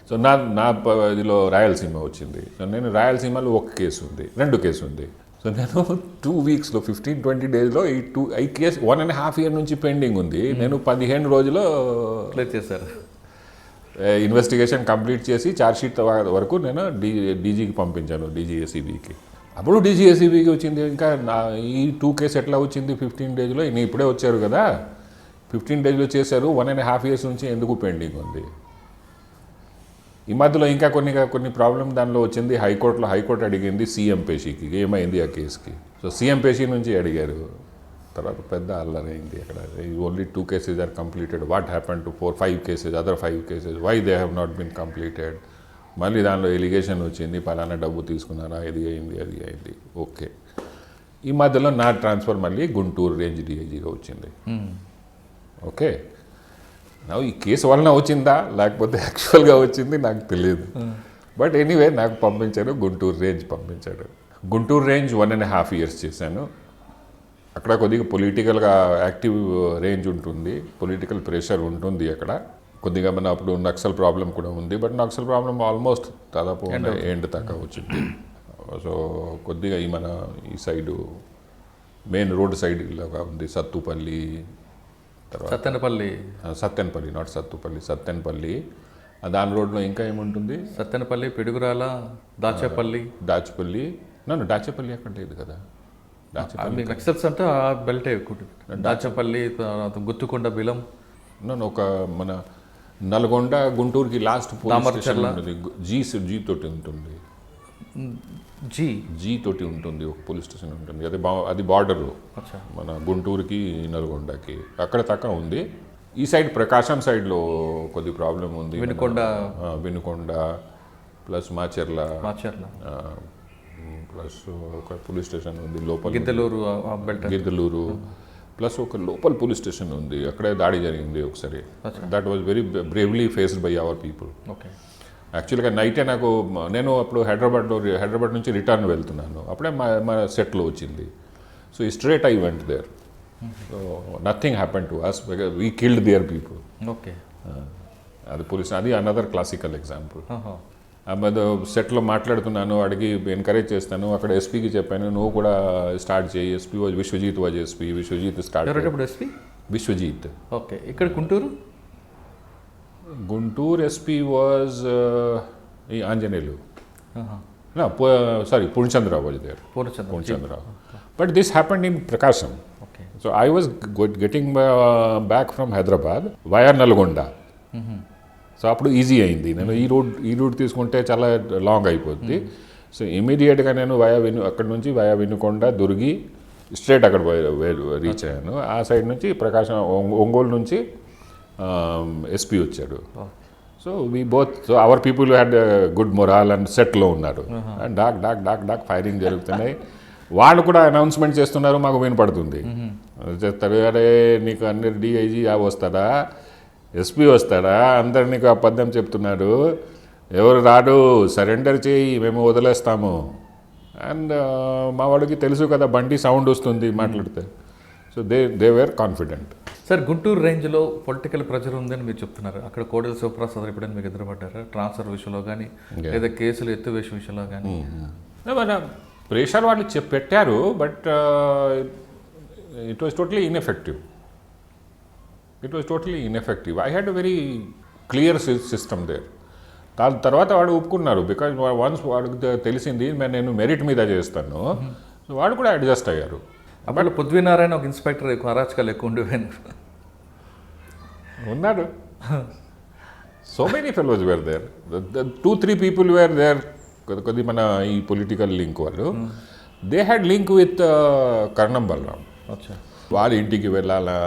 సో నా ఇదిలో రాయలసీమ వచ్చింది. సో నేను రాయలసీమలో 1 కేసు ఉంది, 2 కేసు ఉంది. సో నేను 2 weeksలో 15-20 daysలో ఈ కేసు 1.5 year నుంచి పెండింగ్ ఉంది. నేను 15 రోజుల్లో క్లియర్ చేశారు. ఇన్వెస్టిగేషన్ కంప్లీట్ చేసి ఛార్జ్షీట్ వరకు నేను డీజీకి పంపించాను, ACBకి. అప్పుడు ACBకి వచ్చింది. ఇంకా ఈ 2 కేసు ఎట్లా వచ్చింది 15 daysలో? నేను ఇప్పుడే వచ్చారు కదా, 15 daysలో చేశారు, 1.5 years నుంచి ఎందుకు పెండింగ్ ఉంది? ఈ మధ్యలో ఇంకా కొన్ని ప్రాబ్లం దానిలో వచ్చింది. హైకోర్టు అడిగింది CM పేషీకి, ఏమైంది ఆ కేసుకి. సో CM పేషీ నుంచి అడిగారు. తర్వాత పెద్ద అల్లరైంది అక్కడ. Only 2 cases are completed. What happen to 4-5 cases, other 5 cases, why they have not been completed? మళ్ళీ దానిలో ఎలిగేషన్ వచ్చింది, పలానా డబ్బు తీసుకున్నారా, ఇది అయింది. ఓకే, ఈ మధ్యలో నా ట్రాన్స్ఫర్ మళ్ళీ గుంటూరు రేంజ్ DIGగా వచ్చింది. ఓకే, నా ఈ కేసు వలన వచ్చిందా లేకపోతే యాక్చువల్గా వచ్చింది నాకు తెలియదు. బట్ ఎనీవే నాకు పంపించారు, గుంటూరు రేంజ్ పంపించాడు. గుంటూరు రేంజ్ 1.5 years చేశాను. అక్కడ కొద్దిగా పొలిటికల్గా యాక్టివ్ రేంజ్ ఉంటుంది, పొలిటికల్ ప్రెషర్ ఉంటుంది అక్కడ. కొద్దిగా మన అప్పుడు నక్సల్ ప్రాబ్లం కూడా ఉంది, బట్ నక్సల్ ప్రాబ్లం ఆల్మోస్ట్ దాదాపు ఎండ్ దాకా వచ్చింది. సో కొద్దిగా ఈ సైడు మెయిన్ రోడ్ సైడ్ ఇలాగా ఉంది, సత్తుపల్లి, తర్వాత సత్తెనపల్లి నాట్ సత్తుపల్లి, సత్తెనపల్లి. దాని రోడ్లో ఇంకా ఏముంటుంది, సత్తెనపల్లి, పిడుగురాల, దాచేపల్లి. నన్ను దాచేపల్లి అక్కడ లేదు కదా. దాచేపల్లి నక్సల్స్ అంటే ఆ బెల్టే ఎక్కువ. దాచేపల్లి, గుత్తుకొండ, బిలం. నన్ను ఒక మన నల్గొండ గుంటూరుకి లాస్ట్ జీ తోటి ఉంటుంది, జీ తోటి ఉంటుంది ఒక పోలీస్ స్టేషన్ ఉంటుంది. అది బార్డరు మన గుంటూరుకి నల్గొండకి, అక్కడ దాకా ఉంది. ఈ సైడ్ ప్రకాశం సైడ్లో కొద్ది ప్రాబ్లం ఉంది, వినుకొండ ప్లస్ మాచెర్ల ప్లస్ ఒక పోలీస్ స్టేషన్ ఉంది లోపల, గిద్దలూరు ప్లస్ ఒక లోపల్ పోలీస్ స్టేషన్ ఉంది, అక్కడే దాడి జరిగింది ఒకసారి. That was very bravely faced by our people. యాక్చువల్గా నైటే నేను అప్పుడు హైదరాబాద్ నుంచి రిటర్న్ వెళ్తున్నాను, అప్పుడే మా సెట్లో వచ్చింది. So straight I went there. So nothing happen to us, we killed their people. అది పోలీస్, అది అనదర్ క్లాసికల్ ఎగ్జాంపుల్. సెట్లో మాట్లాడుతున్నాను, అడిగి ఎంకరేజ్ చేస్తాను. అక్కడ ఎస్పీకి చెప్పాను, నువ్వు కూడా స్టార్ట్ చేయి. SP Vishwajit was SP, Vishwajit start. Vishwajit. Okay. ఇక్కడ గుంటూరు ఎస్పీ వాజ్ ఈ Anjaneyulu, sorry Purnachandrarao was there. Purnachandrarao. But this happened in Prakasam. So I was getting back from Hyderabad via Nalgonda. So అప్పుడు ఈజీ అయింది. నేను ఈ రూట్ తీసుకుంటే చాలా లాంగ్ అయిపోద్ది. సో ఇమీడియట్గా నేను అక్కడ నుంచి వయా వినుకొండ, దుర్గి స్ట్రేట్ అక్కడ రీచ్ అయ్యాను. ఆ సైడ్ నుంచి ప్రకాశం, ఒంగోలు నుంచి ఎస్పీ వచ్చాడు. So our people had good మొరాల్ and సెట్లో ఉన్నారు. అండ్ డాక్ ఫైరింగ్ జరుగుతున్నాయి. వాళ్ళు కూడా అనౌన్స్మెంట్ చేస్తున్నారు, మాకు వినపడుతుంది. చేస్తారు, అరే నీకు అన్ని డిఐజీ వస్తాడా, ఎస్పీ వస్తాడా, అందరు నీకు అబద్ధం చెప్తున్నారు, ఎవరు రాడు, సరెండర్ చేయి, మేము వదిలేస్తాము. అండ్ మా వాడికి తెలుసు కదా బండి సౌండ్ వస్తుంది మాట్లాడితే. So they were confident. Sir, Guntur రేంజ్లో పొలిటికల్ ప్రెజర్ ఉందని మీరు చెప్తున్నారు. అక్కడ కోడెల శివప్రసాద్ ఎప్పుడైనా మీకు ఎదురుపడ్డారా, ట్రాన్స్ఫర్ విషయంలో కానీ లేదా కేసులు ఎత్తువేసే విషయంలో కానీ? మన ప్రెషర్ వాళ్ళు పెట్టారు, but it was totally ineffective. I had a very clear system there. దాని తర్వాత వాడు ఒప్పుకున్నారు, బికాజ్ వన్స్ వాడికి తెలిసింది నేను మెరిట్ మీద చేస్తాను. సో వాడు కూడా అడ్జస్ట్ అయ్యారు. అప్పుడు పృథ్వీనారాయణ ఒక ఇన్స్పెక్టర్ ఎక్కువ అరాచకాలు ఎక్కువ ఉండేవాను ఉన్నాడు. So many fellows were there, 2-3 people were there. కొద్ది మన ఈ పొలిటికల్ లింక్ వాళ్ళు, they had link with Karnam Balaram. వాళ్ళ ఇంటికి వెళ్ళాలా,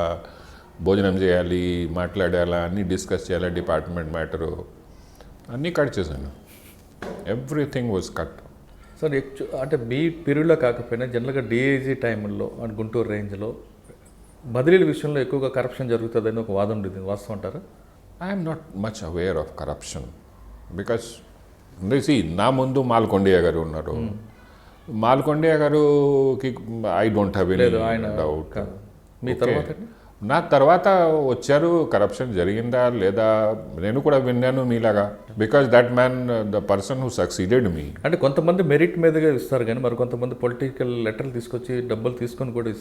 భోజనం చేయాలి, మాట్లాడాలా, అన్నీ డిస్కస్ చేయాలా, డిపార్ట్మెంట్ మ్యాటరు అన్నీ కట్ చేశాను. Everything was cut. సార్, అంటే మీ పీరియడ్లో కాకపోయినా జనరల్గా డిఐజీ టైంలో అండ్ గుంటూరు రేంజ్లో బదిలీల విషయంలో ఎక్కువగా కరప్షన్ జరుగుతుందని ఒక వాదన ఉండేది, వాస్తవం అంటారా? I'm not much aware of corruption, because నా ముందు మాల్కొండయ్య గారు ఉన్నారు. మాల్కొండయ్య గారుకి I don't have any doubt. మీ తర్వాత నా తర్వాత వచ్చారు, కరప్షన్ జరిగిందా లేదా నేను కూడా విన్నాను మీలాగా. Because that man, the person who succeeded me. అంటే కొంతమంది మెరిట్ మీదుగా ఇస్తారు కానీ మరి కొంతమంది పొలిటికల్ లెటర్లు తీసుకొచ్చి డబ్బులు తీసుకొని కూడా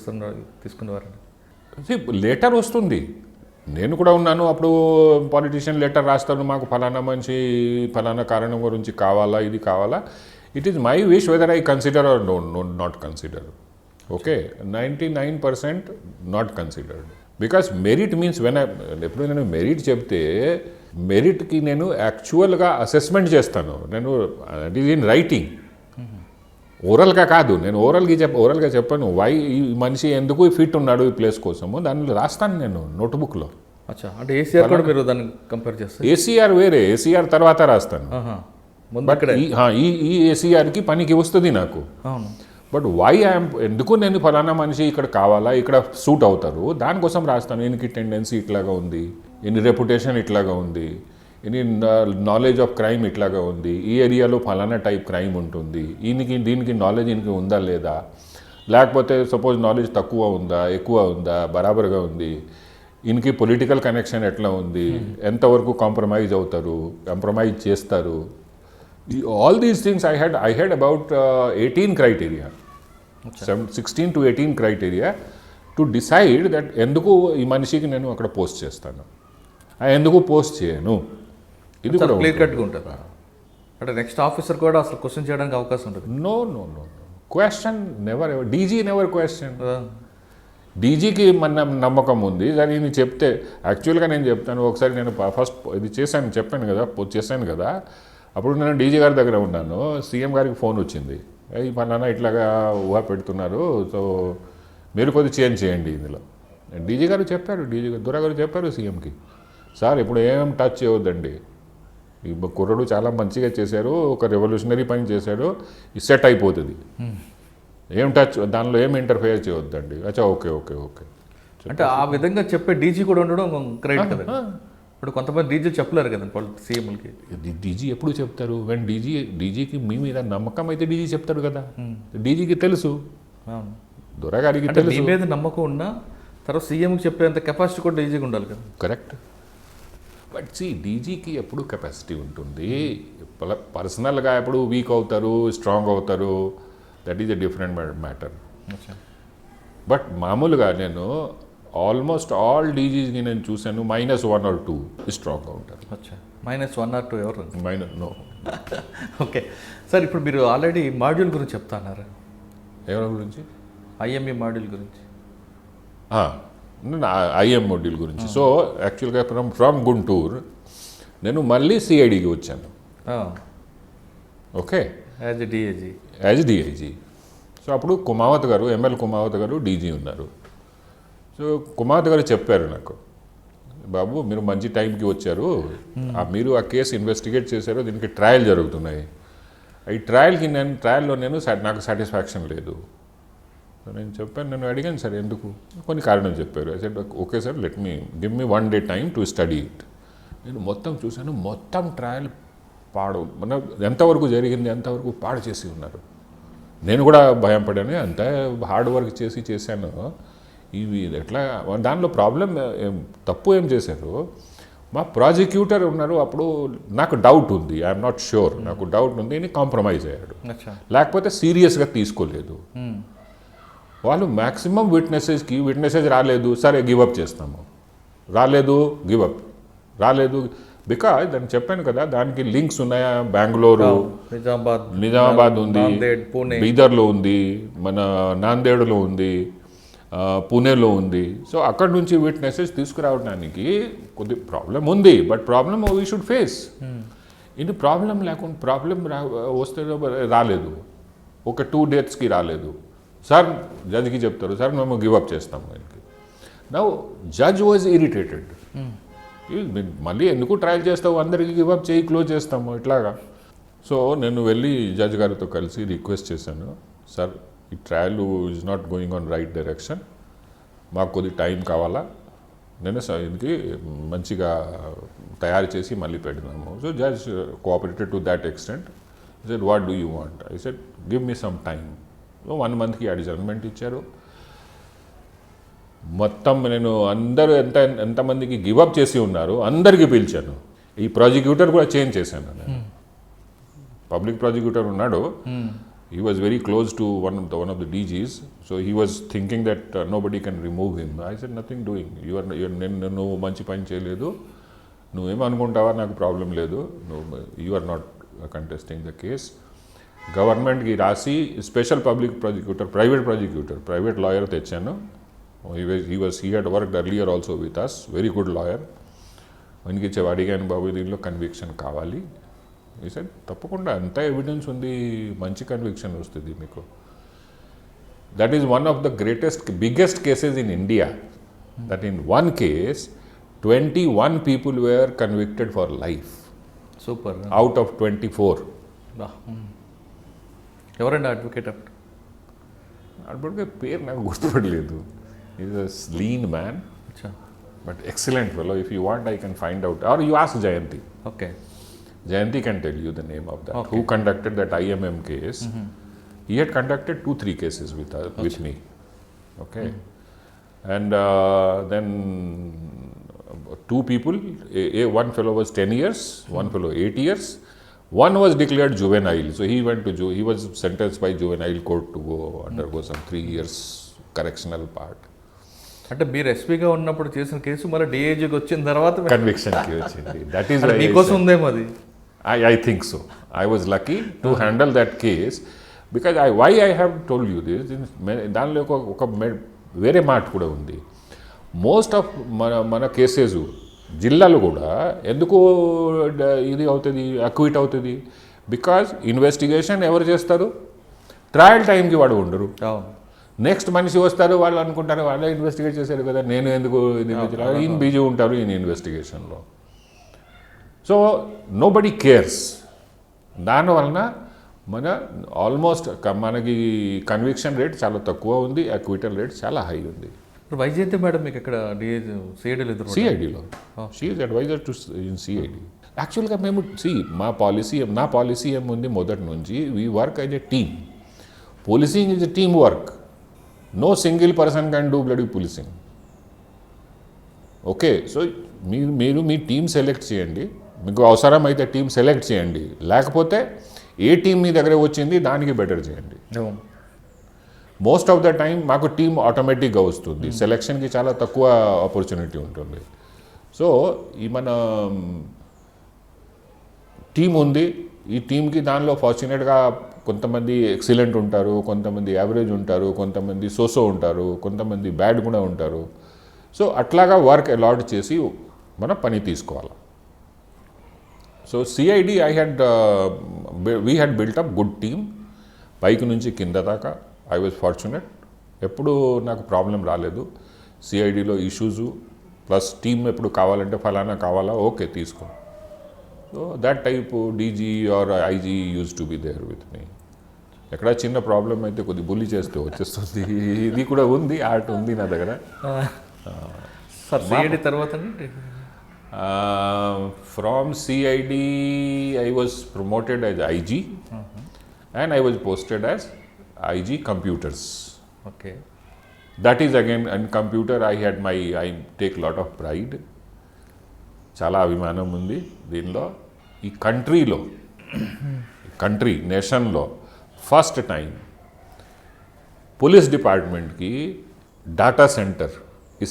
తీసుకునేవారండి. లెటర్ వస్తుంది, నేను కూడా ఉన్నాను అప్పుడు. పాలిటీషియన్ లెటర్ రాస్తాను, మాకు ఫలానా మనిషి ఫలానా కారణం గురించి కావాలా, ఇది కావాలా. It is my wish whether I consider or not consider. Okay, 99% not considered. Because merit means ఎప్పుడు నేను మెరిట్ చెప్తే మెరిట్కి నేను యాక్చువల్గా అసెస్మెంట్ చేస్తాను. నేను ఇట్ ఈజ్ ఇన్ రైటింగ్, ఓరల్గా కాదు. నేను ఓరల్గా చెప్పాను వై ఈ మనిషి ఎందుకు ఫిట్ ఉన్నాడు ఈ ప్లేస్ కోసము, దాన్ని రాస్తాను నేను నోట్బుక్లో. అచ్చా, అంటే ఏసీఆర్ కూడా మీరు దాన్ని కంపేర్ చేస్తారు? ఏసీఆర్ వేరే, ఏసీఆర్ తర్వాత రాస్తాను. బట్ ఈ ఏసీఆర్కి పనికి వస్తుంది నాకు. బట్ వై ఐఎమ్ ఎందుకు నేను ఫలానా మనిషి ఇక్కడ కావాలా, ఇక్కడ సూట్ అవుతారు, దానికోసం రాస్తాను. ఈయనకి టెండెన్సీ ఇట్లాగా ఉంది, ఈయన రెప్యుటేషన్ ఇట్లాగా ఉంది, ఈయన నాలెడ్జ్ ఆఫ్ క్రైమ్ ఇట్లాగా ఉంది, ఈ ఏరియాలో ఫలానా టైప్ క్రైమ్ ఉంటుంది, దీనికి నాలెడ్జ్ ఈయనకి ఉందా లేదా, లేకపోతే సపోజ్ నాలెడ్జ్ తక్కువ ఉందా, ఎక్కువ ఉందా, బరాబర్గా ఉంది, ఈయనకి పొలిటికల్ కనెక్షన్ ఎట్లా ఉంది, ఎంతవరకు కాంప్రమైజ్ అవుతారు, కాంప్రమైజ్ చేస్తారు. All these things I had about 18 criteria, 16 to 18 criteria to decide that ఎందుకు ఈ మనిషికి నేను అక్కడ పోస్ట్ చేస్తాను, ఎందుకు పోస్ట్ చేయను. ఇది కూడా క్లియర్ కట్గా ఉంటుంది. అంటే నెక్స్ట్ ఆఫీసర్ కూడా అసలు క్వశ్చన్ చేయడానికి అవకాశం ఉంటుంది. No question never ever, DG never question. డీజీకి మన నమ్మకం ఉంది. దాన్ని నేను చెప్తే యాక్చువల్గా నేను చెప్తాను. ఒకసారి నేను ఫస్ట్ ఇది చేశాను కదా, అప్పుడు నేను డీజీ గారి దగ్గర ఉన్నాను. సీఎం గారికి ఫోన్ వచ్చింది, ఈ పలానా ఇట్లాగా ఊహ పెడుతున్నారు, సో మీరు కొద్దిగా చేంజ్ చేయండి ఇందులో. డీజీ గారు చెప్పారు, దురా గారు చెప్పారు సీఎంకి, సార్ ఇప్పుడు ఏం టచ్ చేయవద్దండి, ఈ కుర్రడు చాలా మంచిగా చేశారు, ఒక రెవల్యూషనరీ పని చేశాడు, ఈ సెట్ అయిపోతుంది, ఏం టచ్ దానిలో ఏం ఇంటర్ఫేర్ చేయవద్దండి. అచ్చా ఓకే ఓకే ఓకే. అంటే ఆ విధంగా చెప్పే డీజీ కూడా ఉండడం గ్రేట్ కదా. ఇప్పుడు కొంతమంది డీజీ చెప్పలేరు కదా సీఎంలకి. డీజీ ఎప్పుడు చెప్తారు? వెన్ డీజీకి మీ మీద నమ్మకం అయితే డీజీ చెప్తారు కదా. డీజీకి తెలుసు, దొరగారికి తెలుసు. మీ మీద నమ్మకం ఉన్నా తర్వాత సీఎంకి చెప్పేంత కెపాసిటీ కూడా డీజీకి ఉండాలి కదా. కరెక్ట్. బట్ డీజీకి ఎప్పుడు కెపాసిటీ ఉంటుంది. పర్సనల్గా ఎప్పుడు వీక్ అవుతారు, స్ట్రాంగ్ అవుతారు, that is a different matter. But మామూలుగా నేను ఆల్మోస్ట్ ఆల్ డీజీస్కి నేను చూశాను, -1 or 2 స్ట్రాంగ్గా ఉంటారు. -1 or 2 ఎవరు? నో. ఓకే సార్, ఇప్పుడు మీరు ఆల్రెడీ మాడ్యూల్ గురించి చెప్తున్నారు. ఎవరి గురించి? ఐఎంఈ మాడ్యూల్ గురించి. ఐఎం మాడ్యూల్ గురించి. సో యాక్చువల్గా ఫ్రమ్ గుంటూరు నేను మళ్ళీ సిఐడికి వచ్చాను. Okay, as DIG. సో అప్పుడు కుమావత్ గారు, ఎంఎల్ కుమావత్ గారు డీజీ ఉన్నారు. సో కుమార్ గారు చెప్పారు నాకు, బాబు మీరు మంచి టైంకి వచ్చారు, మీరు ఆ కేసు ఇన్వెస్టిగేట్ చేశారు, దీనికి ట్రయల్ జరుగుతున్నాయి, ఈ ట్రయల్లో నాకు సాటిస్ఫాక్షన్ లేదు. నేను చెప్పాను, నేను అడిగాను సార్ ఎందుకు, కొన్ని కారణాలు చెప్పారు. I said okay sir, give me 1 day time to study it. నేను మొత్తం చూశాను, మొత్తం ట్రయల్ ఎంతవరకు జరిగింది, ఎంతవరకు పాడు చేసి ఉన్నారు. నేను కూడా భయం పడాను, అంత హార్డ్ వర్క్ చేశాను. ఇవి ఎట్లా, దానిలో ప్రాబ్లం తప్పు ఏం చేశారు, మా ప్రాజిక్యూటర్ ఉన్నారు, అప్పుడు నాకు డౌట్ ఉంది, ఐఎమ్ నాట్ ష్యూర్, నాకు డౌట్ ఉంది అని కాంప్రమైజ్ అయ్యాడు. లేకపోతే సీరియస్గా తీసుకోలేదు. వాళ్ళు మ్యాక్సిమం విట్నెసెస్ రాలేదు, సరే గివప్ చేస్తాము, రాలేదు బికాజ్ దాన్ని చెప్పాను కదా, దానికి లింక్స్ ఉన్నాయా, బెంగళూరు, నిజామాబాద్ ఉంది, బీదర్లో ఉంది, మన నాందేడ్లో ఉంది, పూణేలో ఉంది. సో అక్కడ నుంచి విట్నెసెస్ తీసుకురావడానికి కొద్ది ప్రాబ్లం ఉంది. But problem we should face. ఇది ప్రాబ్లం వస్తే రాలేదు, ఒక 2 daysకి రాలేదు, సార్ జడ్జికి చెప్తారు, సార్ మేము గివప్ చేస్తాము. నౌ జడ్జ్ వాజ్ ఇరిటేటెడ్, మళ్ళీ ఎందుకు ట్రయల్ చేస్తావు, అందరికీ గివప్ చేయి, క్లోజ్ చేస్తాము ఇట్లాగా. సో నేను వెళ్ళి జడ్జ్ గారితో కలిసి రిక్వెస్ట్ చేశాను, సార్ ఈ trial is not going on right direction, మాకు కొద్ది టైం కావాలా, నేను దీనికి మంచిగా తయారు చేసి మళ్ళీ పెడదాము. So judge cooperated to that extent. Said what do you want? I said give me some time. 1 monthకి అడ్జర్న్మెంట్ ఇచ్చారు. మొత్తం నేను అందరూ ఎంతమందికి గివప్ చేసి ఉన్నారు అందరికీ పిలిచాను. ఈ ప్రాజిక్యూటర్ కూడా చేంజ్ చేశాను. నేను పబ్లిక్ ప్రాజిక్యూటర్ ఉన్నాడు, he was very close to one of the DGs, so he was thinking that nobody can remove him. I said nothing doing, నువ్వు మంచి పని చేయలేదు, నువ్వేమనుకుంటావా, నాకు ప్రాబ్లం లేదు, you are not contesting the case. గవర్నమెంట్కి రాసి స్పెషల్ పబ్లిక్ ప్రాజిక్యూటర్, ప్రైవేట్ లాయర్ తెచ్చాను. he had worked earlier also with us, very good lawyer. వానికి అడిగాను, బాబు దీనిలో కన్విక్షన్ కావాలి. ఈ సార్ తప్పకుండా అంత ఎవిడెన్స్ ఉంది, మంచి కన్విక్షన్ వస్తుంది మీకు. That is one of the biggest cases in India, that in one case 21 people were convicted for life. Super. Out of 24. ఎవరండి అడ్వకేట్? అప్పటికే పేరు నాకు గుర్తుపడలేదు. ఈజ్ అ లీన్ మ్యాన్, అచ్చా, but excellent fellow. If you want, I can find out. Or you ask Jayanti. Okay. Jayanti can tell you the name of that. Okay. Who conducted that IMM case. He had conducted 2-3 cases with me. Okay. And then two people, one fellow was 10 years, one fellow 8 years. One was declared juvenile. So he went to, he was sentenced by juvenile court to go undergo some 3 years correctional part. అంటే మీరు ఎస్పీగా ఉన్నప్పుడు చేసిన case మళ్ళీ డిఏజీకి వచ్చిన తర్వాత కన్విక్షన్కి వచ్చింది. That is మీకోసం ఉందేమో అది. I think so. I was lucky to handle that case because why I have told you this, దానిలో ఒక వేరే మాట కూడా ఉంది. మోస్ట్ ఆఫ్ మన కేసెస్ జిల్లాలో కూడా ఎందుకు ఇది అవుతుంది, అక్విట్ అవుతుంది, బికాజ్ ఇన్వెస్టిగేషన్ ఎవరు చేస్తారు, ట్రయల్ టైంకి వాడు ఉండరు. నెక్స్ట్ మనిషి వస్తారు, వాళ్ళు అనుకుంటారు వాళ్ళే ఇన్వెస్టిగేట్ చేశారు కదా, నేను ఎందుకు ఈయన బిజీ ఉంటారు ఈయన ఇన్వెస్టిగేషన్లో. So nobody cares. దానివలన మన ఆల్మోస్ట్ మనకి కన్విక్షన్ రేట్ చాలా తక్కువ ఉంది, అక్విటల్ రేట్ చాలా హై ఉంది. వైజయంతి మేడం మీకు ఎక్కడ సిఐడిలో ఎదురు? సిఐడిలో she is advisor to in CID. యాక్చువల్గా మేము నా పాలసీ ఏముంది మొదటి నుంచి, we work as a team. Policing is a team work. No single person can do bloody policing. Okay, so మీరు మీ టీం సెలెక్ట్ చేయండి, మీకు అవసరమైతే టీం సెలెక్ట్ చేయండి, లేకపోతే ఏ టీం మీ దగ్గర వచ్చింది దానికి బెటర్ చేయండి. మోస్ట్ ఆఫ్ ద టైం మాకు టీం ఆటోమేటిక్గా వస్తుంది, సెలెక్షన్కి చాలా తక్కువ ఆపర్చునిటీ ఉంటుంది. సో ఈ మన టీం ఉంది, ఈ టీంకి దానిలో ఫార్చునేట్గా కొంతమంది ఎక్సలెంట్ ఉంటారు, కొంతమంది యావరేజ్ ఉంటారు, కొంతమంది సోసో ఉంటారు, కొంతమంది బ్యాడ్ కూడా ఉంటారు. సో అట్లాగా వర్క్ అలాట్ చేసి మన పని తీసుకోవాలి. So CID we had built up good team, పైకి నుంచి కింద దాకా. ఐ వాజ్ ఫార్చునేట్, ఎప్పుడు నాకు ప్రాబ్లం రాలేదు. సిఐడిలో ఇష్యూసు ప్లస్ టీమ్ ఎప్పుడు కావాలంటే ఫలానా కావాలా, ఓకే తీసుకో. So that type DG or IG use to be there with me. ఎక్కడ చిన్న ప్రాబ్లం అయితే కొద్ది బుల్లి చేస్తే వచ్చేస్తుంది. ఇది కూడా ఉంది, ఆర్ట్ ఉంది నా దగ్గర. సార్ సిఐడి తర్వాత from CID I was promoted as IG and I was posted as IG computers. Okay. That is again, and computer I take lot of pride. చాలా అభిమానం ఉంది దీనిలో. ఈ కంట్రీ నేషన్లో ఫస్ట్ టైం పోలీస్ డిపార్ట్మెంట్కి data centre,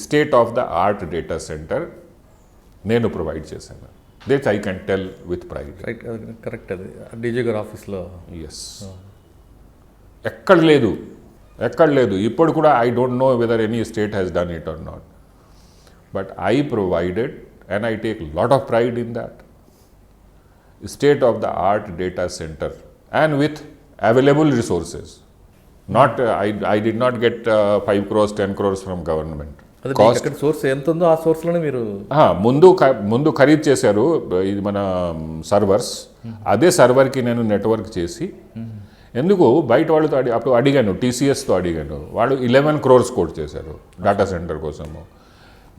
state of the art data centre నేను provide చేశాను. This I can tell with pride. Correct, అది DG గారి ఆఫీస్లో. ఎస్, ఎక్కడ లేదు ఇప్పుడు కూడా. I don't know whether any state has done it or not, but I provided and I take lot of pride in that state of the art data centre and with available resources. Not I did not get 5 crores 10 crores from government. Source ఎంత ఉందో ఆ సోర్స్లోనే మీరు ముందు ఖరీదు చేశారు ఇది మన servers. అదే సర్వర్కి నేను నెట్వర్క్ చేసి, ఎందుకు బయట వాళ్ళతో అప్పుడు అడిగాను, టీసీఎస్తో అడిగాను, వాళ్ళు 11 crores కోట్ చేశారు డేటా సెంటర్ కోసము.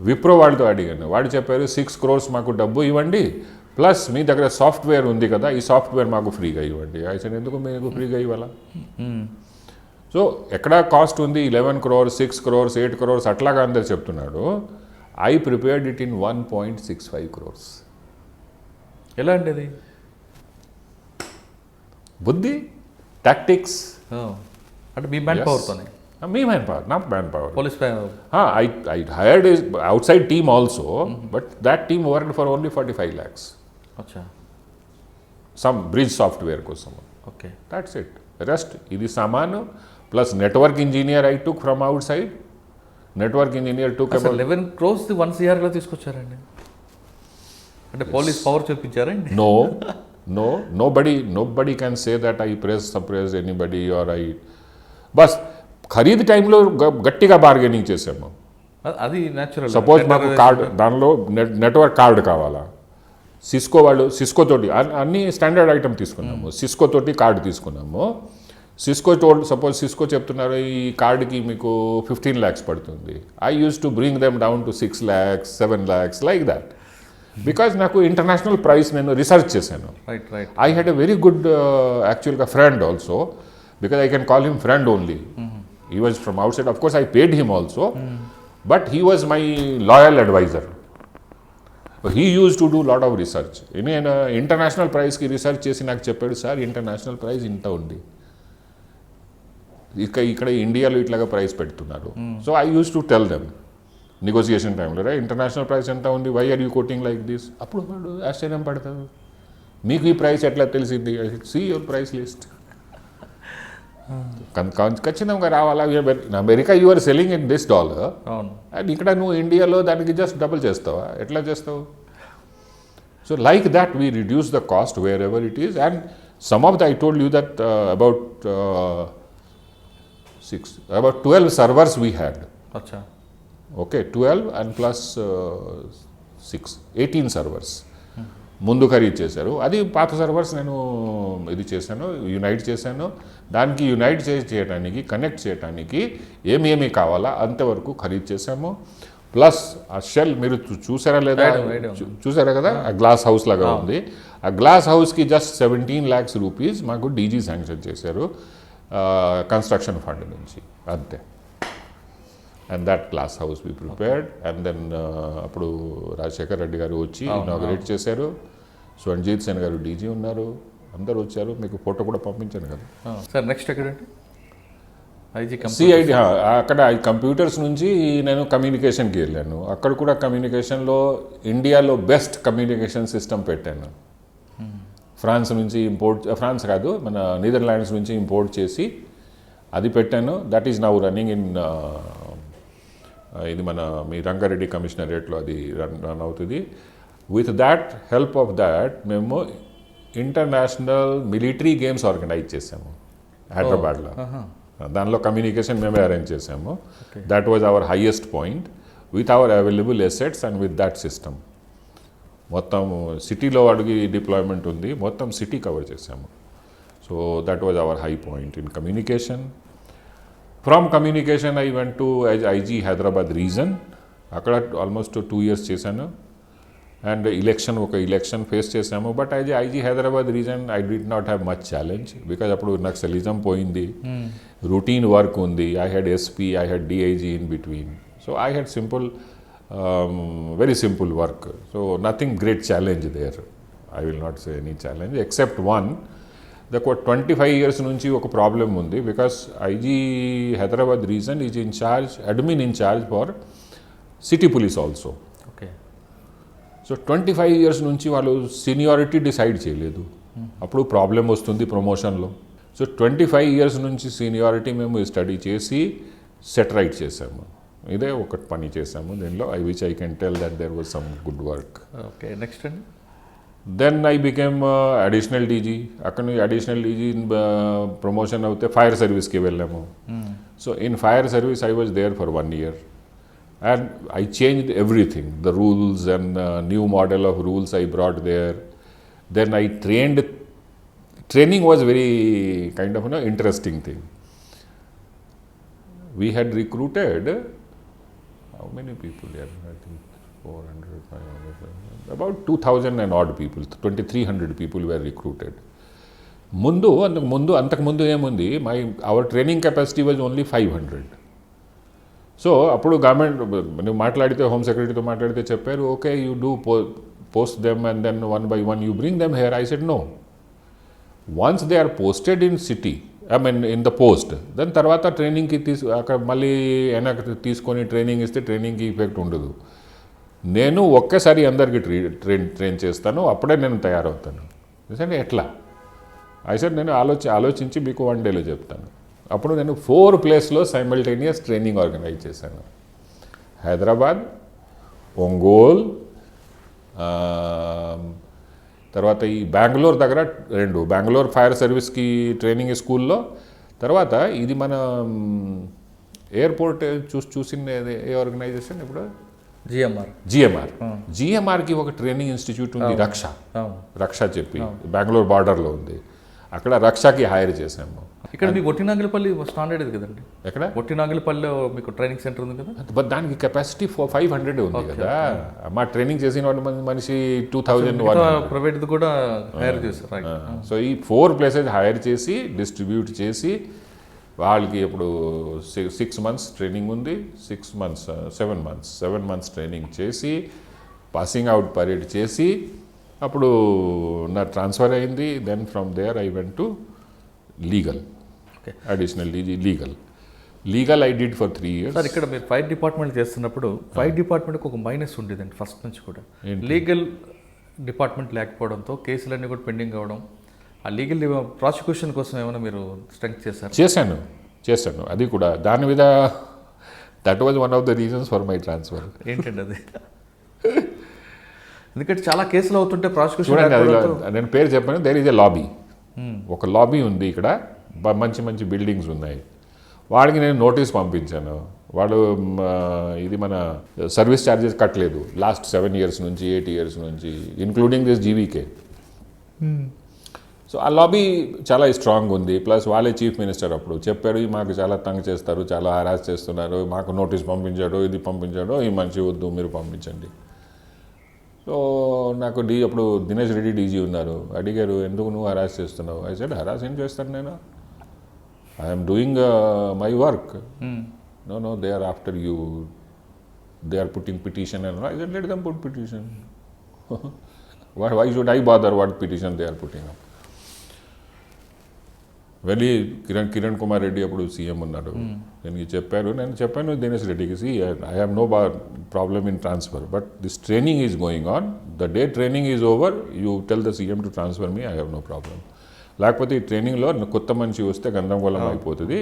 విప్రో వాళ్ళతో అడిగాను, వాళ్ళు చెప్పారు 6 crores మాకు డబ్బు ఇవ్వండి, ప్లస్ మీ దగ్గర సాఫ్ట్వేర్ ఉంది కదా, ఈ సాఫ్ట్వేర్ మాకు ఫ్రీగా ఇవ్వండి. అయితే ఎందుకు మీకు ఫ్రీగా ఇవ్వాలా? సో ఎక్కడ కాస్ట్ ఉంది 11 crores 6 crores 8 crores అట్లాగా అందరు చెప్తున్నాడు. I prepared it in 1.65 crores. ఎలా అండి అది? బుద్ధి, టాక్టిక్స్. అంటే మీ మ్యాన్ పవర్తోనే? మీ man power, not man power. Police I hired a outside team also, but that team worked for only 45 lakhs. అచ్చా. Some bridge software కోసం. Okay. That's it. Rest ఇది సామాను plus network engineer I took from outside. Network engineer took about 11 crores 1 CR లో తీసుకొచ్చారండి. అంటే police power చూపించారండి? No, nobody can say that I suppress anybody or I. బస్ ఖరీదు టైంలో గట్టిగా బార్గెనింగ్ చేసాము. అది న్యాచురల్. సపోజ్ మాకు కార్డ్, దానిలో నెట్వర్క్ కార్డు కావాలా, సిస్కో తోటి అన్ని స్టాండర్డ్ ఐటమ్ తీసుకున్నాము. సిస్కో తోటి కార్డు తీసుకున్నాము. సపోజ్ సిస్కో చెప్తున్నారు ఈ కార్డ్కి మీకు 15 lakhs పడుతుంది. I use to bring them down to 6 lakhs, 7 lakhs like that. Because నాకు ఇంటర్నేషనల్ ప్రైస్ నేను రీసెర్చ్ చేశాను. I had a very good యాక్చువల్గా friend also, because I can call him friend only. He was from outside. Of course I paid him also, but he was my loyal adviser. He use to do lot of research. నేను international ప్రైస్కి research చేసి నాకు చెప్పాడు, sir international price ఇంత ఉంది, ఇక్కడ ఇండియాలో ఇట్లాగా ప్రైస్ పెడుతున్నారు. So I use to tell them negotiation టైంలో, ఇంటర్నేషనల్ ప్రైస్ ఎంత ఉంది, why are you quoting like this. అప్పుడు వాడు ఆశ్చర్యం పడతాడు, మీకు ఈ ప్రైస్ ఎట్లా తెలిసింది, సీ యువర్ ప్రైస్ లిస్ట్. ఖచ్చితంగా రావాలా, America you are selling in $1 and ఇక్కడ నువ్వు ఇండియాలో దానికి జస్ట్ డబుల్ చేస్తావా, ఎట్లా చేస్తావు. So like that we reduce the cost wherever it is. And some of the I told you that about 12 servers we had. Acha. Okay, 12 and plus 6, 18 servers. ముందు ఖరీదు చేశారు. అది పాత సర్వర్స్ నేను ఇది చేశాను, యునైట్ చేశాను. దానికి యునైట్ చేయడానికి, కనెక్ట్ చేయడానికి ఏమేమి కావాలా అంతవరకు ఖరీదు చేశాము. ప్లస్ ఆ షెల్ మీరు చూసారా లేదా, చూసారా కదా, ఆ గ్లాస్ హౌస్ లాగా ఉంది. ఆ గ్లాస్ హౌస్కి జస్ట్ 17 lakhs rupees మాకు డీజీ శాంక్షన్ చేశారు కన్స్ట్రక్షన్ ఫండ్ నుంచి, అంతే. And that glass house we prepared. And then అప్పుడు రాజశేఖర్ రెడ్డి గారు వచ్చి ఇనాగరేట్ చేశారు. స్వంజీత్ సేన్ గారు డీజీ ఉన్నారు, అందరు వచ్చారు. మీకు ఫోటో కూడా పంపించాను కదా సార్. నెక్స్ట్ ఎక్కడంటే సిఐడి, అక్కడ కంప్యూటర్స్ నుంచి నేను కమ్యూనికేషన్కి వెళ్ళాను. అక్కడ కూడా కమ్యూనికేషన్లో ఇండియాలో బెస్ట్ కమ్యూనికేషన్ సిస్టమ్ పెట్టాను. ఫ్రాన్స్ నుంచి ఫ్రాన్స్ కాదు, మన నీదర్లాండ్స్ నుంచి ఇంపోర్ట్ చేసి అది పెట్టాను. That is now running in ఇది మన మీ రంగారెడ్డి కమిషనరేట్లో అది రన్ అవుతుంది. With that help of that మేము ఇంటర్నేషనల్ మిలిటరీ గేమ్స్ ఆర్గనైజ్ చేసాము హైదరాబాద్లో. దానిలో కమ్యూనికేషన్ మేమే అరేంజ్ చేసాము. That was our highest point with our available assets and with that system. మొత్తం సిటీలో అడిగి డిప్లాయ్మెంట్ ఉంది, మొత్తం సిటీ కవర్ చేసాము. So that was our high point in communication. From communication I went to IG Hyderabad reason. అక్కడ almost 2 years చేశాను. And ఒక election face చేసాము. But IG Hyderabad reason I did not have much challenge, because అప్పుడు naxalism పోయింది, routine work ఉంది. I had SP, I had DIG in between. So I had very simple work. So nothing great challenge there. I will not say any challenge except one. The 25 years nunchi oka problem undi, because IG Hyderabad region is in charge, admin in charge for city police also. Okay. So 25 years nunchi vallu seniority decide cheyaledu. Appudu problem vastundi promotion lo. So 25 years nunchi seniority memu study chesi set right chesamu. ఇదే ఒకటి పని చేసాము దీనిలో. Which I can tell that there was some good work. Okay, next అండి. Then I became additional DG. అక్కడ నుంచి additional DG promotion అవుతే fire సర్వీస్కి వెళ్ళాము. So in fire service I was there for 1 year and I changed everything, the rules and new model of rules I brought there. Then I training was very kind of interesting thing. We had recruited, how many people there? I think 400, 500, about 2,000 and odd people. 2,300 people were recruited. అంతకుముందు ఏముంది, our training capacity was only 500. So అప్పుడు government నువ్వు మాట్లాడితే, home సెక్రటరీతో మాట్లాడితే చెప్పారు, okay you do post them and then 1 by 1 you bring them here. I said no. Once they are posted in city, I mean in the post, దాని తర్వాత ట్రైనింగ్కి అక్కడ మళ్ళీ వెనక్కి తీసుకొని ట్రైనింగ్ ఇస్తే ట్రైనింగ్కి ఎఫెక్ట్ ఉండదు. నేను ఒక్కసారి అందరికీ ట్రైన్ చేస్తాను, అప్పుడే నేను తయారవుతాను. అంటే ఎట్లా? అయితే నేను ఆలోచించి మీకు 1 dayలో చెప్తాను. అప్పుడు నేను 4 places సైమల్టేనియస్ ట్రైనింగ్ ఆర్గనైజ్ చేశాను. హైదరాబాద్, ఒంగోల్, తర్వాత ఈ బెంగళూరు దగ్గర 2, బెంగళూరు ఫైర్ సర్వీస్కి ట్రైనింగ్ స్కూల్లో. తర్వాత ఇది మన ఎయిర్పోర్ట్ చూసిన ఏ ఆర్గనైజేషన్ ఇప్పుడు? జిఎంఆర్కి ఒక ట్రైనింగ్ ఇన్స్టిట్యూట్ ఉంది, రక్ష చెప్పి బెంగళూరు బార్డర్లో ఉంది. అక్కడ రక్షకి హైర్ చేసాము. ఇక్కడ మీకు ఒట్టినాగిలపల్లి స్టాండర్డ్ ఇది కదండి, ఎక్కడ ఒట్టినాగిలపల్లిలో మీకు ట్రైనింగ్ సెంటర్ ఉంది కదా, బట్ దానికి కెపాసిటీ 500 ఉంది కదా. మా ట్రైనింగ్ చేసిన వాడు మనిషి 2000 ప్రైవేట్ కూడా హైర్ చేస్తారు. సో ఈ 4 ప్లేసెస్ హైర్ చేసి డిస్ట్రిబ్యూట్ చేసి వాళ్ళకి ఇప్పుడు 6 months ట్రైనింగ్ ఉంది, 7 months ట్రైనింగ్ చేసి పాసింగ్ అవుట్ పరేడ్ చేసి అప్పుడు నా ట్రాన్స్ఫర్ అయింది. Then from there I went to legal, additional legal I did for 3 years. Sir ఇక్కడ మీరు ఫైర్ డిపార్ట్మెంట్ చేస్తున్నప్పుడు ఫైర్ డిపార్ట్మెంట్కి ఒక మైనస్ ఉండేదండి ఫస్ట్ నుంచి కూడా, లీగల్ డిపార్ట్మెంట్ లేకపోవడంతో కేసులన్నీ కూడా పెండింగ్ అవ్వడం. ఆ లీగల్ ప్రాసిక్యూషన్ కోసం ఏమైనా మీరు స్ట్రెంగ్త్ చేశారు? చేశాను అది కూడా. దాని మీద that was one of the reasons for my transfer. ఏంటండి అది? ఎందుకంటే చాలా కేసులు అవుతుంటే ప్రాసిక్యూషన్. నేను పేరు చెప్పాను, దేర్ ఈజ్ ఎ లాబీ. ఒక లాబీ ఉంది ఇక్కడ, మంచి బిల్డింగ్స్ ఉన్నాయి. వాడికి నేను నోటీస్ పంపించాను. వాడు ఇది మన సర్వీస్ ఛార్జెస్ కట్టలేదు లాస్ట్ 7 years నుంచి 8 years నుంచి, ఇన్క్లూడింగ్ దిస్ జీవీకే. సో ఆ లాబీ చాలా స్ట్రాంగ్ ఉంది. ప్లస్ వాళ్ళే చీఫ్ మినిస్టర్ అప్పుడు చెప్పాడు, మాకు చాలా తంగ్ చేస్తారు, చాలా హరాస్ చేస్తున్నారు, మాకు నోటీస్ పంపించాడు, ఇది పంపించాడు, ఈ మనిషి వద్దు మీరు పంపించండి. సో నాకు అప్పుడు దినేష్ రెడ్డి డీజీ ఉన్నారు, అడిగారు ఎందుకు నువ్వు హరాస్ చేస్తున్నావు? ఐ సెడ్ హరాస్ ఏం చేస్తాను నేను, I'm doing my work. No they are after you, they are putting petition and I said let them put petition. Why should I bother what petition they are putting up? వెళ్ళి కిరణ్ కుమార్ రెడ్డి అప్పుడు CM ఉన్నాడు, నేను చెప్పాను దినేష్ రెడ్డికి, I have no problem in transfer, but this training is going on, the day training is over you tell the CM to transfer me, I have no problem. లేకపోతే ఈ ట్రైనింగ్లో కొత్త మనిషి వస్తే గందరగోళం అయిపోతుంది.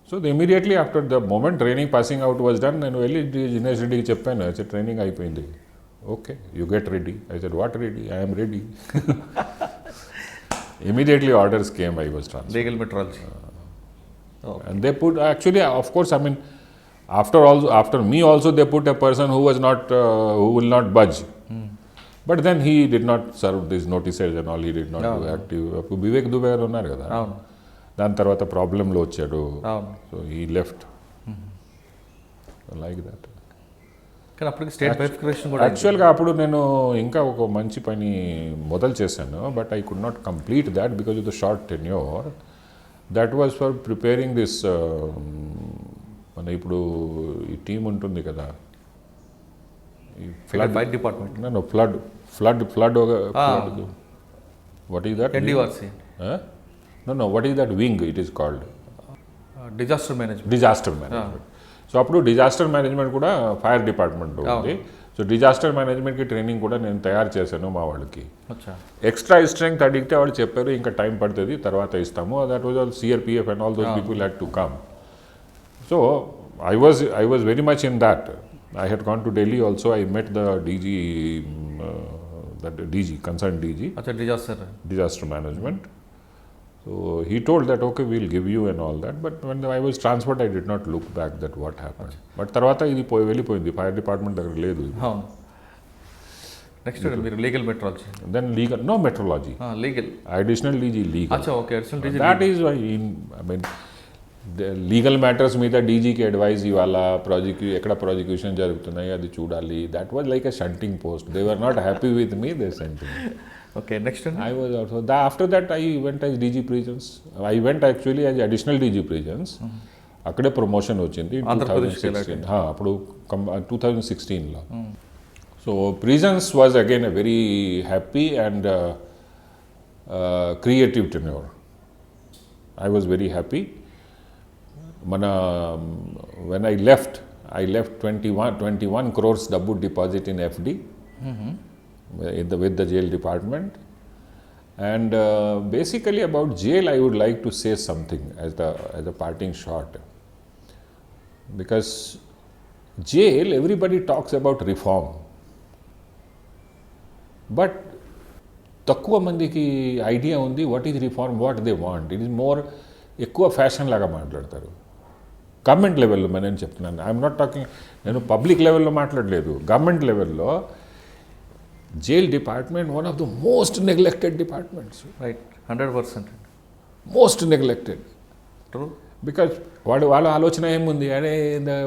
So immediately after the moment training passing out was done, నేను వెళ్ళి దినేష్ రెడ్డికి చెప్పాను, అయితే ట్రైనింగ్ అయిపోయింది, okay you get ready. I said what ready? I'm ready. Immediately orders came, I was transferred. Legal metrology. And they put, actually, of course, I mean, after me also they put a person who was not, who will not budge. But then he did not serve these notices and all, he did not do active. Vivek Dubey garu unnaru kada. Dan tarvata problem lo vachadu. So he left. Like that. కానీ అప్పటికి state verification కూడా యాక్చువల్గా అప్పుడు నేను ఇంకా ఒక మంచి పని మొదలు చేశాను, but I could not complete that because of the short tenure. That was for preparing this, మన ఇప్పుడు ఈ టీం ఉంటుంది కదా, fire department, flood what is that? NDRC. No what is that wing? It is called disaster management. So అప్పుడు disaster management కూడా fire department ఉంది. So disaster మేనేజ్మెంట్కి training కూడా నేను తయారు చేశాను మా వాళ్ళకి. ఎక్స్ట్రా స్ట్రెంగ్త్ అడిగితే వాళ్ళు చెప్పారు ఇంకా టైం పడుతుంది తర్వాత ఇస్తాము. That was all CRPF and all those people had to come. So I was very much in that. I had gone to Delhi also. I met the DG, that DG, concern DG, disaster management. So he told that okay we'll give you and all that, but when I was transferred I did not look back that what happened. But tarvata idi vellipoyindi, fire department దగ్గర లేదు. Next మీరు legal metrology, then legal, no metrology, legal, additional DG legal. acha okay, additional DG, that is why I mean the legal matters మీద డీజీకి advise ఇవ్వాలా, ఎక్కడ ప్రాజిక్యూషన్ జరుగుతున్నాయి అది చూడాలి. That was like a shunting post. They were not happy with me, they sent me. Okay, next one. I was also, after that I went as DG prisons. I went actually as additional DG prisons. అక్కడే promotion వచ్చింది 2016. అప్పుడు 2016లో. So prisons was again a very happy and creative tenure. I was very happy. when I left 21 crores డబ్బు deposit in FD. With the jail department, and basically about jail I would like to say something as a parting shot, because jail everybody talks about reform, but takkuva mandiki idea undi what is reform, what they want. It is more ఎక్కువ fashion లాగా మాట్లాడతారు. Government లెవెల్లో నేను చెప్తున్నాను, I'm not talking, నేను public లెవెల్లో మాట్లాడలేదు. Government లెవెల్లో Jail department, one of the most neglected departments. Right 100%. Most neglected. True. Because వాళ్ళ ఆలోచన ఏముంది, అరే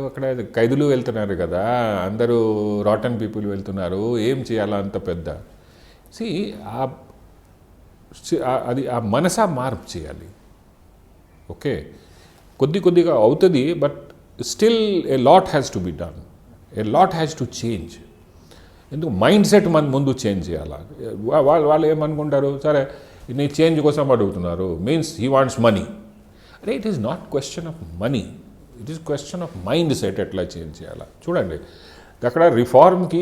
అక్కడ ఖైదులు వెళ్తున్నారు కదా, అందరూ రాటన్ పీపుల్ వెళ్తున్నారు, ఏం చేయాలా అంత పెద్ద. అది ఆ మనసా మార్పు చేయాలి. ఓకే, కొద్దిగా అవుతుంది, but still a lot has to be done, a lot has to change. ఎందుకు మైండ్ సెట్ మన ముందు చేంజ్ చేయాలా. వాళ్ళు ఏమనుకుంటారు, సరే నీ చేంజ్ కోసం అడుగుతున్నారు, మీన్స్ హీ వాంట్స్ మనీ. అరే it is not question of money, it is question of mind set ఎట్లా చేంజ్ చేయాలా. చూడండి, అక్కడ రిఫార్మ్కి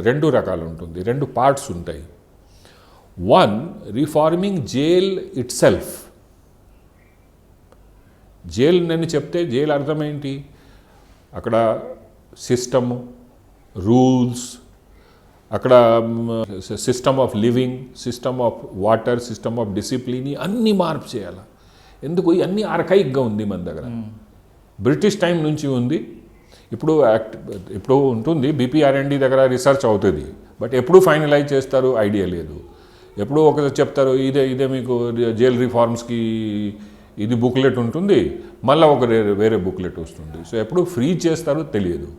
రెండు రకాలు ఉంటుంది, రెండు పార్ట్స్ ఉంటాయి. One, reforming jail it self. Jail నేను చెప్తే జైలు అర్థం ఏంటి, అక్కడ సిస్టము, రూల్స్, అక్కడ system of living, system of water, system of discipline, అన్నీ మార్పు చేయాలి. ఎందుకు ఇవన్నీ ఆర్కైక్గా ఉంది మన దగ్గర, బ్రిటిష్ టైం నుంచి ఉంది. ఇప్పుడు ఉంటుంది BPRND దగ్గర రీసెర్చ్ అవుతుంది, బట్ ఎప్పుడు ఫైనలైజ్ చేస్తారు ఐడియా లేదు. ఎప్పుడు ఒక చెప్తారు ఇదే మీకు జైల్ రిఫార్మ్స్కి ఇది బుక్లెట్ ఉంటుంది, మళ్ళీ ఒక వేరే బుక్లెట్ వస్తుంది. సో ఎప్పుడు ఫ్రీ చేస్తారో తెలియదు.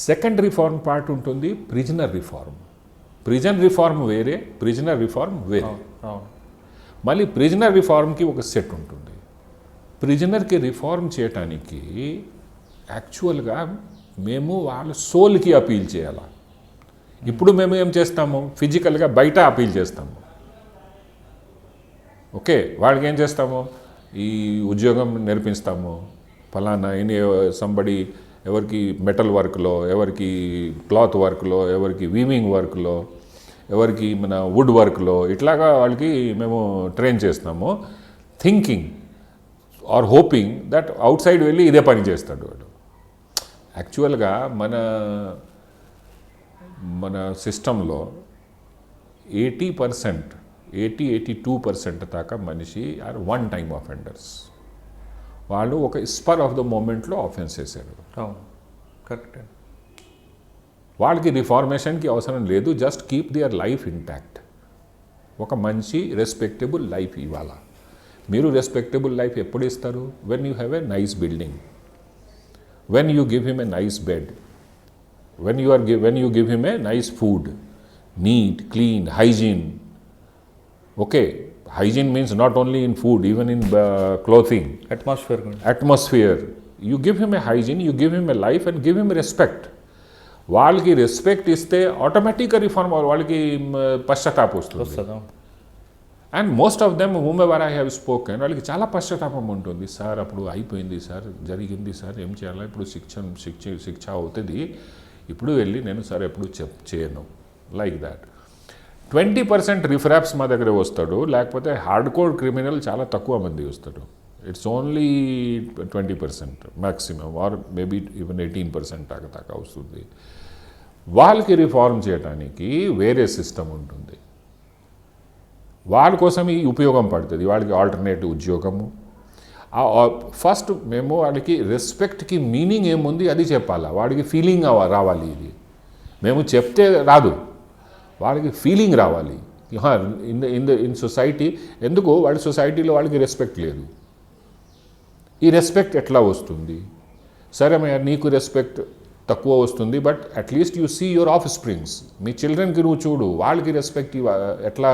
సెకండ్ రిఫార్మ్ పార్ట్ ఉంటుంది, ప్రిజనర్ రిఫార్మ్. వేరే, ప్రిజనర్ రిఫార్మ్ వేరే. మళ్ళీ ప్రిజనర్ రిఫార్మ్కి ఒక సెట్ ఉంటుంది. ప్రిజనర్కి రిఫార్మ్ చేయటానికి యాక్చువల్గా మేము వాళ్ళ సోల్కి అపీల్ చేయాలి. ఇప్పుడు మేము ఏం చేస్తాము, ఫిజికల్గా బయట అపీల్ చేస్తాము. ఓకే, వాడికి ఏం చేస్తాము, ఈ ఉద్యోగం నేర్పిస్తాము, ఫలానా సంబడి ఎవరికి మెటల్ వర్క్లో, ఎవరికి క్లాత్ వర్క్లో, ఎవరికి వీవింగ్ వర్క్లో, ఎవరికి మన వుడ్ వర్క్లో, ఇట్లాగా వాళ్ళకి మేము ట్రైన్ చేస్తాము, thinking or hoping that outside వెళ్ళి ఇదే పని చేస్తాడు వాడు. యాక్చువల్గా మన సిస్టంలో 82% దాకా మనిషి ఆర్ వన్ టైమ్ అఫెండర్స్. వాళ్ళు ఒక స్పర్ ఆఫ్ ద మూమెంట్లో ఆఫెన్స్ చేశారు. కరెక్ట్. వాళ్ళకి రిఫార్మేషన్కి అవసరం లేదు, just keep their life intact. ఒక మంచి రెస్పెక్టబుల్ లైఫ్ ఇవ్వాలా. మీరు రెస్పెక్టబుల్ లైఫ్ ఎప్పుడు ఇస్తారు, when you have a nice building, when you give him a nice bed, when you give him a nice food, neat, clean, hygiene. Okay, hygiene means not only in food, even in clothing. Atmosphere. You give him a hygiene, you give him a life and give him respect. వాళ్ళకి respect ఇస్తే ఆటోమేటిక్గా reform వాళ్ళకి పశ్చాత్తాపం వస్తుంది. And most of them whom ever I have spoken, వాళ్ళకి చాలా పశ్చాత్తాపం ఉంటుంది. సార్ అప్పుడు అయిపోయింది సార్, జరిగింది సార్, ఏం చేయాలా, ఇప్పుడు శిక్ష అవుతుంది, ఇప్పుడు వెళ్ళి నేను సార్ ఎప్పుడు చేయను, లైక్ దాట్. 20% రిఫ్రాప్స్ మా దగ్గర వస్తాడు, లేకపోతే హార్డ్ కోర్ క్రిమినల్ చాలా తక్కువ మంది వస్తాడు. It's only 20% maximum, or maybe even 18% దాకా వస్తుంది. వాళ్ళకి రిఫార్మ్ చేయడానికి వేరే సిస్టమ్ ఉంటుంది, వాళ్ళ కోసం ఈ ఉపయోగం పడుతుంది. వాళ్ళకి ఆల్టర్నేటివ్ ఉద్యోగము. ఫస్ట్ మేము వాళ్ళకి రెస్పెక్ట్కి మీనింగ్ ఏముంది అది చెప్పాలా, వాడికి ఫీలింగ్ రావాలి. ఇది మేము చెప్తే రాదు, వాళ్ళకి ఫీలింగ్ రావాలి. ఇన్ సొసైటీ ఎందుకు వాళ్ళ సొసైటీలో వాళ్ళకి రెస్పెక్ట్ లేదు. ఈ రెస్పెక్ట్ ఎట్లా వస్తుంది, సరే నీకు రెస్పెక్ట్ తక్కువ వస్తుంది, but at least you see your offsprings, మీ చిల్డ్రన్కి నువ్వు చూడు, వాళ్ళకి రెస్పెక్ట్ ఎట్లా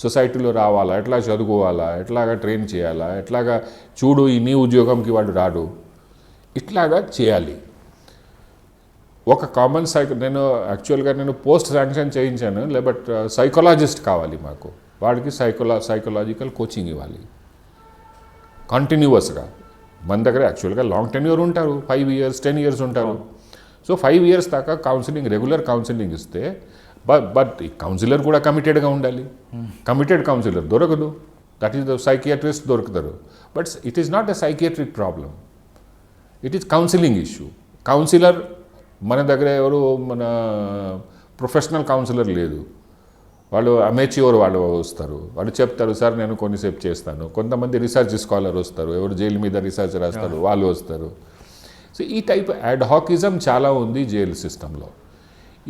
సొసైటీలో రావాలా, ఎట్లా చదువుకోవాలా, ఎట్లాగా ట్రైన్ చేయాలా, ఎట్లాగా చూడు, ఈ నీ ఉద్యోగంకి వాడు రాడు, ఇట్లాగా చేయాలి. ఒక కామన్ నేను యాక్చువల్గా పోస్ట్ శాంక్షన్ చేయించాను, బట్ సైకాలజిస్ట్ కావాలి మాకు. వాడికి సైకలాజికల్ కోచింగ్ ఇవ్వాలి కంటిన్యూస్గా. మన దగ్గర యాక్చువల్గా లాంగ్ టెన్యూర్ ఉంటారు, 5 years 10 years ఉంటారు. సో 5 years దాకా కౌన్సిలింగ్, రెగ్యులర్ కౌన్సిలింగ్ ఇస్తే, బట్ ఈ కౌన్సిలర్ కూడా కమిటెడ్గా ఉండాలి. కమిటెడ్ కౌన్సిలర్ దొరకదు, దట్ ఈస్ ద సైకియాట్రిస్ట్ దొరుకుతారు, but it is not a psychiatric problem, it is counselling issue. Counsellor మన దగ్గర ఎవరు, మన ప్రొఫెషనల్ కౌన్సిలర్ లేదు, వాళ్ళు అమేచ్యూర్ వాళ్ళు వస్తారు, వాళ్ళు చెప్తారు సార్ నేను కొన్నిసేపు చేస్తాను. కొంతమంది రీసెర్చ్ స్కాలర్ వస్తారు, ఎవరు జైలు మీద రీసెర్చ్ రాస్తారు వాళ్ళు వస్తారు. సో ఈ టైప్ అడ్హాకిజం చాలా ఉంది జైలు సిస్టంలో.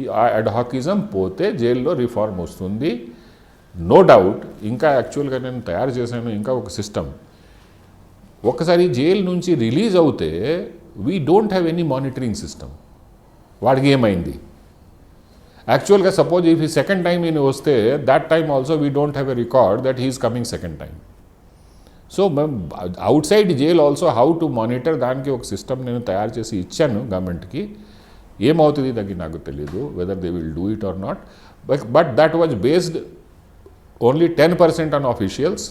ఈ అడ్హాకిజం పోతే జైల్లో రిఫార్మ్ వస్తుంది. No doubt. ఇంకా యాక్చువల్గా నేను తయారు చేశాను ఇంకా ఒక సిస్టమ్. ఒకసారి జైలు నుంచి రిలీజ్ అవుతే we don't have any monitoring system. వాడికి ఏమైంది యాక్చువల్గా సపోజ్ ఇఫ్ ఈ సెకండ్ టైం ఈయన వస్తే that time also we don't have a record that he is coming second time. So మేము outside jail also how to monitor దానికి ఒక system నేను తయారు చేసి ఇచ్చాను గవర్నమెంట్కి. ఏమవుతుంది దగ్గర నాకు తెలియదు whether they will do it or not. But that was based only 10% on officials,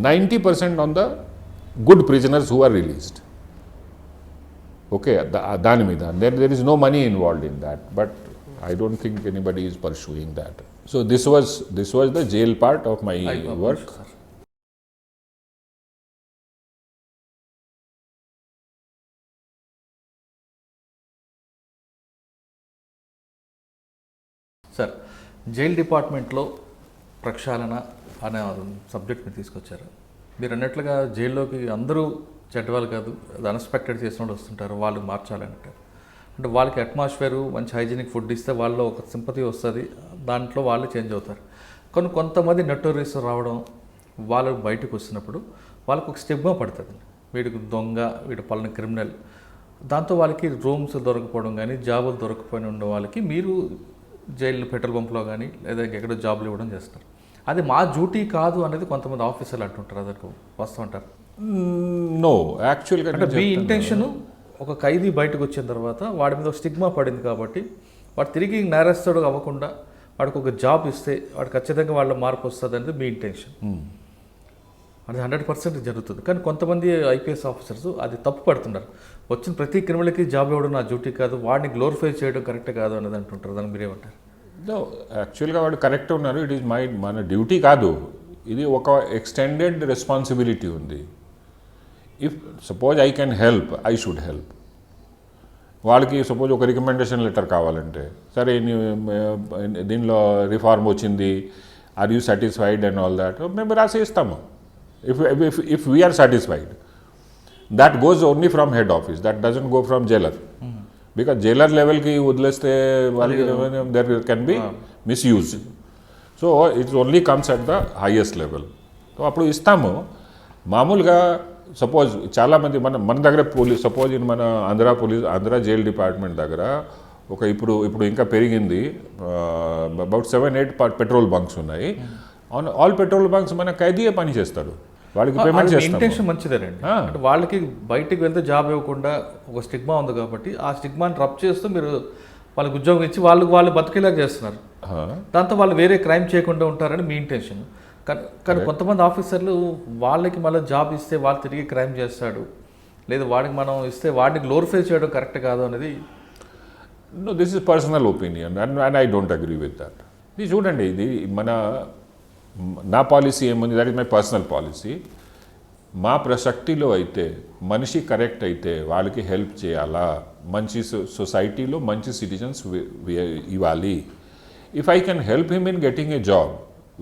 90% on the good prisoners who are released. Okay, దాని మీద there is no money involved in that, but I don't think anybody is pursuing that. So this was the jail part of my work. Sir, jail డిపార్ట్మెంట్లో ప్రక్షాళన అనే subject మీరు తీసుకొచ్చారు. మీరు అన్నట్లుగా జైల్లోకి అందరూ చెడ్డవాళ్ళు కాదు, అది అన్ఎక్స్పెక్టెడ్ చేసిన వాళ్ళు వస్తుంటారు, వాళ్ళు మార్చాలంటారు. అంటే వాళ్ళకి అట్మాస్ఫియరు మంచి హైజీనిక్ ఫుడ్ ఇస్తే వాళ్ళలో ఒక సింపతి వస్తుంది, దాంట్లో వాళ్ళు చేంజ్ అవుతారు. కానీ కొంతమంది నెట్టోరియస్ రావడం, వాళ్ళు బయటకు వస్తున్నప్పుడు వాళ్ళకు ఒక స్టిగ్మా పడుతుంది. వీడికి దొంగ, వీడి పలానా క్రిమినల్. దాంతో వాళ్ళకి రూమ్స్ దొరకపోవడం కానీ జాబులు దొరకపోయిన ఉండే వాళ్ళకి మీరు జైలు పెట్రోల్ పంప్లో కానీ లేదా ఎక్కడో జాబులు ఇవ్వడం చేస్తారు. అది మా డ్యూటీ కాదు అనేది కొంతమంది ఆఫీసర్లు అంటుంటారు. అదకు వస్తూ ఉంటారు. నో, యాక్చువల్గా అంటే మీ ఇంటెన్షను ఒక ఖైదీ బయటకు వచ్చిన తర్వాత వాడి మీద ఒక స్టిగ్మా పడింది కాబట్టి వాడు తిరిగి నేరస్తుడు అవ్వకుండా వాడికి ఒక జాబ్ ఇస్తే వాడు ఖచ్చితంగా వాళ్ళ మార్పు వస్తుంది అనేది మీ ఇంటెన్షన్. అది 100% జరుగుతుంది. కానీ కొంతమంది ఐపీఎస్ ఆఫీసర్స్ అది తప్పు పడుతున్నారు. వచ్చిన ప్రతి క్రిమినల్కి జాబ్ ఇవ్వడం నా డ్యూటీ కాదు, వాడిని గ్లోరిఫై చేయడం కరెక్ట్ కాదు అనేది అంటుంటారు. దానికి మీరేమంటారు? యాక్చువల్గా వాడు కరెక్ట్ ఉన్నారు. ఇట్ ఈజ్ మన డ్యూటీ కాదు, ఇది ఒక ఎక్స్టెండెడ్ రెస్పాన్సిబిలిటీ ఉంది. If suppose I can help, I should help. వాళ్ళకి సపోజ్ ఒక రికమెండేషన్ లెటర్ కావాలంటే, సరే దీనిలో రిఫార్మ్ వచ్చింది, are you satisfied and all that, మేము రాసి ఇస్తాము. If we're satisfied, that goes only from head office, that doesn't go from jailer. Because jailer లెవెల్కి వదిలేస్తే వాళ్ళకి there can be misuse. So it's only comes at the highest level. So అప్పుడు ఇస్తాము. మామూలుగా suppose చాలామంది మన దగ్గర పోలీస్, సపోజ్ మన ఆంధ్ర జైల్ డిపార్ట్మెంట్ దగ్గర ఒక ఇప్పుడు ఇంకా పెరిగింది, అబౌట్ 7-8 పెట్రోల్ బంక్స్ ఉన్నాయి. ఆల్ పెట్రోల్ బంక్స్ మన ఖైదీయే పని చేస్తారు, వాళ్ళకి పేమెంట్ చేస్తారు. ఇంటెన్షన్ మంచిదేనండి. అంటే వాళ్ళకి బయటికి వెళ్తే జాబ్ ఇవ్వకుండా ఒక స్టిగ్మా ఉంది కాబట్టి ఆ స్టిగ్మాని రబ్ చేస్తూ మీరు వాళ్ళకి ఉద్యోగం ఇచ్చి వాళ్ళు బతికేలాగా చేస్తున్నారు. దాంతో వాళ్ళు వేరే క్రైమ్ చేయకుండా ఉంటారని మీ ఇంటెన్షన్. కానీ కొంతమంది ఆఫీసర్లు వాళ్ళకి మళ్ళీ జాబ్ ఇస్తే వాళ్ళు తిరిగి క్రైమ్ చేస్తాడు, లేదా వాడికి మనం ఇస్తే వాడిని గ్లోరిఫై చేయడం కరెక్ట్ కాదు అనేది. No, this is personal opinion and I don't agree with that. ఇది చూడండి, ఇది నా పాలసీ ఏముంది, that is my personal policy. మా ప్రసక్తిలో అయితే మనిషి కరెక్ట్ అయితే వాళ్ళకి హెల్ప్ చేయాలా, మంచి సొసైటీలో మంచి సిటిజన్స్ ఇవ్వాలి. If I can help him in getting a job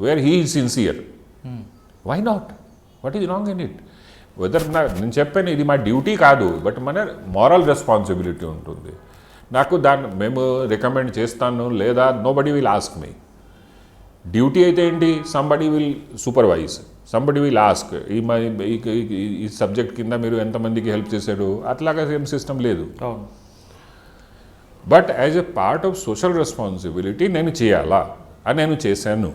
where he is sincere, why not? What is wrong in it? Whether నేను చెప్పాను ఇది మా డ్యూటీ కాదు, బట్ మన మారల్ రెస్పాన్సిబిలిటీ ఉంటుంది. నాకు మేము రికమెండ్ చేస్తాను లేదా nobody will ask me. Duty అయితే ఏంటి, somebody will supervise, somebody will ask ఈ సబ్జెక్ట్ కింద మీరు ఎంతమందికి హెల్ప్ చేశారు, అట్లాగా ఏం సిస్టమ్ లేదు. But as a part of social responsibility నేను చేయాలా అని నేను చేశాను,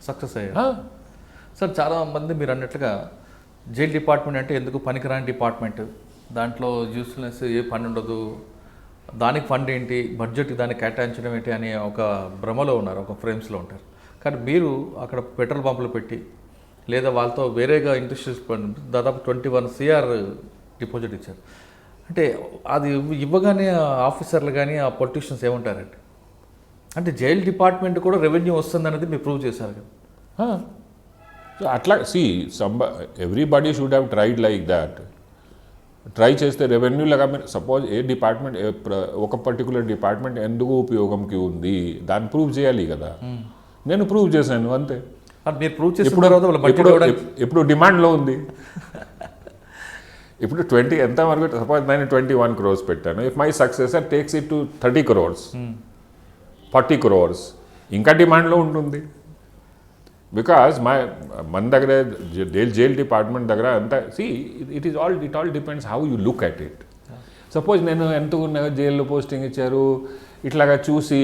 సక్సెస్ అయ్యా. సార్, చాలామంది మీరు అన్నట్లుగా జైల్ డిపార్ట్మెంట్ అంటే ఎందుకు పనికిరాని డిపార్ట్మెంట్, దాంట్లో యూస్ఫుల్నెస్ ఏ పని ఉండదు, దానికి ఫండ్ ఏంటి, బడ్జెట్ దానికి కేటాయించడం ఏంటి అనే ఒక భ్రమలో ఉన్నారు, ఒక ఫ్రేమ్స్లో ఉంటారు. కానీ మీరు అక్కడ పెట్రోల్ పంపులు పెట్టి లేదా వాళ్ళతో వేరేగా ఇండస్ట్రీస్ దాదాపు 21 CR డిపాజిట్ ఇచ్చారు. అంటే అది ఇవ్వగానే ఆఫీసర్లు కానీ ఆ పొలిటీషియన్స్ ఏమంటారంటే, అంటే జైల్ డిపార్ట్మెంట్ కూడా రెవెన్యూ వస్తుంది అనేది మీరు ప్రూవ్ చేశారు కదా. సో అట్లా everybody should have tried like that. Try చేస్తే రెవెన్యూ లాగా మీరు సపోజ్ ఏ డిపార్ట్మెంట్ ఒక పర్టికులర్ డిపార్ట్మెంట్ ఎందుకు ఉపయోగంకి ఉంది దాన్ని ప్రూవ్ చేయాలి కదా. నేను ప్రూవ్ చేశాను అంతే. మీరు ప్రూవ్ చేసిన ఇప్పుడు డిమాండ్లో ఉంది. ఇప్పుడు 20 ఎంతవరకు, సపోజ్ నేను 21 crores పెట్టాను. If my successor takes it to 30 crores, 40 crores ఇంకా డిమాండ్లో ఉంటుంది. బికాజ్ మన దగ్గర జైల్ డిపార్ట్మెంట్ దగ్గర అంతా it all depends how you look at it. Suppose నేను ఎంత జైల్లో పోస్టింగ్ ఇచ్చారు ఇట్లాగా చూసి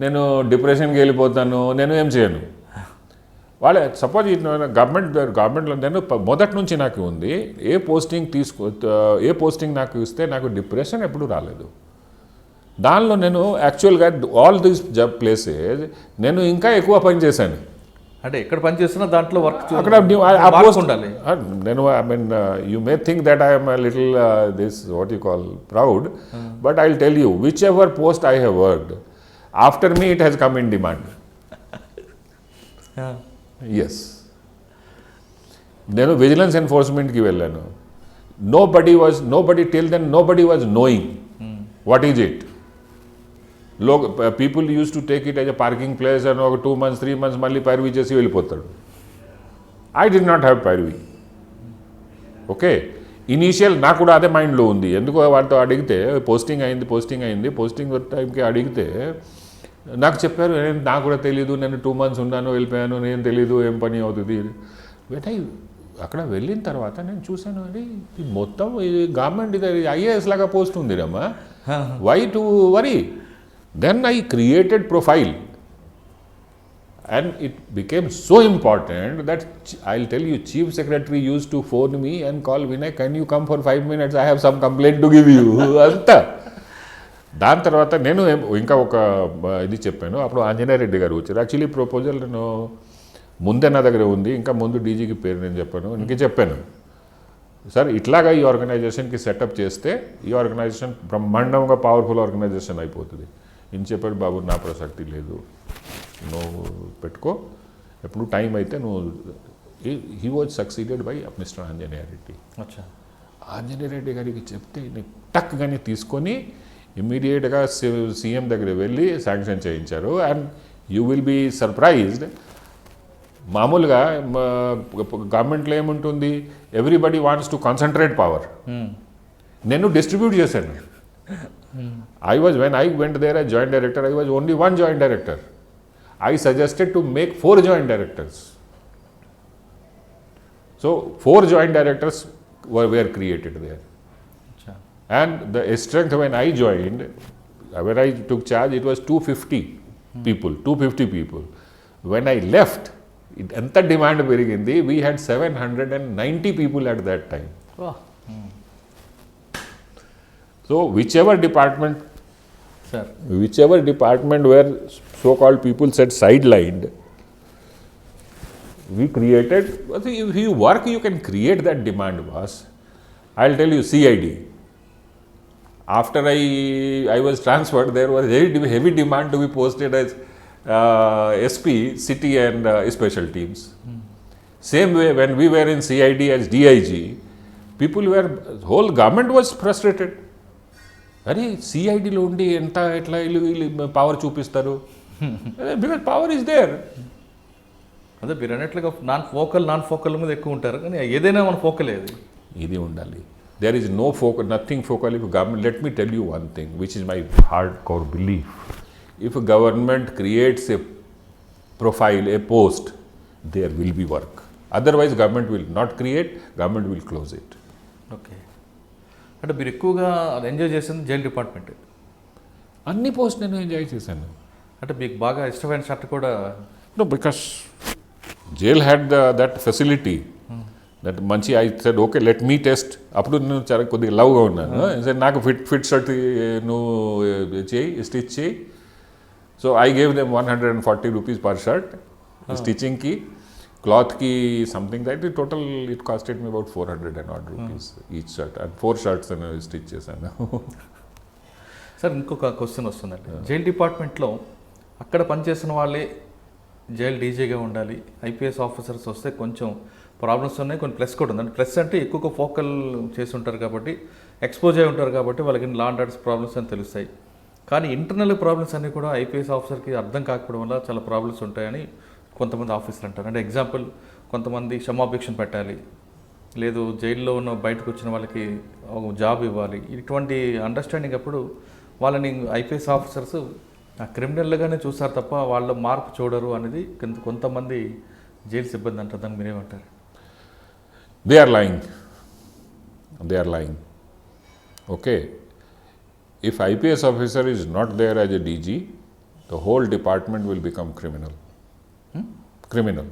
నేను డిప్రెషన్కి వెళ్ళిపోతాను, నేను ఏం చేయను. వాళ్ళే సపోజ్ గవర్నమెంట్లో నేను మొదటి నుంచి నాకు ఉంది ఏ పోస్టింగ్ నాకు ఇస్తే నాకు డిప్రెషన్ ఎప్పుడు రాలేదు. దానిలో నేను యాక్చువల్గా ఆల్ దీస్ ప్లేసెస్ నేను ఇంకా ఎక్కువ పని చేశాను. అంటే ఎక్కడ పని చేస్తున్నా దాంట్లో వర్క్ అక్కడ ఉండాలి. నేను I mean you may think that I'm little this what you call proud, but I will tell you whichever post I have worked after me it has come in demand. Yes, నేను vigilance ఎన్ఫోర్స్మెంట్కి వెళ్ళాను. Nobody till then nobody was knowing what is it. People use to take it as a parking place అని ఒక 2 months 3 months మళ్ళీ పైరవీ చేసి వెళ్ళిపోతాడు. I did not have పైరవీ. ఓకే, ఇనీషియల్ నాకు కూడా అదే మైండ్లో ఉంది. ఎందుకు వాటితో అడిగితే పోస్టింగ్ అయింది టైంకి అడిగితే నాకు చెప్పారు నాకు కూడా తెలీదు, నేను 2 months ఉన్నాను వెళ్ళిపోయాను, నేను తెలీదు ఏం పని అవుతుంది. బట్ అక్కడ వెళ్ళిన తర్వాత నేను చూశాను అది మొత్తం గవర్నమెంట్ ఇది ఐఏఎస్ లాగా పోస్ట్ ఉంది రమ్మా, why to worry. Then I created profile and it became so important that I'll tell you, Chief Secretary used to phone me and call Vinay, can you come for 5 minutes? I have some complaint to give you. Anta. దాని తర్వాత నేను ఇంకా ఒక ఇది చెప్పాను. అప్పుడు ఆంజనేయ రెడ్డి గారు వచ్చారు. యాక్చువల్లీ ప్రపోజల్ నేను ముందే నా దగ్గర ఉంది, ఇంకా ముందు డీజీకి పేరు నేను చెప్పాను సార్ ఇట్లాగా ఈ ఆర్గనైజేషన్కి సెటప్ చేస్తే ఈ ఆర్గనైజేషన్ బ్రహ్మాండంగా పవర్ఫుల్ ఆర్గనైజేషన్ అయిపోతుంది. ఇన్ చెప్పాడు బాబు నా ప్రసక్తి లేదు, నువ్వు పెట్టుకో, ఎప్పుడు టైం అయితే నువ్వు. He was succeeded by mister Anjaneya Reddy. Anjaneya Reddy గారికి చెప్తే టక్గానే తీసుకొని ఇమ్మీడియట్గా సీఎం దగ్గర వెళ్ళి శాంక్షన్ చేయించారు. And you will be surprised. మామూలుగా గవర్నమెంట్లో ఏముంటుంది, everybody wants to concentrate power. నేను డిస్ట్రిబ్యూట్ చేశాను. When I went there as joint director, I was only one joint director. I suggested to make 4 joint directors. So 4 joint directors were created there. And the strength when I joined, when I took charge, it was 250 people. When I left, enta demand perigindi, we had 790 people at that time. Wow. So whichever department where so-called people said sidelined, we created. If you work, you can create that demand, boss. I'll tell you, CID. After I was transferred, there was heavy demand to be posted as SP, city and special teams. Same way, when we were in CID as DIG, whole government was frustrated. అరే సిఐడిలో ఉండి ఎంత ఎట్లా వీళ్ళు power చూపిస్తారు, because power is there. అదే మీరు అన్నట్లుగా non focal మీద ఎక్కువ ఉంటారు, కానీ ఏదైనా మన ఫోకల్ ఇది ఉండాలి. There is no focal, nothing focal if government. Let me tell you one thing which is my hard core belief. If government creates a profile, a post, there will be work. Otherwise government will not create, government will close it. Okay, అంటే మీరు ఎక్కువగా enjoy చేసింది jail department. అన్ని post నేను enjoy చేశాను. అంటే మీకు బాగా ఇష్టమైన షర్ట్ కూడా? No, because jail had that facility that మంచి. I said okay let me test. అప్పుడు నేను చాలా కొద్దిగా లవ్గా ఉన్నాను. నాకు ఫిట్ షర్ట్ నువ్వు స్టిచ్ చేయి. So I gave them 140 rupees per shirt స్టిచ్చింగ్కి. క్లాత్కి something that total it costed me about 400 and odd rupees each shirt. And 4 shirts నేను స్టిచ్ చేశాను. సార్ ఇంకొక క్వశ్చన్ వస్తుందండి. జైల్ డిపార్ట్మెంట్లో అక్కడ పనిచేసిన వాళ్ళే జైల్ డీజీగా ఉండాలి, ఐపీఎస్ ఆఫీసర్స్ వస్తే కొంచెం ప్రాబ్లమ్స్ ఉన్నాయి, కొన్ని ప్లస్ కూడా ఉందండి. ప్లస్ అంటే ఎక్కువగా ఫోకల్ చేసి ఉంటారు కాబట్టి, ఎక్స్పోజ్ అయి ఉంటారు కాబట్టి వాళ్ళకి లా అండ్ ఆర్డర్స్ ప్రాబ్లమ్స్ అని తెలుస్తాయి. కానీ ఇంటర్నల్ ప్రాబ్లమ్స్ అన్నీ కూడా ఐపీఎస్ ఆఫీసర్కి అర్థం కాకపోవడం వల్ల చాలా ప్రాబ్లమ్స్ ఉంటాయని కొంతమంది ఆఫీసర్లు అంటారు. అంటే ఎగ్జాంపుల్, కొంతమంది క్షమాభిక్షణ పెట్టాలి, లేదు జైల్లో ఉన్న బయటకు వచ్చిన వాళ్ళకి ఒక జాబ్ ఇవ్వాలి. ఇటువంటి అండర్స్టాండింగ్ అప్పుడు వాళ్ళని ఐపీఎస్ ఆఫీసర్స్ ఆ క్రిమినల్గానే చూస్తారు తప్ప వాళ్ళ మార్పు చూడరు అనేది కొంతమంది జైలు సిబ్బంది అంటారు. దాన్ని మీరేమంటారు? They are lying. Okay, if IPS officer is not there as a DG, the whole department will become criminal. Criminal.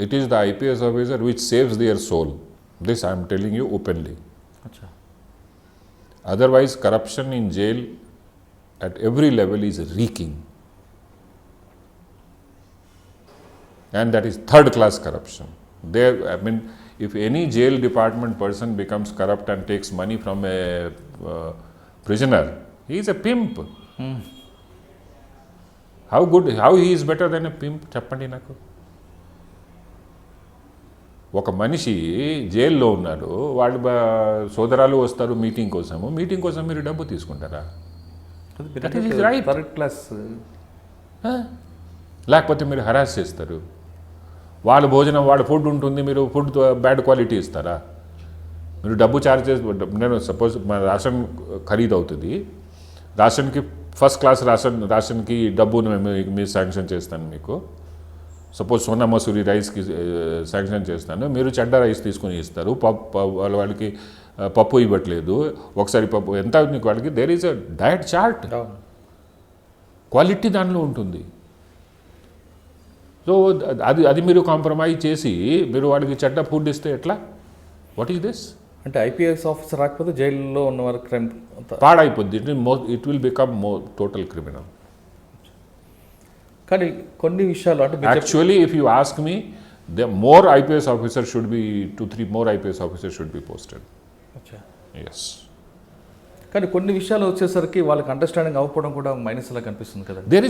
It is the IPS officer which saves their soul. This I am telling you openly. Achha. Otherwise, corruption in jail at every level is reeking. And that is third class corruption. There, I mean, if any jail department person becomes corrupt and takes money from a prisoner, he is a pimp. How he is better than a pimp? Chappandi naku. ఒక మనిషి జైల్లో ఉన్నాడు, వాడు సోదరాలు వస్తారు meeting కోసం మీరు డబ్బు తీసుకుంటారా? రైట్. Third class. లేకపోతే మీరు హరాస్ చేస్తారు. వాళ్ళ భోజనం వాళ్ళ ఫుడ్ ఉంటుంది, మీరు ఫుడ్ బ్యాడ్ క్వాలిటీ ఇస్తారా? మీరు డబ్బు ఛార్జ్ చేసి, నేను సపోజ్ మన రేషన్ ఖరీదు అవుతుంది, రేషన్కి ఫస్ట్ క్లాస్ రేషన్కి డబ్బును మీరు శాంక్షన్ చేస్తాను. మీకు సపోజ్ సోనా మసూరి రైస్కి శాంక్షన్ చేస్తాను, మీరు చెడ్డ రైస్ తీసుకుని ఇస్తారు. వాళ్ళకి పప్పు ఇవ్వట్లేదు, ఒకసారి పప్పు ఎంత మీకు వాళ్ళకి. There is a diet chart, quality దానిలో ఉంటుంది. సో అది మీరు కాంప్రమైజ్ చేసి మీరు వాడికి చెడ్డ ఫుడ్ ఇస్తే ఎట్లా? What is this? అంటే ఐపీఎస్ ఆఫీసర్ రాకపోతే జైల్లో ఉన్నవారు క్రైమ్ పాడైపోద్ది. It will become total criminal. కానీ కొన్ని విషయాలు అంటే actually if you ask me, the more IPS officer should be 2-3 more IPS officers should be posted. Yes. కానీ కొన్ని విషయాలు వచ్చేసరికి వాళ్ళకి అండర్స్టాండింగ్ అవ్వకపోవడం కూడా మైనస్ లా కనిపిస్తుంది కదా. There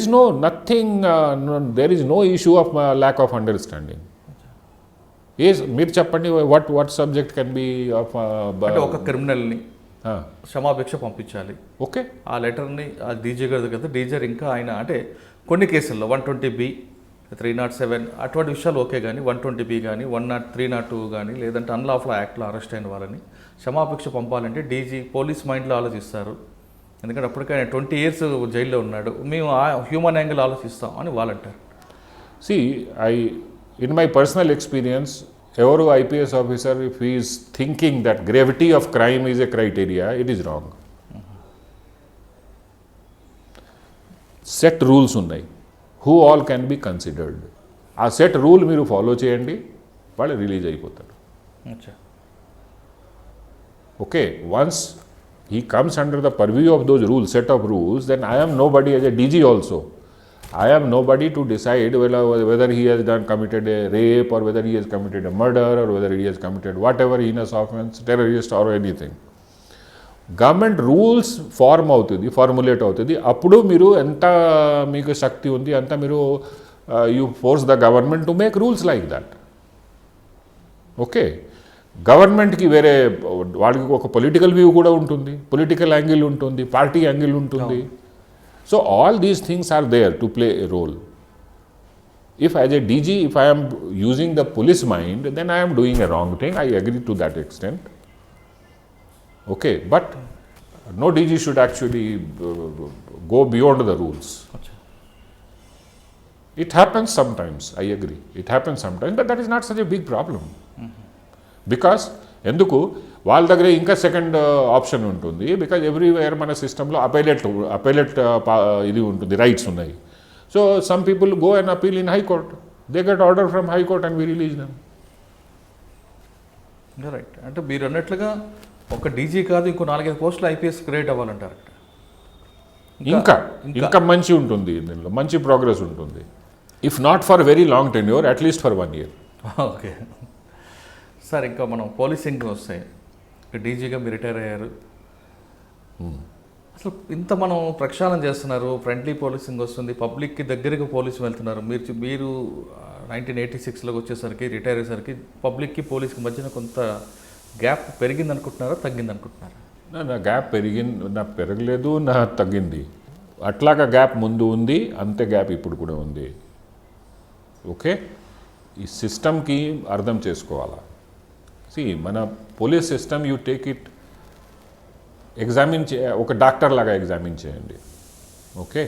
is no issue of lack of understanding. మీరు చెప్పండి, what subject can be of అంటే ఒక క్రిమినల్ని క్షమాభిక్ష పంపించాలి. ఓకే, ఆ లెటర్ని ఆ డీజీ గారి దగ్గర, డీజీ ఇంకా ఆయన అంటే కొన్ని కేసుల్లో 120B 307 అటువంటి విషయాలు ఓకే, కానీ 120B కానీ 302 కానీ లేదంటే అన్లాఫుల్ యాక్ట్లో అరెస్ట్ అయిన వాళ్ళని క్షమాభిక్ష పంపాలంటే డీజీ పోలీస్ మైండ్లో ఆలోచిస్తారు. ఎందుకంటే అప్పటికైనా 20 years జైల్లో ఉన్నాడు, మేము ఆ హ్యూమన్ యాంగిల్ ఆలోచిస్తాం అని వాళ్ళు అంటారు. ఇన్ మై పర్సనల్ ఎక్స్పీరియన్స్, ఎవరు IPS officer if he is thinking that gravity of crime is a criteria, it is wrong. Set rules ఉన్నాయి, who all can be considered. ఆ సెట్ రూల్ మీరు follow చేయండి, వాళ్ళు రిలీజ్ అయిపోతారు. Okay, once he comes under the purview of those rules, set of rules, then I am nobody as a DG also. I am nobody to decide whether he has committed a rape or whether he has committed a murder or whether he has committed whatever heinous offense, terrorist or anything. Government rules formulate అవుతుంది. అప్పుడు మీరు ఎంత మీకు శక్తి ఉంది అంత మీరు you force the government to make rules like that. Okay, గవర్నమెంట్కి వేరే వాడికి ఒక పొలిటికల్ వ్యూ కూడా ఉంటుంది, పొలిటికల్ యాంగిల్ ఉంటుంది, పార్టీ యాంగిల్ ఉంటుంది. So all these things are there to play a role. If as a DG, if I am using the police mind, then I am doing a wrong thing. I agree to that extent. Okay, but no DG should actually go beyond the rules. It happens sometimes, I agree. It happens sometimes, but that is not such a big problem. Because ఎందుకు వాళ్ళ దగ్గర ఇంకా second option ఉంటుంది. Because everywhere మన సిస్టంలో appellate ఇది ఉంటుంది, rights ఉన్నాయి. So some people go and appeal in high court, they get order from high court and we release them. Right. అంటే మీరు అన్నట్లుగా ఒక డీజీ కాదు, ఇంకో 4-5 పోస్టులు ఐపీఎస్ క్రియేట్ అవ్వాలంటారు. ఇంకా మంచి ఉంటుంది, దీనిలో మంచి ప్రోగ్రెస్ ఉంటుంది. If not for very long tenure, at least for 1 year. Okay sir, ఇంకా మనం పోలీసింగ్ వస్తాయి. డీజీగా మీరు రిటైర్ అయ్యారు. అసలు ఇంత మనం ప్రక్షాళన చేస్తున్నారు, ఫ్రెండ్లీ పోలీసింగ్ వస్తుంది, పబ్లిక్కి దగ్గరగా పోలీసు వెళ్తున్నారు. మీరు 1986లోకి వచ్చేసరికి, రిటైర్ అయ్యేసరికి పబ్లిక్కి పోలీస్కి మధ్యన కొంత గ్యాప్ పెరిగింది అనుకుంటున్నారా, తగ్గింది అనుకుంటున్నారా? నా గ్యాప్ పెరగలేదు, నా తగ్గింది. అట్లాగా గ్యాప్ ముందు ఉంది, అంతే గ్యాప్ ఇప్పుడు కూడా ఉంది. ఓకే, ఈ సిస్టమ్కి అర్థం చేసుకోవాలా. మన police system, you take it ఒక డాక్టర్ లాగా ఎగ్జామిన్ చేయండి. ఓకే,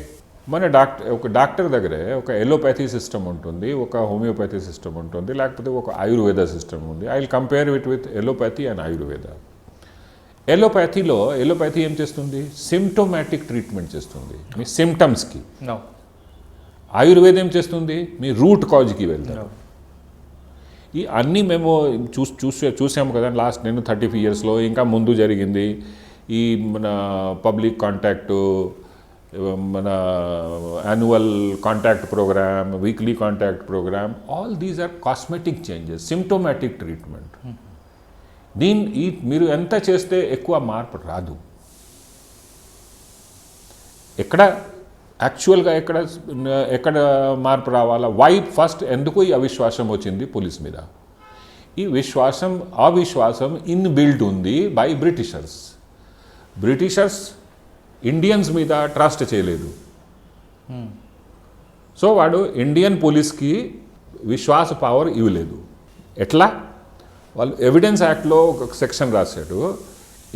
ఒక డాక్టర్ దగ్గరే ఒక ఎలోపతి సిస్టమ్ ఉంటుంది, ఒక హోమియోపతి సిస్టమ్ ఉంటుంది, లేకపోతే ఒక ఆయుర్వేద సిస్టమ్ ఉంది. I will compare it with allopathy and Ayurveda. Allopathy ఏం చేస్తుంది? సిమ్టోమాటిక్ ట్రీట్మెంట్ చేస్తుంది మీ సిమ్టమ్స్కి. ఆయుర్వేదం ఏం చేస్తుంది? మీ రూట్ కాజ్కి వెళ్తారు. ఈ అన్నీ మేము చూసాము కదా లాస్ట్ 35 yearsలో. ఇంకా ముందు జరిగింది ఈ మన పబ్లిక్ కాంటాక్టు, మన annual contact program, weekly contact program, all these are cosmetic changes, symptomatic treatment. మీరు ఎంత చేస్తే ఎక్కువ మార్పు రాదు. యాక్చువల్గా ఎక్కడ మార్పు రావాలా? ఫస్ట్ ఎందుకు ఈ అవిశ్వాసం వచ్చింది పోలీస్ మీద? ఈ అవిశ్వాసం ఇన్బిల్ట్ ఉంది బై బ్రిటిషర్స్ ఇండియన్స్ మీద ట్రస్ట్ చేయలేదు. సో వాడు ఇండియన్ పోలీస్కి విశ్వాస పవర్ ఇవ్వలేదు. ఎట్లా? వాళ్ళు ఎవిడెన్స్ యాక్ట్లో ఒక సెక్షన్ రాశాడు,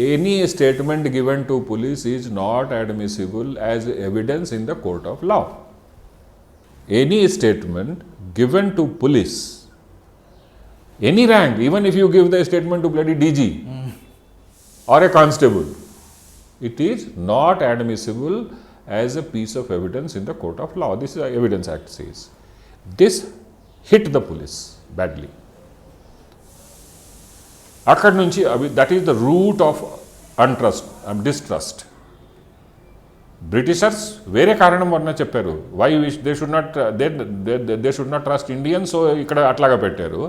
any statement given to police is not admissible as evidence in the court of law. Any statement given to police, any rank, even if you give the statement to bloody DG or a constable, it is not admissible as a piece of evidence in the court of law. This is the Evidence Act says. This hit the police badly. అక్కడి నుంచి that is the root of distrust. Britishers వేరే కారణం వల్ల చెప్పారు, why they should not trust Indian, so ఇక్కడ అట్లాగా పెట్టారు.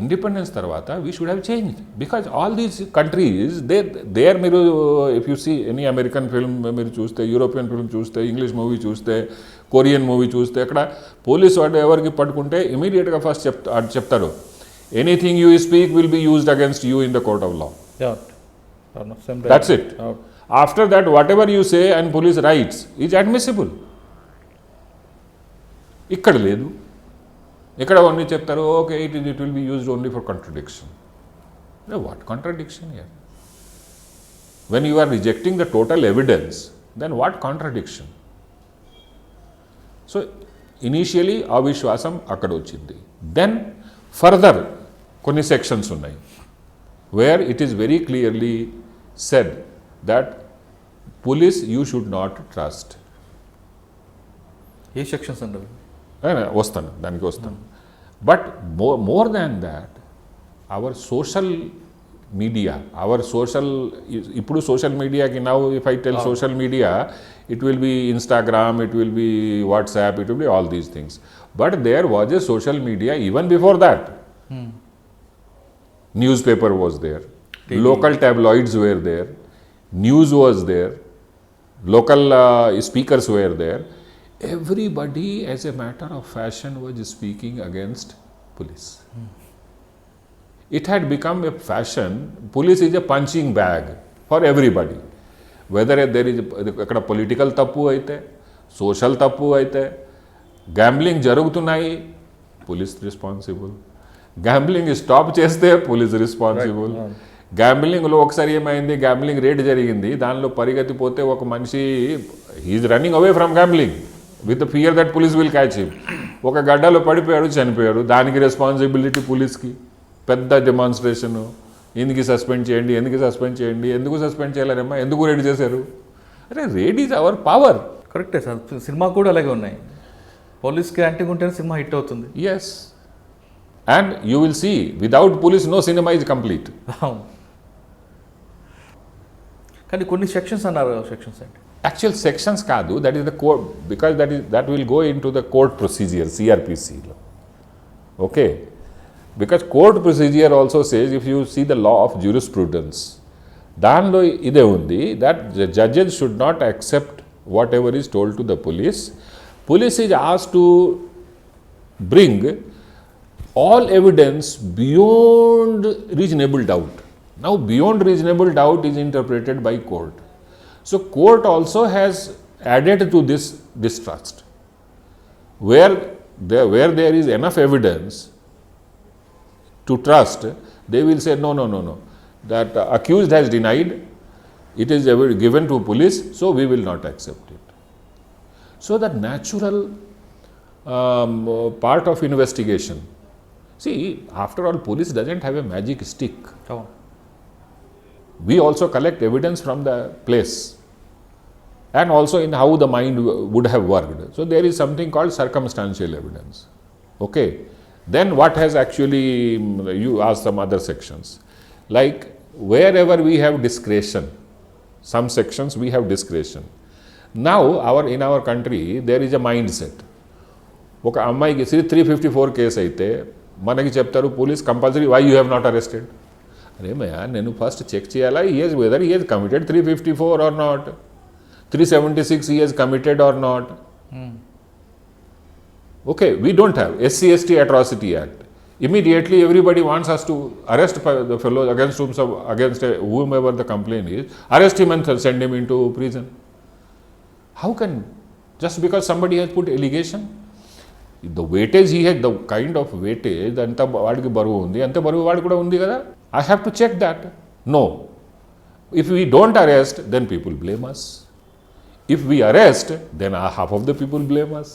Independence తర్వాత we should have change, because all these countries there మీరు if you see any American film మీరు చూస్తే, యూరోపియన్ ఫిల్మ్ చూస్తే, ఇంగ్లీష్ మూవీ చూస్తే, కొరియన్ మూవీ చూస్తే, అక్కడ పోలీసు వాడు ఎవరికి పట్టుకుంటే ఇమీడియట్గా ఫస్ట్ చెప్తారు, anything you speak will be used against you in the court of law. That's it. After that, whatever you say and police writes is admissible. ఇక్కడ లేదు. ఇక్కడ ఓన్లీ చెప్తారు, okay it will be used only for contradiction. What contradiction here? When you are rejecting the total evidence, then what contradiction? So initially అవిశ్వాసం అక్కడ వచ్చింది. Then further కొన్ని sections ఉన్నాయి where it is very clearly said that police you should not trust. ఏ sections అండి? దానికి వస్తాను. But more than that our social media, ఇప్పుడు సోషల్ మీడియాకి now if I tell social media, it will be Instagram, it will be WhatsApp, it will be all these things. But there was a social media even before that. Newspaper was there, TV. Local tabloids were there, news was there, local speakers were there. Everybody as a matter of fashion was speaking against police. It had become a fashion. Police is a punching bag for everybody. Whether there is akkada political tappu aithe, social tappu aithe, gambling jarugutunnayi, police responsible. Gambling stop చేస్తే police responsible. గ్యాంబ్లింగ్లో ఒకసారి ఏమైంది, gambling rate జరిగింది, దానిలో పరిగెత్తిపోతే ఒక మనిషి he is running away from gambling with the fear that police will catch him. ఒక గడ్డలో పడిపోయాడు, చనిపోయాడు. దానికి రెస్పాన్సిబిలిటీ పోలీస్కి. పెద్ద డెమాన్స్ట్రేషను, ఎందుకు సస్పెండ్ చేయండి, ఎందుకు సస్పెండ్ చేయలేరమ్మా, ఎందుకు రేడ్ చేశారు? అరే రేడ్ ఈజ్ అవర్ పవర్. కరెక్టే సార్, సినిమా కూడా అలాగే ఉన్నాయి. పోలీస్కి యాంటీ ఉంటేనే సినిమా హిట్ అవుతుంది. Yes, and you will see without police no cinema is complete. కానీ కొన్ని సెక్షన్స్ అన్నారు, సెక్షన్స్ అంటే యాక్చువల్ సెక్షన్స్ కాదు, that is the court, because that will go in to the court procedure సిఆర్పిసిలో. Okay, because court procedure also says, if you see the law of jurisprudence, దానిలో ఇదే ఉంది, that judges should not accept what ever is told to the police is asked to bring all evidence beyond reasonable doubt. Now beyond reasonable doubt is interpreted by court. So court also has added to this distrust. Where there is enough evidence to trust, they will say no, that accused has denied, it is given to police, so we will not accept it. So the natural part of investigation. See, after all, police doesn't have a magic stick. అవును. We also collect evidence from the place and also in how the mind would have worked. So there is something called circumstantial evidence. Okay. Then what has actually, you asked some other sections. Like wherever we have discretion, some sections we have discretion. Now in our country there is a mindset. ఒక అమ్మాయికి 354 case అయితే మనకి చెప్తారు police compulsory why you have not arrested. అరే మయా నేను first check చేయాలా whether he has committed 354 or not, 376 he has committed or not. Okay, we don't have SC/ST Atrocity Act. Immediately everybody wants us to arrest the fellow against whomever the complaint is, arrest him and send him into prison. How can, just because somebody has put allegation, the weightage he had, the kind of weightage anta vaadiki baruvu undi ante baruvu vaadi kuda undi kada, I have to check that. No, if we don't arrest then people blame us, if we arrest then half of the people blame us.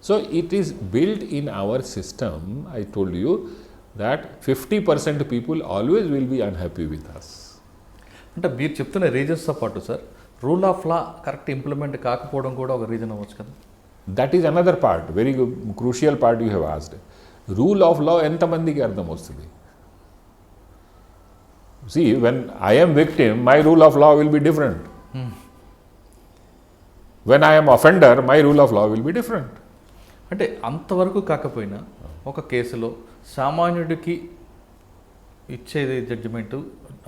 So it is built in our system. I told you that 50% people always will be unhappy with us. అంటే మీరు చెప్తున్న రీజన్స్తో పాటు sir rule of law correct implement కాకపోవడం కూడా ఒక reason అవ్వచ్చు కదా. That is another part, very crucial part you have asked. Rule of law ఎంతమందికి అర్థం వస్తుంది? See, when I am victim, my rule of law will be different. When I am offender, my rule of law will be different. అంటే అంతవరకు కాకపోయినా ఒక కేసులో సామాన్యుడికి ఇచ్చేది జడ్జిమెంటు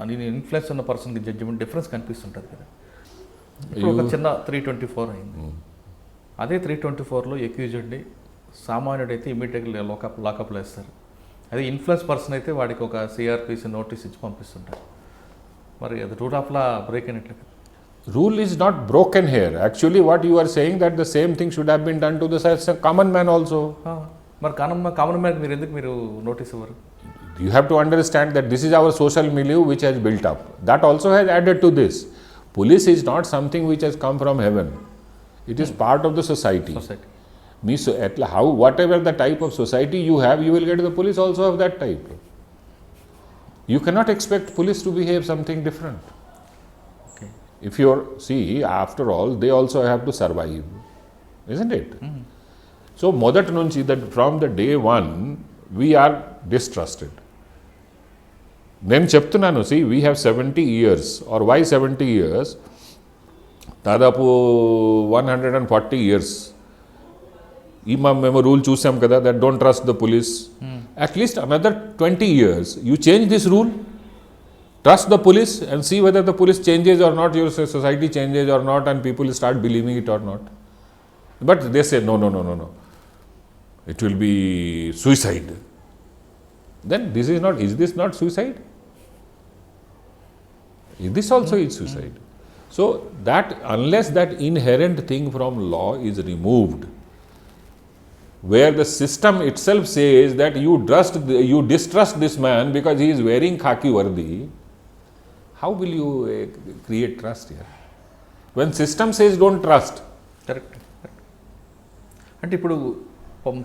అని ఇన్ఫ్లుయెన్స్ ఉన్న పర్సన్కి జడ్జిమెంట్ డిఫరెన్స్ కనిపిస్తుంటుంది కదా. ఇప్పుడు ఒక చిన్న 324 అయింది, అదే 324లో ఎక్యూజ్డ్ని సామాన్యుడైతే ఇమీడియట్గా లాకప్లో వేస్తారు. అదే ఇన్ఫ్లుయెన్స్ పర్సన్ అయితే వాడికి ఒక సిఆర్పిసి నోటీస్ ఇచ్చి పంపిస్తుంటారు. మరి అది రూల్ ఆఫ్ లా బ్రేక్ అయినట్లు కదా. Rule is not broken here. Actually what you are saying that the same thing should have been done to the common man also. మరి కామన్ మ్యాన్ మీరు ఎందుకు మీరు నోటీస్ ఇవ్వరు? You have to understand that this is our social milieu which has built up. That also has added to this. Police is not something which has come from heaven. It is part of the society. Whatever the type of society you have, you will get the police also of that type. You cannot expect police to behave something different. Okay. If you're, see, after all, they also have to survive, isn't it? So, modat nunchi, that from the day one, we are distrusted. నేను చెప్తున్నాను, see, we have 70 years, or why 70 years? దాదాపు 140 years ఈ మేము rule చూసాం కదా, that don't trust the police. At least another 20 years you change this rule, trust the police and see whether the police changes or not, your society changes or not, and people start believing it or not. But they say no, it will be suicide. Then is this not suicide? This also is suicide. So that unless that inherent thing from law is removed, where the system itself says that you distrust this man because he is wearing khaki vardi, how will you create trust here? When system says don't trust. Correct. అంటే ఇప్పుడు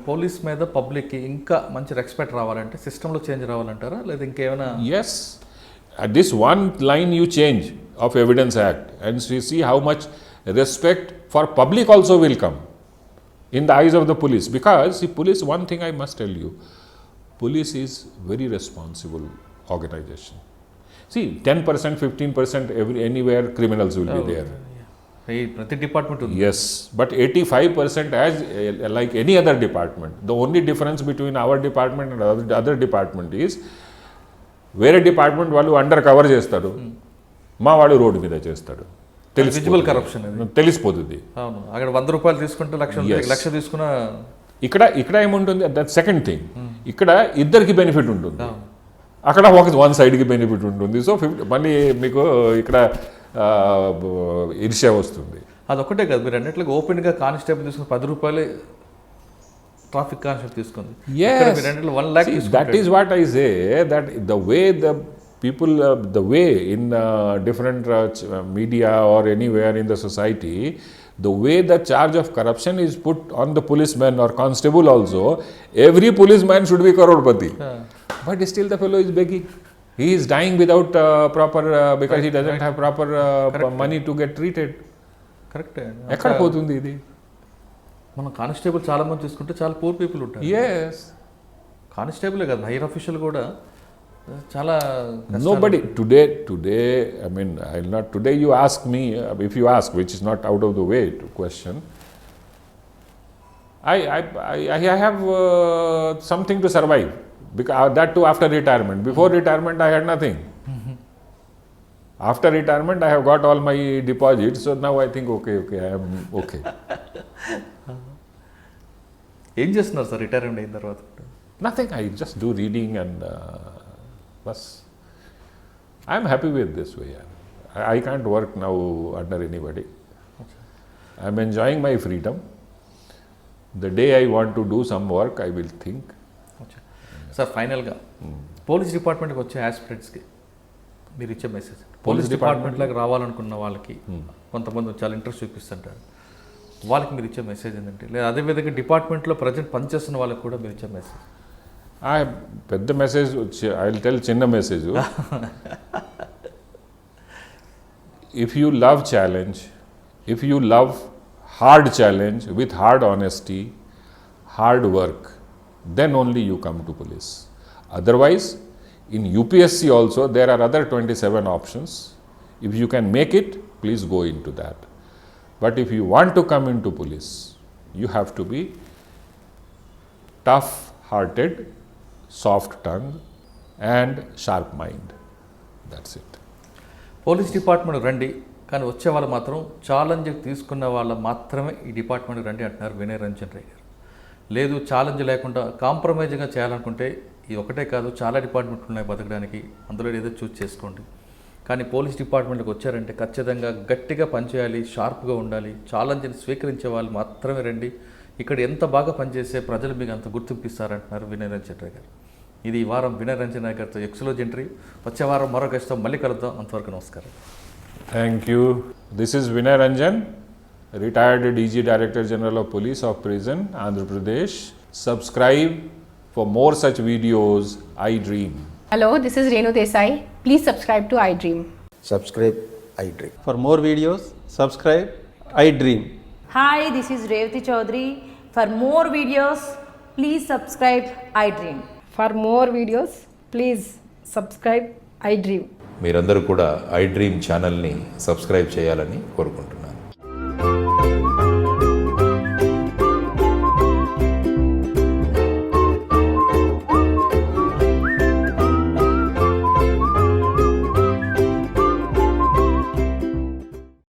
police మీద పబ్లిక్కి ఇంకా మంచి respect రావాలంటే సిస్టంలో change రావాలంటారా, లేదా ఇంకేమైనా? Yes. At this one line you change of Evidence Act and see how much respect for public also will come in the eyes of the police. Because see, police, one thing I must tell you, police is very responsible organization. See, 10%, 15% anywhere criminals will be there. ప్రతి department ఉంది. Yes, but 85% as like any other department. The only difference between our department and other department is, వేరే department వాళ్ళు under cover చేస్తాడు, మా వాడు road మీద చేస్తాడు, visible corruption తెలిసిపోతుంది. అవును, అక్కడ 100 రూపాయలు తీసుకుంటే లక్ష తీసుకున్న. ఇక్కడ ఏముంటుంది, దట్ సెకండ్ థింగ్. ఇక్కడ ఇద్దరికి బెనిఫిట్ ఉంటుంది, అక్కడ వన్ సైడ్కి బెనిఫిట్ ఉంటుంది. సో మళ్ళీ మీకు ఇక్కడ ఈర్ష్య వస్తుంది. అదొక్కటే కాదు, మీరు అన్నట్లుగా ఓపెన్గా కానిస్టేబుల్ తీసుకుని 10 రూపాయలు ట్రాఫిక్ కానిస్టేబుల్ తీసుకుంది. Yes, 1 lakh. that is what I say, that the way the people, the way in different media or anywhere in the society, the way the charge of corruption is put on the policeman or constable also, every policeman should be crorepati. But still the fellow is begging. He is dying without proper, because he doesn't have proper money to get treated. కరెక్టే. ఎక్కడ పోతుంది ఇది? మన constable చాలా మంది చూసుకుంటే చాలా poor people ఉంటారు. ఎస్, కానిస్టేబులే కదా, హైయర్ అఫీషియల్ కూడా చాలా nobody today I mean, I'll not today you ask me, if you ask, which is not out of the way to question, I have something to survive, because that too after retirement. Before retirement I had nothing. After retirement I have got all my deposits, so now I think okay I am okay. ఏం చేస్తున్నారు sir retirement అయిన తర్వాత? Nothing, I just do reading and bus. I am happy with this way. I can't work now under anybody. I am enjoying my freedom. The day I want to do some work, I will think. Sir ఫైనల్గా police డిపార్ట్మెంట్కి వచ్చే ఆస్పిరెంట్స్కి మీరు ఇచ్చే message, police డిపార్ట్మెంట్లోకి రావాలనుకున్న వాళ్ళకి కొంతమంది చాలా interest చూపిస్తుంటారు, వాళ్ళకి మీరు ఇచ్చే మెసేజ్ ఏంటంటే, లేదా అదేవిధంగా డిపార్ట్మెంట్లో ప్రజెంట్ పనిచేస్తున్న వాళ్ళకి కూడా మీరు ఇచ్చే మెసేజ్? పెద్ద మెసేజ్, ఐ విల్ టెల్ చిన్న message. If you love challenge, if you love hard challenge with hard honesty, hard work, then only you come to police. Otherwise, in UPSC also there are other 27 options. If you can make it, please go into that. But if you want to come into police, you have to be tough-hearted, soft-tongued and sharp mind. That's it. Police department రండి, కానీ వచ్చే వాళ్ళు మాత్రం challenge తీసుకున్న వాళ్ళు మాత్రమే ఈ డిపార్ట్మెంట్కి రండి అంటున్నారు వినయ్ రంజన్ రాయ్ గారు. లేదు, ఛాలెంజ్ లేకుండా కాంప్రమైజ్గా చేయాలనుకుంటే ఇది ఒకటే కాదు, చాలా డిపార్ట్మెంట్లు ఉన్నాయి బతకడానికి, అందులో ఏదో చూస్ చేసుకోండి. కానీ పోలీస్ డిపార్ట్మెంట్కి వచ్చారంటే ఖచ్చితంగా గట్టిగా పనిచేయాలి, షార్ప్గా ఉండాలి, ఛాలెంజ్ని స్వీకరించే వాళ్ళు మాత్రమే రండి. ఇక్కడ ఎంత బాగా పనిచేస్తే ప్రజలు మీకు అంత గుర్తింపిస్తారంటున్నారు వినయ్ రంజన్ రాయ్ గారు. ఇది ఈ వారం వినయ్ రంజన్ రాయ్ గారితో ఎక్స్క్లూజివ్. వచ్చే వారం మరో గెస్ట్తో మళ్ళీ కలుద్దాం. అంతవరకు నమస్కారం. Thank you. This is Vinay Ranjan, retired DG Director General of Police of Prison, Andhra Pradesh. Subscribe for more such videos. iDream. Hello, this is Renu Desai. Please subscribe to iDream. Subscribe iDream. For more videos, subscribe iDream. Hi, this is Revati Chaudhary. For more videos, please subscribe iDream. For more videos, please subscribe iDream. మీరందరూ కూడా iDream ఛానల్ని subscribe చేయాలని కోరుకుంటున్నాను.